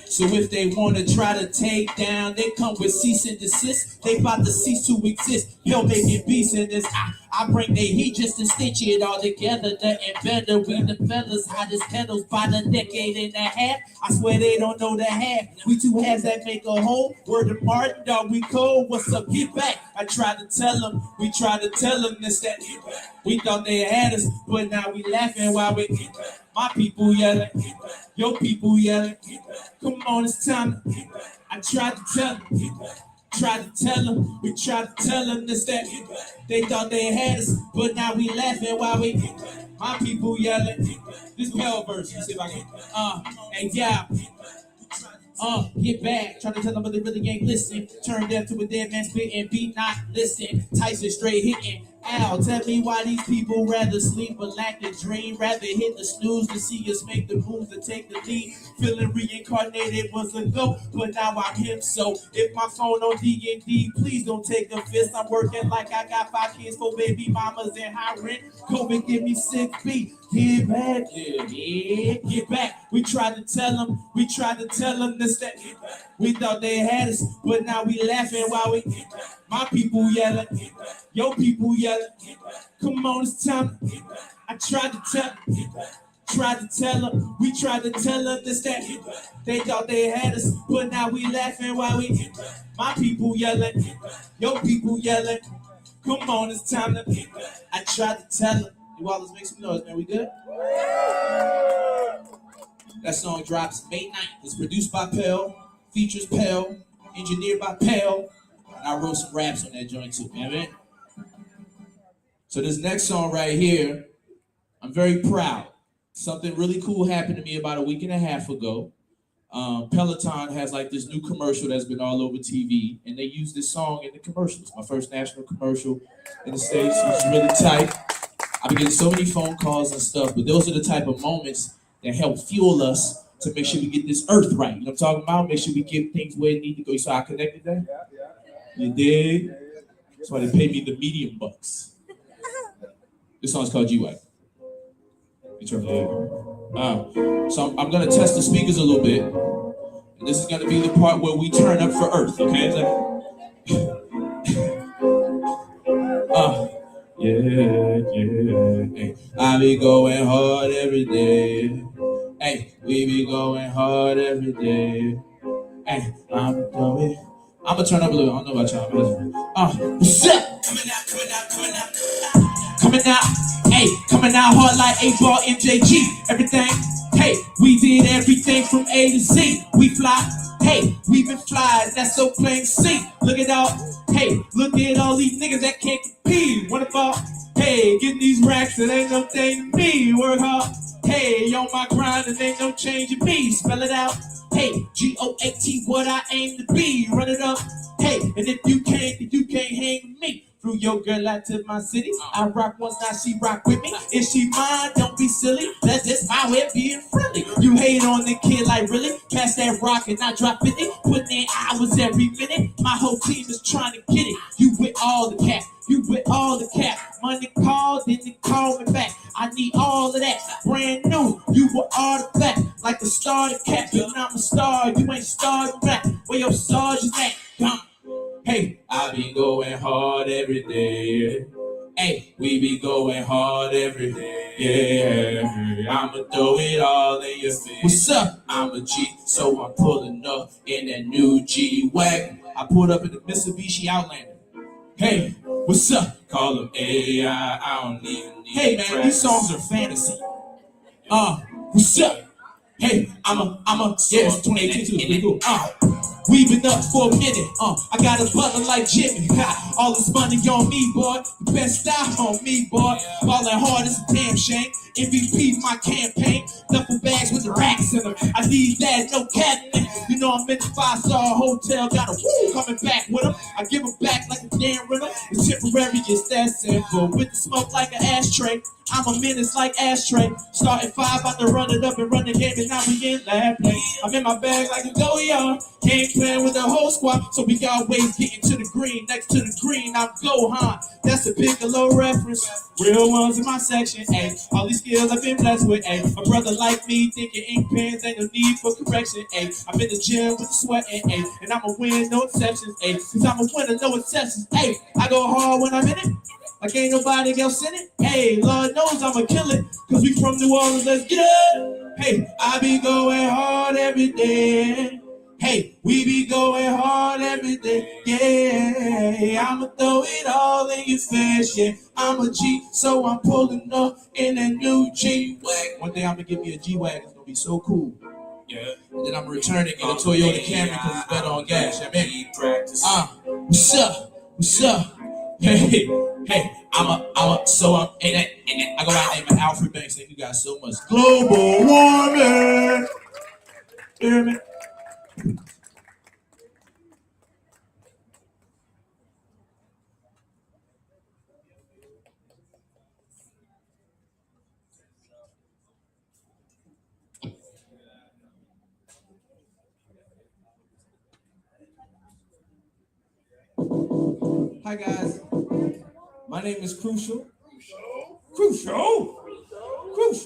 So if they wanna try to take down, they come with cease and desist. They about to cease to exist. Hell making beats in this. I bring the heat just to stitch it all together. The better we the fellas, hottest pedals by the decade and a half. I swear they don't know the half. We two halves that make a whole. Word of Martin, dog, we cold. What's up? Get back. I tried to tell them. We tried to tell them this, that. We thought they had us, but now we laughing while we. My people yelling. Your people yelling. Come on, it's time. I tried to tell them. Tried to tell them. We tried to tell them this, that. They thought they had us, but now we laughing while we. My people yelling. This Pell verse. Let's see if I can. And yeah. Get back. Try to tell them, but they really ain't listening. Turn them to a dead man spitting, beat not listening. Tyson straight hitting. Al, tell me why these people rather sleep but lack a dream. Rather hit the snooze to see us make the moves to take the lead. Feeling reincarnated was a go, but now I'm him. So if my phone on D&D, please don't take a fist. I'm working like I got 5 kids, 4 baby mamas and high rent. COVID give me 6 feet. Get back, yeah, get back. We tried to tell them this, that. We thought they had us, but now we laughing while we. My people yelling, your people yelling. Come on, it's time. I tried to tell them. We tried to tell them this, that. They thought they had us, but now we laughing while we. My people yelling, your people yelling. Come on, it's time to. I tried to tell them. You all, let's make some noise, man. We good? That song drops May 9th. It's produced by Pell, features Pell, engineered by Pell. And I wrote some raps on that joint too, man. So this next song right here, I'm very proud. Something really cool happened to me about a week and a half ago. Peloton has like this new commercial that's been all over TV, and they use this song in the commercial. It's my first national commercial in the States. It's really tight. I've been getting so many phone calls and stuff, but those are the type of moments that help fuel us to make sure we get this earth right. You know what I'm talking about? Make sure we get things where it need to go. You saw I connected that? You did? That's why they pay me the medium bucks. This song's called G-Wagon. So I'm gonna test the speakers a little bit. And this is gonna be the part where we turn up for earth, okay? Yeah. Hey, I be going hard every day. Hey, we be going hard every day. Hey, I'ma turn up a little. I don't know about y'all, but what's up? Coming out, hey, coming out hard like 8-ball MJG. Everything, hey, we did everything from A to Z. We fly, hey, we been fly, that's so plain to see. Look at all, hey, look at all these niggas that can't compete. What about, hey, getting these racks, it ain't no thing to me. Work hard, hey, on my grind, it ain't no change in me. Spell it out, hey, G-O-A-T, what I aim to be. Run it up, hey, and if you can't, then you can't hang with me. Threw your girl out to my city. I rock once, now she rock with me. Is she mine? Don't be silly. That's just my way of being friendly. You hate on the kid like really? Pass that rock and I drop 50. Putting in hours every minute. My whole team is trying to get it. You with all the cap. You with all the cap. Money called, then they call me back. I need all of that. Brand new. You were all the back. Like the starter cap. But I'm a star. You ain't starting back. Where your stars is at? Come. Hey, I be going hard every day. Hey, we be going hard every day. Yeah, I'ma throw it all in your face. What's up? I'm a G, so I'm pulling up in that new G-Wagon. I pulled up in the Mitsubishi Outlander. Hey, what's up? Call them AI, I don't even need Hey man, practice. These songs are fantasy. What's up? Hey, I'm a, yeah, it's 2018 too, pretty cool. We been up for a minute, I got a butler like Jimmy. All this money on me, boy. The best style on me, boy. Ballin' hard is a damn shame. MVP my campaign. Duffel bags with the racks in them. I need that, no cabinet. You know I'm in the 5-star hotel. Got a woo coming back with them. I give them back like a damn rental. It's temporary, it's that simple. With the smoke like an ashtray. I'm a menace like ashtray. Starting 5, about to run it up and run the game, and now we in lab play. I'm in my bag like a go-yard. Ain't playing with the whole squad, so we always getting to the green. Next to the green, I'm Gohan. That's a Piccolo reference. Real ones in my section, ayy. All these skills I've been blessed with, ayy. A brother like me thinking ink pens ain't no need for correction, ayy. I'm in the gym with the sweating, ayy. And I'ma win, no exceptions, ayy. Cause I'm a winner, no exceptions, ayy. I go hard when I'm in it. Like ain't nobody else in it. Hey, Lord knows I'ma kill it. Cause we from New Orleans, let's get it. Hey, I be going hard every day. Hey, we be going hard every day. Yeah, I'ma throw it all in your face. Yeah, I'm a G, so I'm pulling up in a new G-Wagon. One day I'ma give me a G-Wagon. It's gonna be so cool. Yeah, and then I'm returning in a Toyota Camry because it's better on gas. Yeah, man. What's up? What's up? Hey, so in that. I go out there with Alfred Banks. Thank you guys so much. Global warming. Hear me? Hi guys. My name is Crucial. Crucial. Let's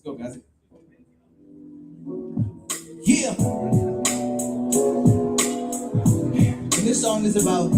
go, guys. Yeah. And this song is about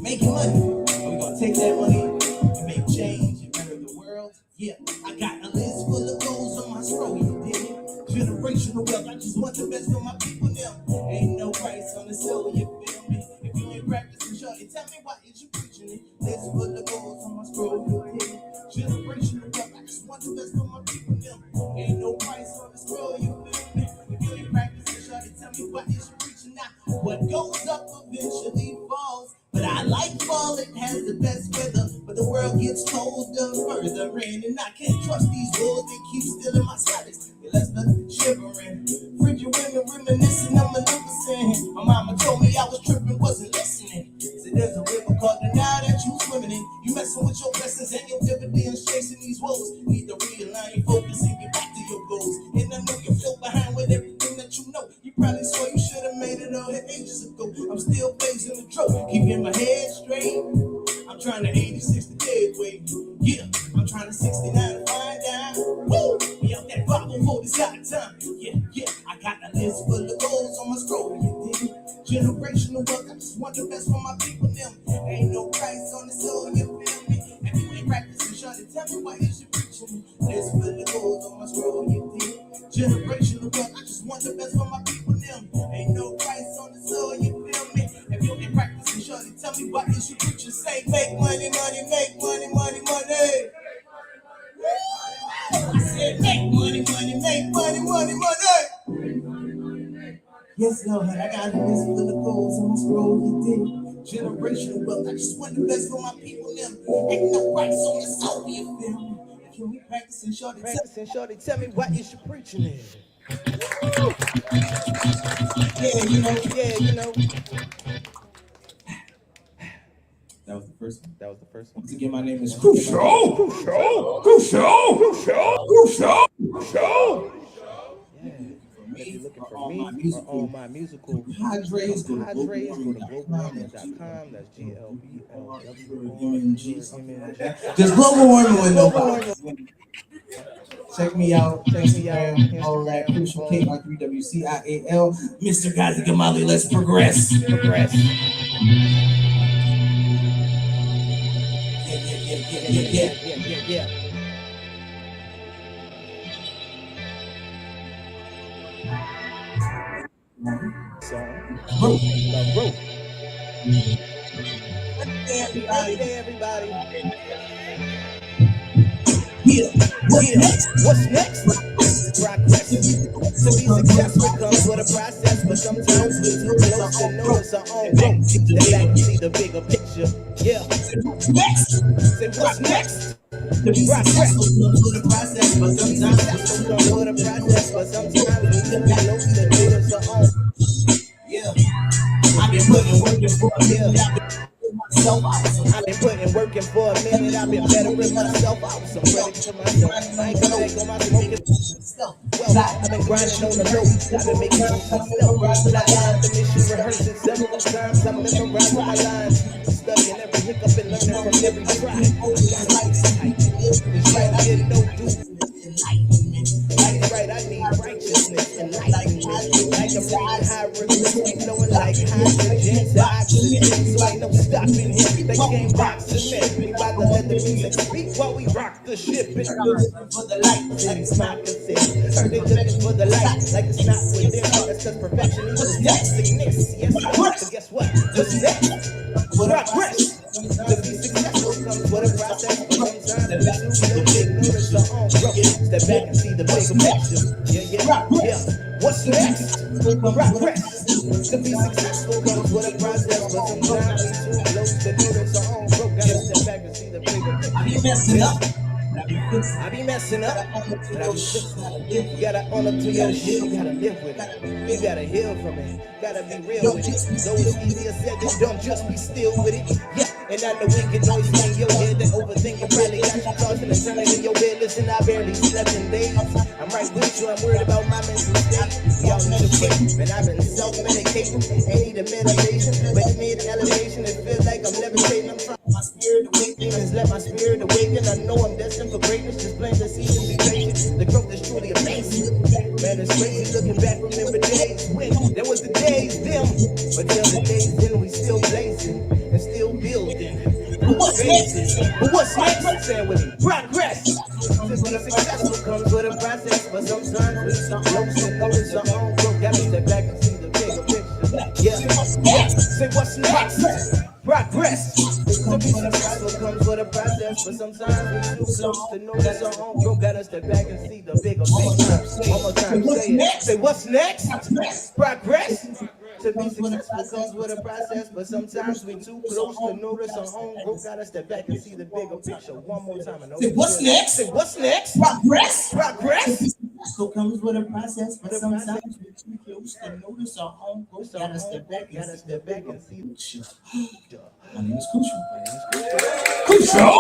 making money. We're gonna take that money and make change and better the world. Yeah. I got a list full of goals on my scroll. You dig it? Generational wealth. I just want the best for my people now. Ain't no price on the soul. You feel me? If you ain't practicing, shorty, tell me why is you preaching it? List full of goals on my scroll. You dig it? Generational wealth. I just want the best for my people now. Ain't no price on the scroll. You feel me? If you ain't practicing, shorty, tell me why is you preaching now? What goes up eventually falls. But I like fall, it has the best weather. But the world gets colder further in. And I can't trust these wolves, they keep stealing my status. They left me shivering. Frigid women reminiscing, I'm maneuvering. My mama told me I was tripping, wasn't listening. So there's a river called the Nile that you swimming in. You messing with your blessings and your dividends, chasing these woes. Need to realign your focus and get back to your goals. And I know you're still behind with everything that you know. You probably swore you should have made it all ages ago. I'm still facing the drought, keeping my head straight. I'm trying to 86 the dead weight. Yeah, I'm trying to 69 to find out. Woo! Be out that Bible for this hot time. Yeah, I got a list full of goals on my scroll. You dig it? Generational wealth, I just want the best for my people now. Ain't no price on the soul, you feel me? If you ain't practicing, shorty, tell me why is you preaching? Lord, I got a list full of goals on my scroll, you did. Generational wealth, I just want the best for my people, them. Ain't no rights on the soul, you feel me? Can we practice and shorty, tell me what is you preaching in? Yeah, you know. That was the first one. Once again, my name is Crucial. Yeah. And if you're looking for me or all my musical Padres, go to globalwarming.com. That's GLBLWORMING. Just global warming with nobody. Check me out. Instagram, all that Crucial KR3WCIAL. Mr. Gazi Gamali, let's progress. Yeah. Song. Bro. Everybody. Yeah. What's next? Progress. To be successful comes with a process, but sometimes we too close to notice our own growth. Step back and see the bigger picture. Yeah. Say what's next? To be successful comes with a process, but sometimes we too close to notice our own. Yeah. I've been putting working for a minute. I've been putting working for a minute. I've been bettering myself. I was some credit to myself. I ain't gonna take on my smoking. Well, I've been grinding on the low. I've been making some stuff. Flatline the mission, rehearsing several times. I'm memorizing my lines. Studying every hiccup and learning from every try. It's right, I didn't know, dude. That's right, I need righteousness, enlightenment. Like I'm reading hieroglyphics, flowing like hydrogen to oxygen. So ain't no stopping here. They came back cement. We about to let the music speak while we rock the ship. And looking for the light, like it's not consent. Heard they looking for the light, like it's not within. That's cause perfection equals nothingness. Yes, but guess what? What's next? Progress. To be successful comes with a process, but sometimes we too slow to ignorance our own growth. Step back and see the bigger picture. Yeah. What's next? Progress. To be successful comes with a process, but sometimes we too slow to notice our own growth. Gotta step back and see the bigger picture. I be messing up. I be messing up, but I be fixing it. You gotta own up to your shit, you gotta live with it. You gotta heal from it, gotta be real with it. Though it's easier said than done, just be still with it. Yeah, and I know wicked noise in your head that overthinking probably got you tossing and turning in your bed. Listen, I barely slept in days. I'm right with you, I'm worried about my mental state. We all need a break, and I've been self-medicating. Ain't need a meditation, but it need elevation. It feels like I'm levitating. I'm trying my spirit awaken, let my spirit awaken. I know I'm destined for greatness, just plant the seed and be patient. The growth is truly amazing. Man, it's crazy looking back, remember days when there was the days them, but till the days then we still blazing and still building. But what's next? Say with me, progress. To be successful comes with a process, but sometimes we so close to notice our own growth. Gotta step back and see the bigger picture. Yeah. Say what's next? Progress. To be successful comes with a process, but sometimes we too close to notice our own growth. Gotta step back and see the bigger picture. One more time, say it. Say what's next? Progress. To be successful comes with a process, but sometimes we too close to notice our own growth. Gotta step back and see the bigger picture. One more time. Say what's next? Say what's next? Progress. So comes with a process, but sometimes we too close to notice our own growth. Gotta step back and see the picture. My name is Crucial. Crucial.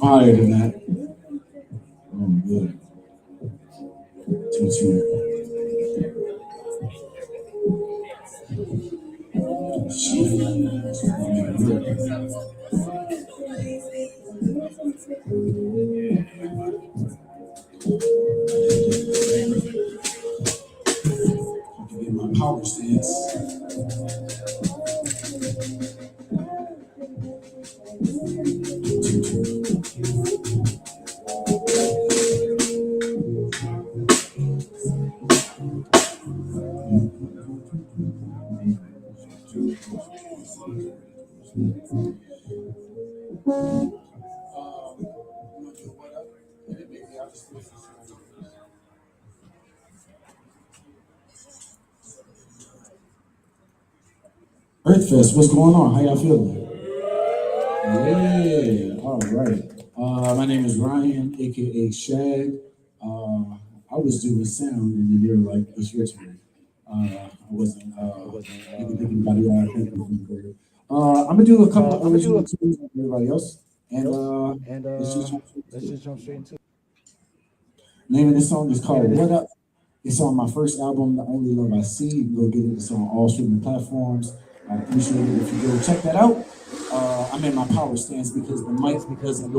Higher than that. Oh, good. Too sweet. Get my power stance. Earthfest, what's going on? How y'all feeling? Yeah, all right. My name is Ryan, aka Shag. I was doing sound, and then they were like, "It's your turn." I wasn't thinking about it. I'm gonna do a couple of original tunes like everybody else, and let's just jump straight into it. Name of this song is called "What Up." It's on my first album, The Only Love I See. You can go get it. It's on all streaming platforms. I appreciate it if you go check that out. I'm in my power stance because the mic doesn't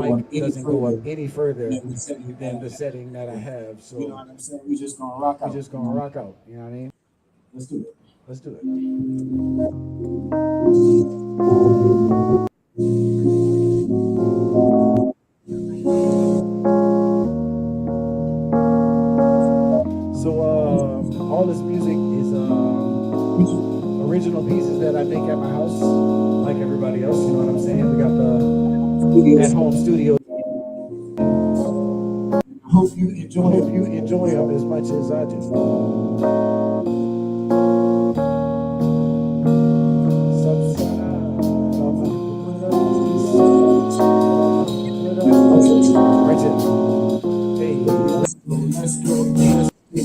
go up any further than the setting that I have. So you know what I'm saying? We just gonna rock out. You know what I mean? Let's do it. So all this music is original pieces that I make at my house, like everybody else. You know what I'm saying? We got the at-home studio. I hope you enjoy them as much as I do. Let's go.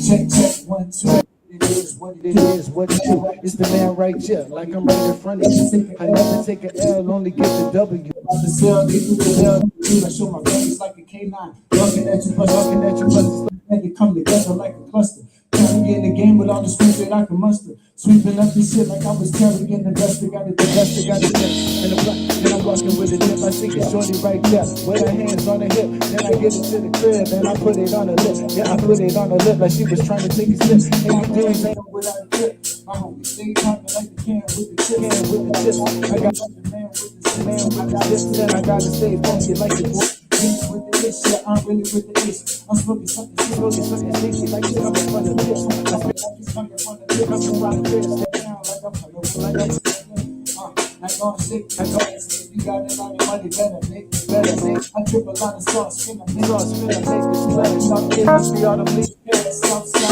Check 1 2. It is what it do. It's the man right here, like I'm right in front of you. I never take an L, only get the W. The cell, they do the L. I show my face like a K9. Looking at you, plus and they come together like a cluster. Trying to get in the game with all the strength that I can muster. Sweeping up this shit like I was carrying the dust. Got it, and the block. Then I'm walking with a dip. I see it shorty right there with her hands on the hip. Then I get it to the crib and I put it on her lip. Yeah, I put it on her lip like she was trying to take a sip. And you doing ain't without a grip. My homie stay talking like the can with the chip. I got the man with the chips. Then I gotta stay funky like the boy. With the ish, yeah, I'm really with the ish. I'm smoking something sticky like it's coming from the lips. I feel like it's coming from the lips. Coming from the lips. Stay down like I'm like on sick. You got it on your money, better make. I trip a lot of sauce, spin a make this splash. Stop giving me all the bleach. Southside.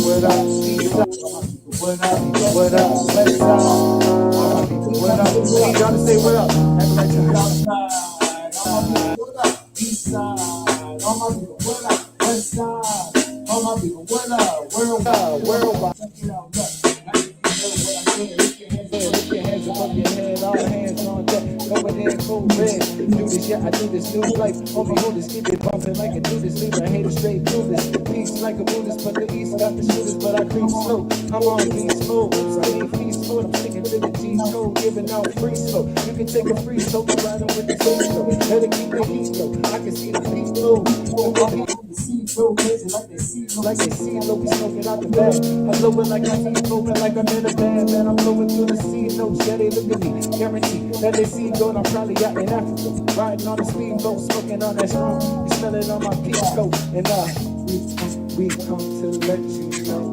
What up, east side? What up, west side? What up? I need y'all to say what up at the right time. What up, east side? All my people, what up, west side? All my people, what up, worldwide. Check it out, look. Lift your hands above your head, all hands on deck. Going in full red. Do this, yeah, I do this new life. Homie, hold this, keep it bumping like a do this. Leave a hater straight through this. Peace like a Buddhist, but the East got the shooters, but I creep slow. I'm on beast mode. I ain't beast mode. I'm sticking to the G code, giving out free slow. You can take a free soap and ride with the free slow. Better keep the heat low. I can see the beat low. Like they see low, we smoking out the bag. I'm blowing like I need moving like I'm in a band, man. I'm blowing through the sea notes, yeah, they look at me. Guarantee that they see gold, I'm probably out in Africa. Riding on the speedboat, smoking on that strong. You smell it on my peach coat. And we come to let you know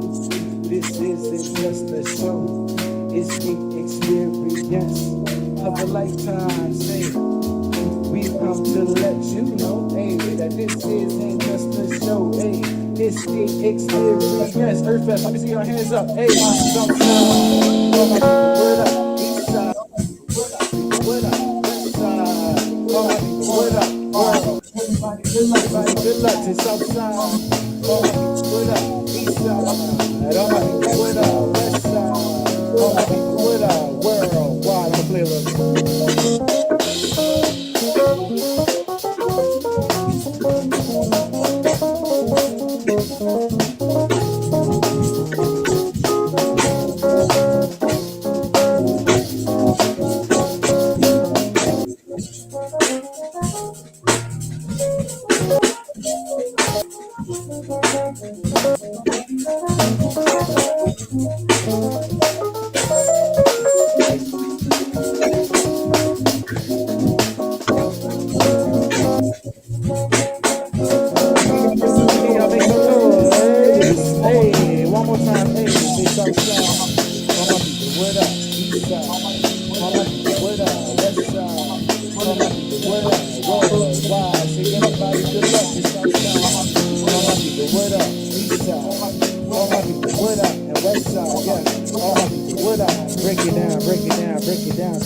this isn't just a show. It's the experience of a lifetime. Say, we come to let you know, hey, that this isn't just a show, hey, it's the experience. Earthfest, I can see your hands up, hey, Southside, what up, East Side, what up, West Side, what up, world, everybody, good luck to Southside, what up, East Side, what up, West Side, what up, worldwide.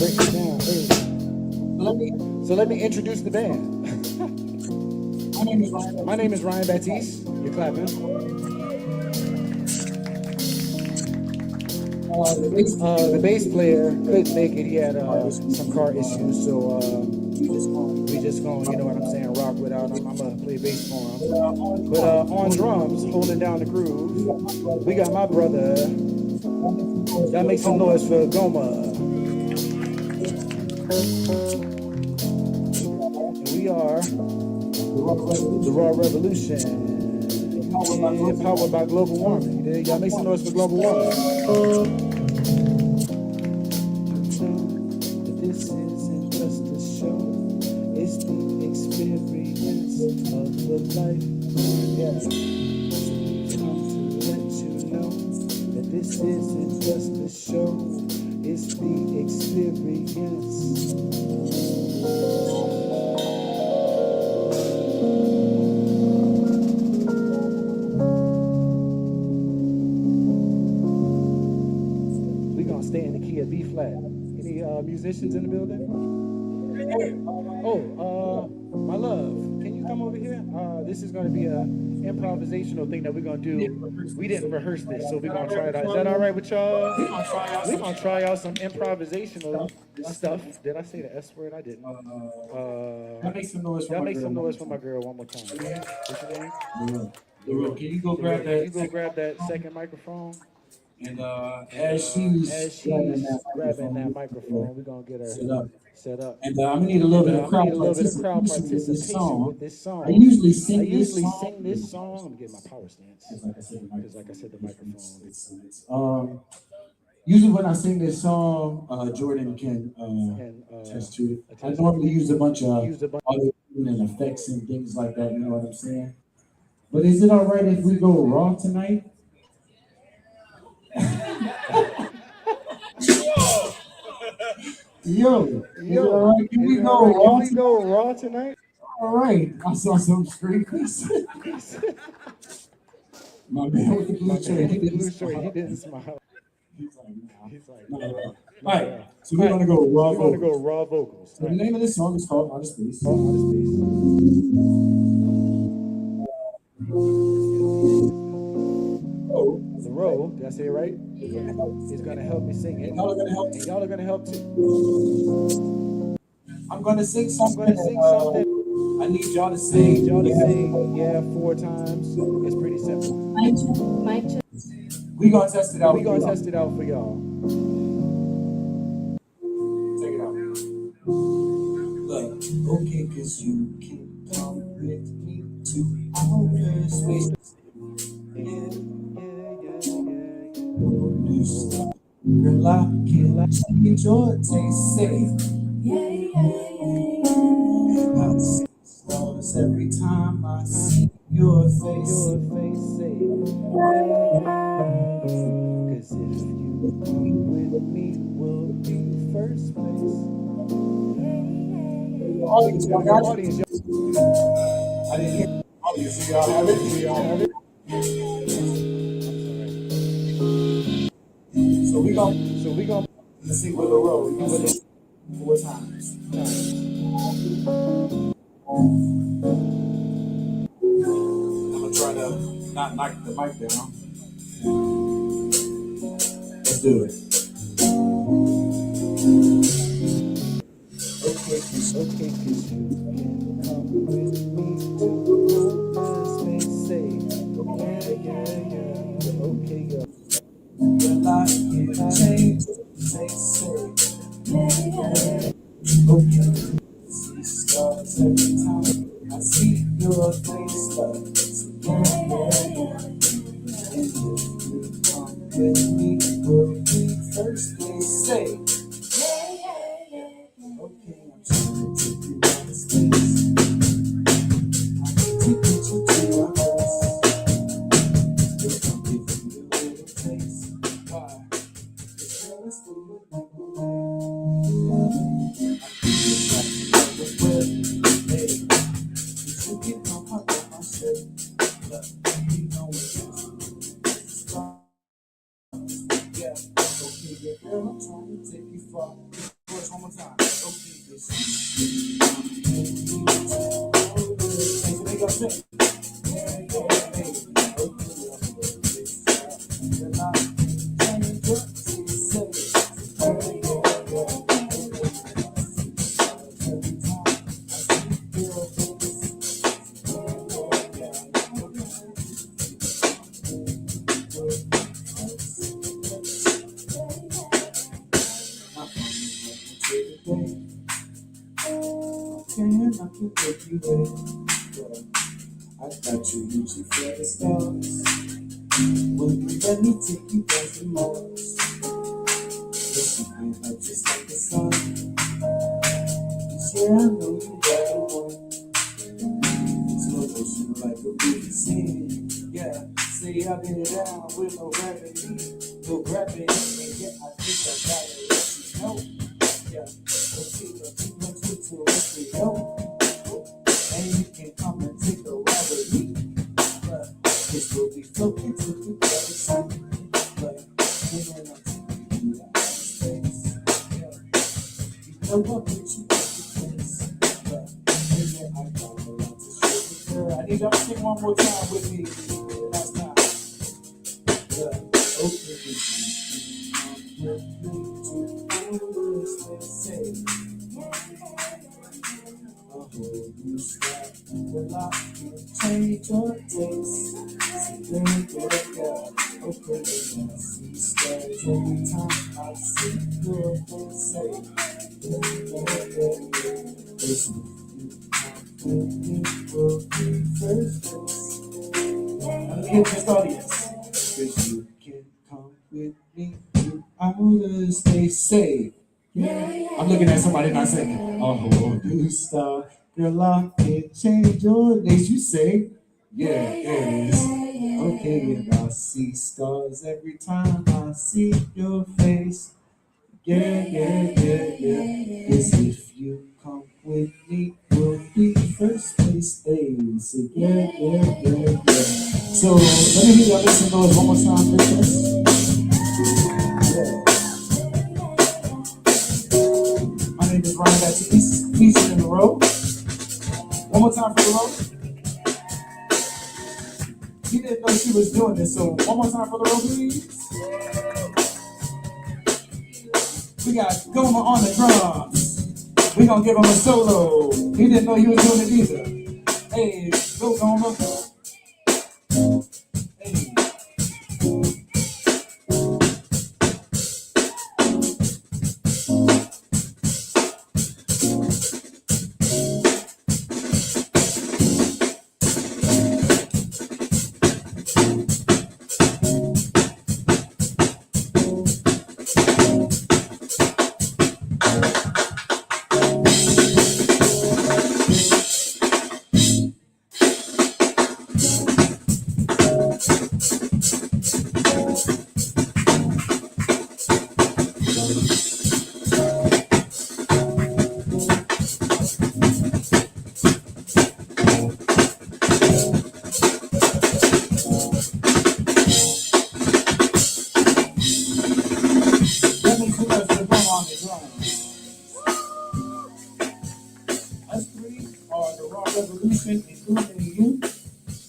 break it down. Hey. So let me introduce the band. My name is Ryan Baptiste. You're clapping. The bass player couldn't make it. He had some car issues, so we just gonna, you know what I'm saying, rock without him. I'm gonna play bass for him. But on drums, holding down the groove, we got my brother. Y'all make some noise for Goma. And we are the Raw Revolution. Yeah, powered by global warming. Y'all make some noise for global warming. This isn't just a show, it's the experience of the life. Yeah. Come to let you know that this isn't just a show, it's the experience. We're gonna stay in the key of B flat. Any musicians in the building? Oh, my love, can you come over here? This is gonna be a improvisational thing that we're gonna do. We didn't rehearse this, so we're gonna try it out. Is that all right with y'all? We're gonna try out some improvisational stuff. Did I say the S word? I didn't. Y'all make some noise for my girl one more time. What's your name? Can you go grab that? You go grab that second microphone. And as she's grabbing that microphone, we're gonna get her set up. And I'm gonna need a little bit of crowd participation with this song. I usually sing this song. I'm gonna get my power stance because, like I said, the microphone. Usually when I sing this song, Jordan can attest to it. I normally use a bunch of audio and effects and things like that. You know what I'm saying? But is it all right if we go raw tonight? Yo, all right? Can we go raw tonight? All right. I saw some straight faces. My man with the blue shirt, he didn't smile. He's like, nah. All right. So we're gonna go raw vocals. So the name of this song is called Outer Space. The row, did I say it right? Is gonna help me sing it. And y'all are gonna help too. And y'all are gonna help too. I'm gonna sing something. I need y'all to sing. Yeah, 4 times. It's pretty simple. Mic check. We gonna test it out. For y'all. Take it out. Look, okay, 'cause you can come with me to outer space. Girl, I can change your taste, say. I'll see stars every time I see your face. Cause if you come with me, we'll be first place. Audience, y'all got audience. I didn't hear audience. Do y'all have it? So we gonna sing with a row. We gonna sing 4 times. I'm gonna try to not knock the mic down. Let's do it. Okay, 'cause you can come with me to outer space. Say, yeah. Okay, yeah. Well, I can change say. Okay, see stars every time I see your face. And if you come with me, we'll be first place. Say, okay, I'm trying to take you out of space. I need to get you to my house. You're gonna give me a little taste. Why? Because girl, it's the look like a man. I feel like Can I can take you away? Yeah. I got you reaching for the stars. Will you let me take you back to Mars? Listen, up just like the sun. 'Cause yeah, I know you got the one. Slow motion like a movie scene. Yeah, say I've been down with no gravity, no gravity. And yeah, I think I gotta let you know. Yeah, let's see the 2 to let me know. And you can come and take a ride with me. Yeah, 'cause we'll be floating to the other side. But when I'm taking you out of space, yeah, you know what makes you take the place. But yeah, I got a lot to show you, girl. I need y'all to sing one more time with me. Last time. Yeah, okay, with me to always say. You stop the lock and change your taste. Okay, I see stars every time I see your face. Say, listen, you will be first place. Let me get this audience. 'Cause you can come with me to outer space. Say, I'm looking at somebody not saying, oh, you star, girl, I can change your days. You say, yeah, yes. Okay, and I see stars every time I see your face. Yeah. Yes, if you come with me, we'll be first place days. So yeah. So let me hear y'all make some noise one more time, Princess. Yeah. My name is Ryan Baptiste. Please in the row. One more time for the row. He didn't know she was doing this, so one more time for the row, please. We got Goma on the drums. We gonna give him a solo. He didn't know he was doing it either. Hey, go Goma. Hey. Let me put us the drum on the drums. Us three are the Raw Revolution, including you.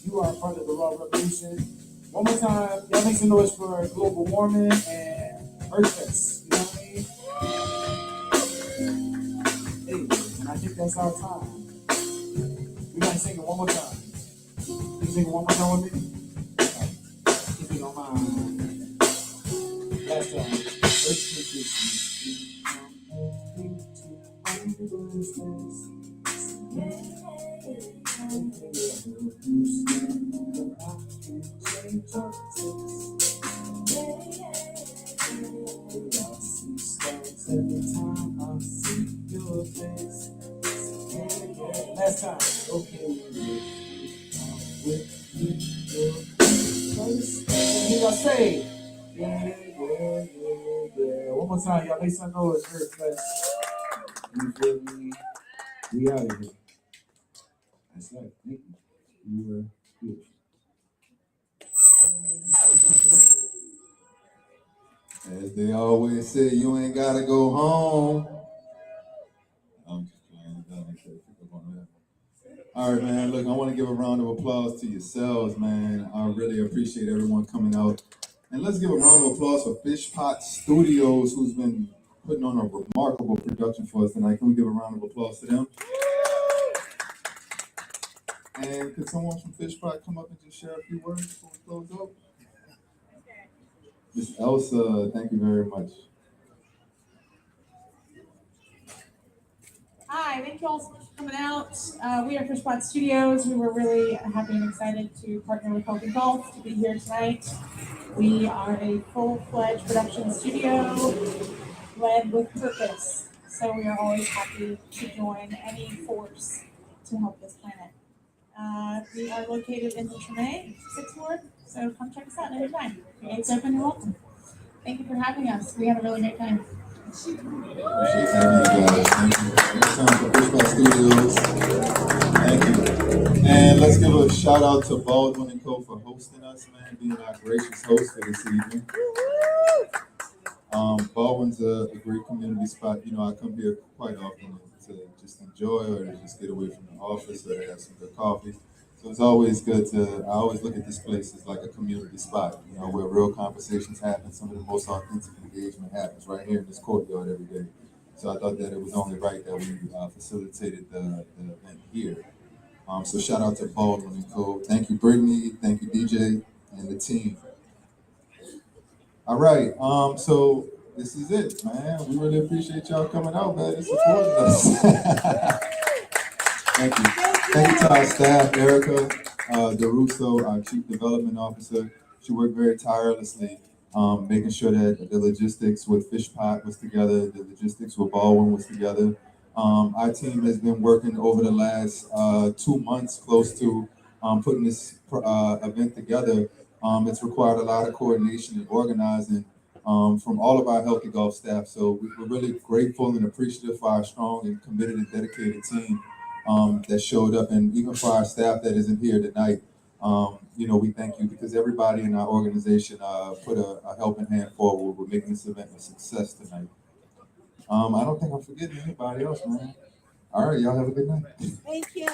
You are part of the Raw Revolution. One more time, y'all make some noise for global warming and Earth Fest. You know what I mean? Hey, and I think that's our time. We're gonna sing it one more time. You sing it one more time with me? If you don't mind. Last time. Earth Fest is every time I see your face. Last time, okay, with you, you gonna say, yeah. One more time, y'all make some noise, Earth Fest. You feel me? We out of here. That's right. Thank you. You were good. As they always say, you ain't gotta go home. I'm just playing. All right, man. Look, I want to give a round of applause to yourselves, man. I really appreciate everyone coming out. And let's give a round of applause for Fish Pot Studios, who's been putting on a remarkable production for us tonight. Can we give a round of applause to them? And could someone from Fish Pot come up and just share a few words before we close up? Miss Elsa, thank you very much. Hi, thank you all so much for coming out. We are Fish Pod Studios. We were really happy and excited to partner with Healthy Golf to be here tonight. We are a full-fledged production studio led with purpose. So we are always happy to join any force to help this planet. We are located in the Tremay, 6th Ward, so come check us out anytime. The gate's open, you're welcome. Thank you for having us. We had a really great time. Appreciate having you guys. Thank you. Next time for Fish Pod Studios. Thank you. And let's give a shout out to Baldwin and Co. for hosting us, man, being our gracious host for this evening. Baldwin's a great community spot. You know, I come here quite often to just enjoy or to just get away from the office or to have some good coffee. So it's always good I always look at this place as like a community spot, you know, where real conversations happen. Some of the most authentic engagement happens right here in this courtyard every day. So I thought that it was only right that we facilitated the event here. So shout out to Baldwin and Co. Thank you, Brittany. Thank you, DJ, and the team. All right, so this is it, man. We really appreciate y'all coming out, man, and supporting us. Thank you. Thank you to our staff, Erica DeRusso, our Chief Development Officer. She worked very tirelessly, making sure that the logistics with Fish Pot was together, the logistics with Baldwin was together. Our team has been working over the last 2 months close to putting this event together. It's required a lot of coordination and organizing from all of our Healthy Golf staff. So we're really grateful and appreciative for our strong and committed and dedicated team that showed up. And even for our staff that isn't here tonight, you know, we thank you because everybody in our organization put a helping hand forward with making this event a success tonight. I don't think I'm forgetting anybody else, man. All right, y'all have a good night. Thank you.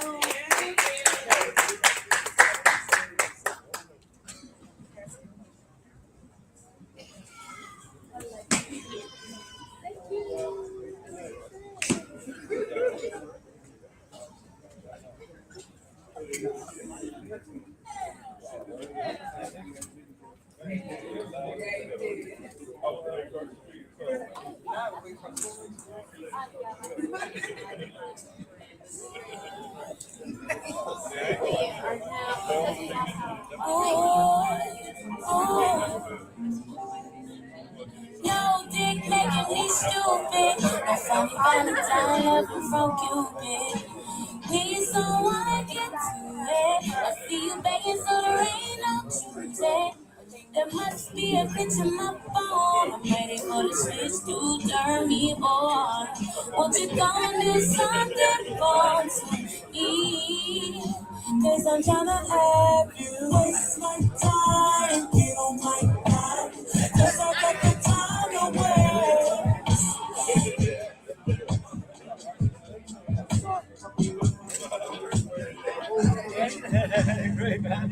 No dick making me stupid. No funny Valentine looking from Cupid. We so wanna get to it. I see you begging, so there ain't no choosing. There must be a glitch in my phone. I'm ready for the switch to turn me on. Won't you come and do something for me? Cause I'm tryna have you. Waste my time, get on my back. Cause I got the time away. Great, man.